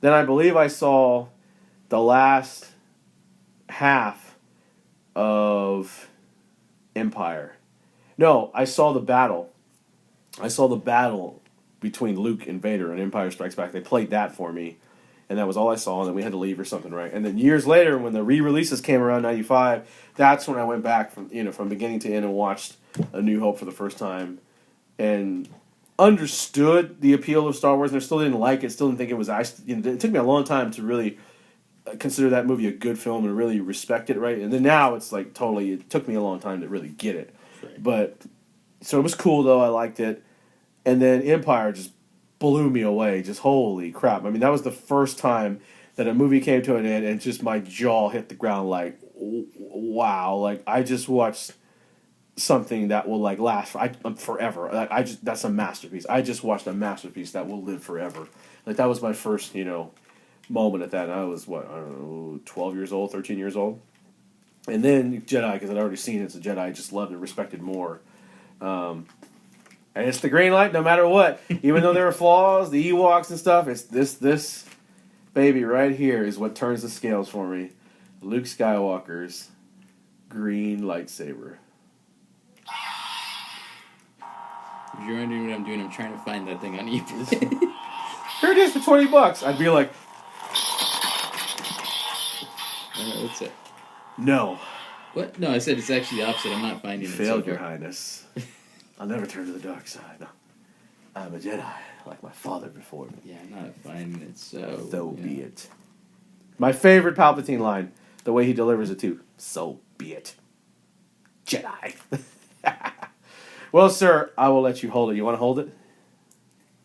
then I believe I saw the last half of Empire. No, I saw the battle. I saw the battle between Luke and Vader in Empire Strikes Back. They played that for me, and that was all I saw, and then we had to leave or something, right? And then years later, when the re-releases came around, 95, that's when I went back from beginning to end and watched A New Hope for the first time, and understood the appeal of Star Wars, and I still didn't like it, still didn't think it was, it took me a long time to really consider that movie a good film and really respect it, right? And then now it's like totally, it took me a long time to really get it. Right. But, so it was cool though, I liked it. And then Empire just blew me away, just holy crap. I mean, that was the first time that a movie came to an end and just my jaw hit the ground like, wow, like I just watched something that will like last forever. Like, that's a masterpiece. I just watched a masterpiece that will live forever. Like that was my first, moment at that. And I was 12 years old, 13 years old. And then Jedi, because I'd already seen it as a Jedi, I just loved it, respected more. And it's the green light no matter what. Even though there are flaws, the Ewoks and stuff, it's this baby right here is what turns the scales for me. Luke Skywalker's green lightsaber. If you're wondering what I'm doing, I'm trying to find that thing on eBay. Here it is for $20. I'd be like, what's it? No. What? No, I said it's actually the opposite. I'm not finding it. Failed, Your Highness. I'll never turn to the dark side. No. I'm a Jedi, like my father before me. Yeah, I'm not finding it, so be it. My favorite Palpatine line, the way he delivers it too. So be it. Jedi. Well, sir, I will let you hold it. You want to hold it?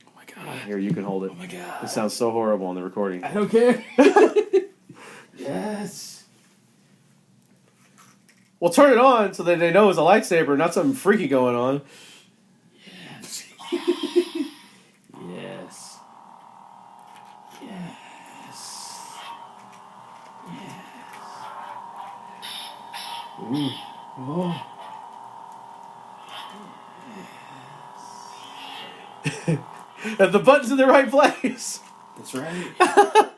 Oh my god. Here, you can hold it. Oh my god. It sounds so horrible on the recording. I don't care. Yes. Well, turn it on so that they know it's a lightsaber, not something freaky going on. Yes. Yes. Yes. Yes. Oh. And the button's in the right place. That's right.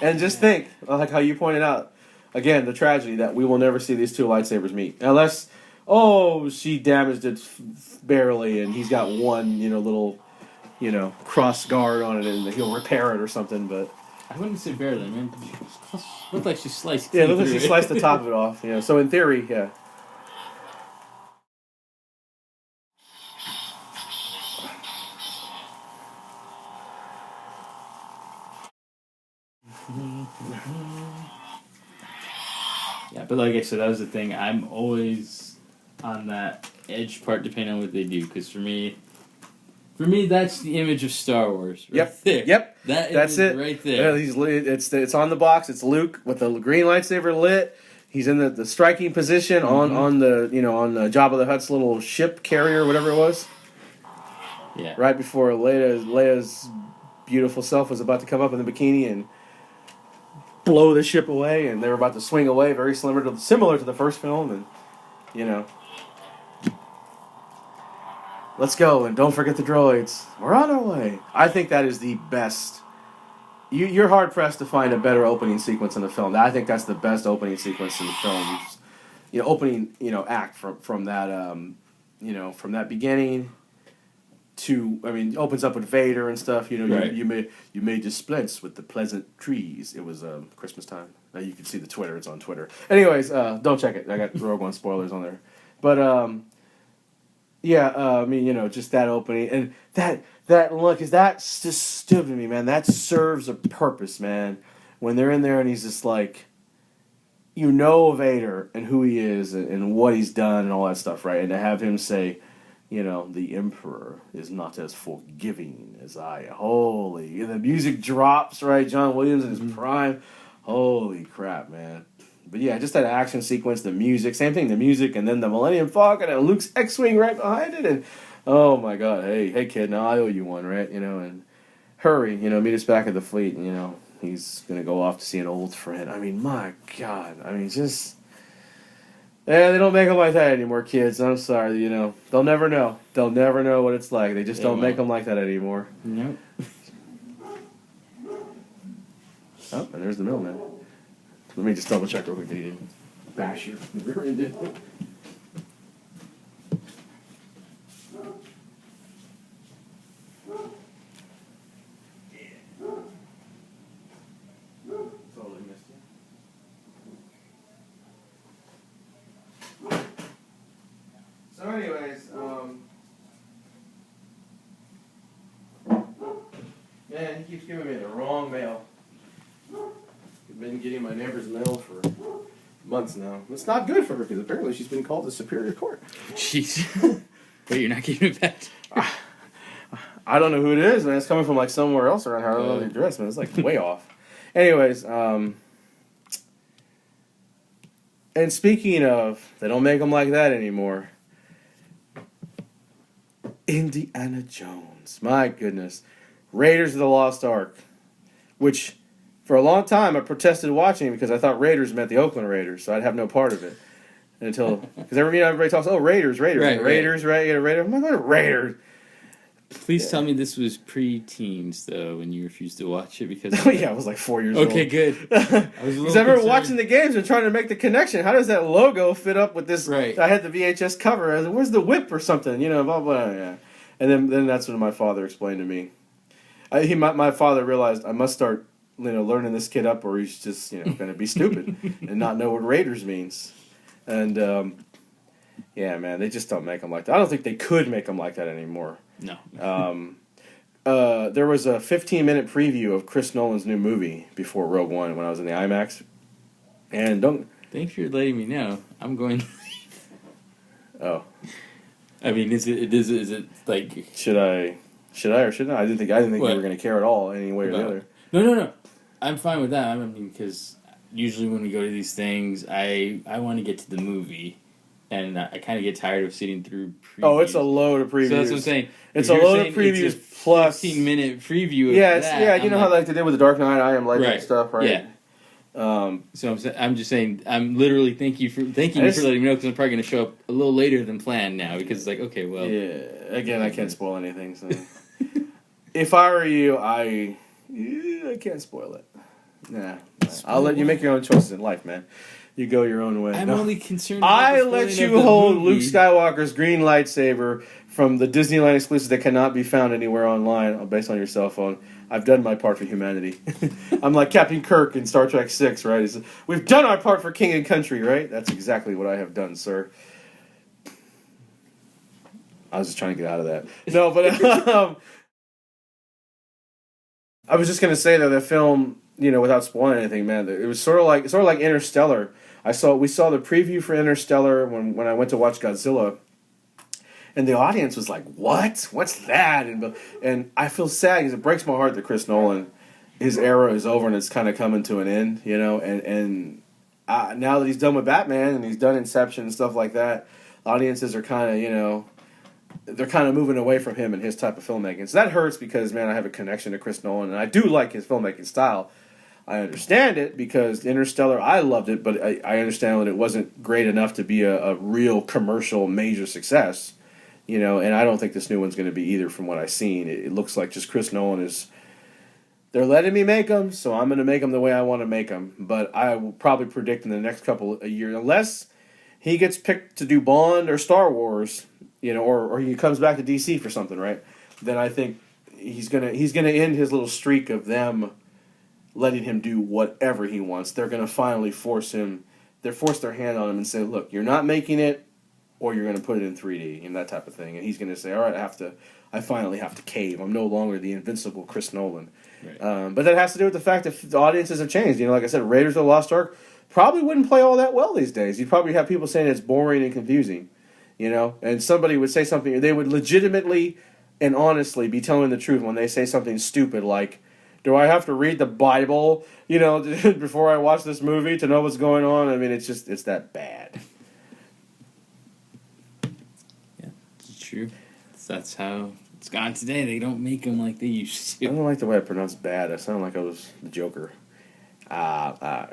And just think, like how you pointed out, again, the tragedy that we will never see these two lightsabers meet. Unless, she damaged it barely and he's got one, little, cross guard on it and he'll repair it or something, but... I wouldn't say barely, man. Looked like she sliced it looks like she sliced the top of it off, so in theory, yeah. Yeah, but like I said, that was the thing. I'm always on that edge part, depending on what they do. Because for me, that's the image of Star Wars. Right there. Yep. That's it. Right there. Yeah, it's on the box. It's Luke with the green lightsaber lit. He's in the striking position on the Jabba the Hutt's little ship carrier, whatever it was. Yeah. Right before Leia's beautiful self was about to come up in the bikini and blow the ship away, and they were about to swing away, very similar to the first film, and let's go, and don't forget the droids. We're on our way. I think that is the best. You're hard pressed to find a better opening sequence in the film. I think that's the best opening sequence in the film. Opening act from that from that beginning. Opens up with Vader and stuff. Right. You may dispense with the pleasant trees. It was Christmas time. Now you can see the Twitter. It's on Twitter. Anyways, don't check it. I got Rogue One spoilers on there. But just that opening and that look is that's just stupid to me, man. That serves a purpose, man. When they're in there and he's just like, Vader and who he is and what he's done and all that stuff, right? And to have him say, the Emperor is not as forgiving as I. Holy. And the music drops, right? John Williams in his prime. Holy crap, man. But yeah, just that action sequence, the music. Same thing, the music, and then the Millennium Falcon and Luke's X-Wing right behind it. And, oh my God, hey kid, now I owe you one, right? And hurry, meet us back at the fleet. And, he's going to go off to see an old friend. I mean, my God. just... Yeah, they don't make them like that anymore, kids. I'm sorry, They'll never know. They'll never know what it's like. They just don't make them like that anymore. Nope. Oh, and there's the middleman. Let me just double check real quick that he didn't bash your rear end in. Totally missed you. So anyways, man, he keeps giving me the wrong mail. I've been getting my neighbor's mail for months now. It's not good for her because apparently she's been called to Superior Court. Jeez. But you're not giving it back. I don't know who it is, man. It's coming from like somewhere else around here. I don't know the address, man. It's like way off. Anyways, and speaking of, they don't make them like that anymore. Indiana Jones. My goodness. Raiders of the Lost Ark. Which, for a long time, I protested watching because I thought Raiders meant the Oakland Raiders, so I'd have no part of it. Until, because everybody talks, Raiders. Right, Raiders, right? You know, Raiders. I'm like, Raiders. Please tell me this was pre-teens, though, when you refused to watch it because... Oh, yeah, I was like 4 years old. Okay, good. Because I remember watching the games and trying to make the connection. How does that logo fit up with this? Right. I had the VHS cover. I was like, where's the whip or something? Blah, blah, blah. Yeah. And then that's when my father explained to me. My father realized I must start learning this kid up or he's just going to be stupid and not know what Raiders means. And, yeah, man, they just don't make them like that. I don't think they could make them like that anymore. No. There was a 15-minute preview of Chris Nolan's new movie before Rogue One when I was in the IMAX. And don't... Thanks for letting me know. I'm going... Oh. I mean, is it like... Should I or shouldn't I? I didn't think you were going to care at all, any way or the other. No. I'm fine with that. I mean, because usually when we go to these things, I want to get to the movie, and I kind of get tired of sitting through previews. Oh, it's a load of previews. So that's what I'm saying. It's a load of previews plus 15-minute preview. Yeah, you know how like they did with the Dark Knight, I Am Legend stuff, right? Yeah. So I'm just saying. I'm literally thanking you for letting me know because I'm probably going to show up a little later than planned now because it's like okay, well, yeah. Again, I can't spoil anything. So if I were you, I can't spoil it. Nah, I'll let you make your own choices in life, man. You go your own way. I'm No. only concerned. About I the let spoiling you of the hold movie. Luke Skywalker's green lightsaber from the Disneyland exclusive that cannot be found anywhere online based on your cell phone. I've done my part for humanity. I'm like Captain Kirk in Star Trek 6, right? Says, we've done our part for king and country, right? That's exactly what I have done, sir. I was just trying to get out of that. No, but I was just gonna say that the film, without spoiling anything, man, it was sort of like Interstellar. We saw the preview for Interstellar when I went to watch Godzilla, and the audience was like, "What? What's that?" And I feel sad because it breaks my heart that Chris Nolan, his era is over and it's kind of coming to an end, And now that he's done with Batman and he's done Inception and stuff like that, audiences are kind of they're kind of moving away from him and his type of filmmaking. So that hurts because, man, I have a connection to Chris Nolan and I do like his filmmaking style. I understand it because Interstellar, I loved it, but I understand that it wasn't great enough to be a real commercial major success. And I don't think this new one's going to be either from what I've seen. It looks like just Chris Nolan they're letting me make them, so I'm going to make them the way I want to make them. But I will probably predict in the next couple of years, unless he gets picked to do Bond or Star Wars, or he comes back to DC for something, right? Then I think he's gonna end his little streak of them letting him do whatever he wants. They're gonna finally force their hand on him and say, look, you're not making it, or you're gonna put it in 3D and that type of thing. And he's gonna say, all right, I finally have to cave. I'm no longer the invincible Chris Nolan. Right. But that has to do with the fact that the audiences have changed. Like I said, Raiders of the Lost Ark probably wouldn't play all that well these days. You'd probably have people saying it's boring and confusing, and somebody would say something, they would legitimately and honestly be telling the truth when they say something stupid like, do I have to read the Bible, before I watch this movie to know what's going on? I mean, it's that bad. Yeah, it's true. That's how it's gone today. They don't make them like they used to. I don't like the way I pronounce bad. I sound like I was the Joker.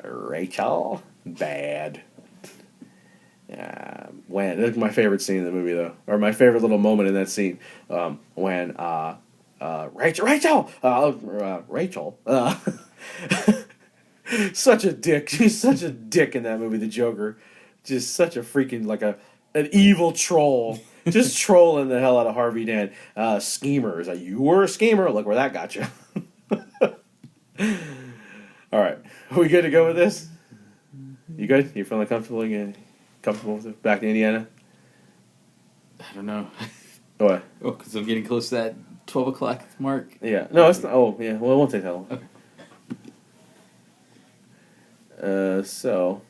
Rachel, bad. That's my favorite scene in the movie, though, or my favorite little moment in that scene, when Rachel, such a dick. She's such a dick in that movie, the Joker, just such a freaking an evil troll, just trolling the hell out of Harvey Dent. Schemer is like, you were a schemer. Look where that got you. All right, are we good to go with this? You good? You feeling comfortable again? Comfortable with it? Back to Indiana? I don't know. What? Oh, because I'm getting close to that 12 o'clock mark. Yeah. No, it's not. Oh, yeah. Well, it won't take that long. Okay. So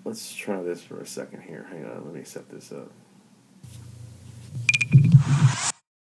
let's try this for a second here. Hang on, let me set this up.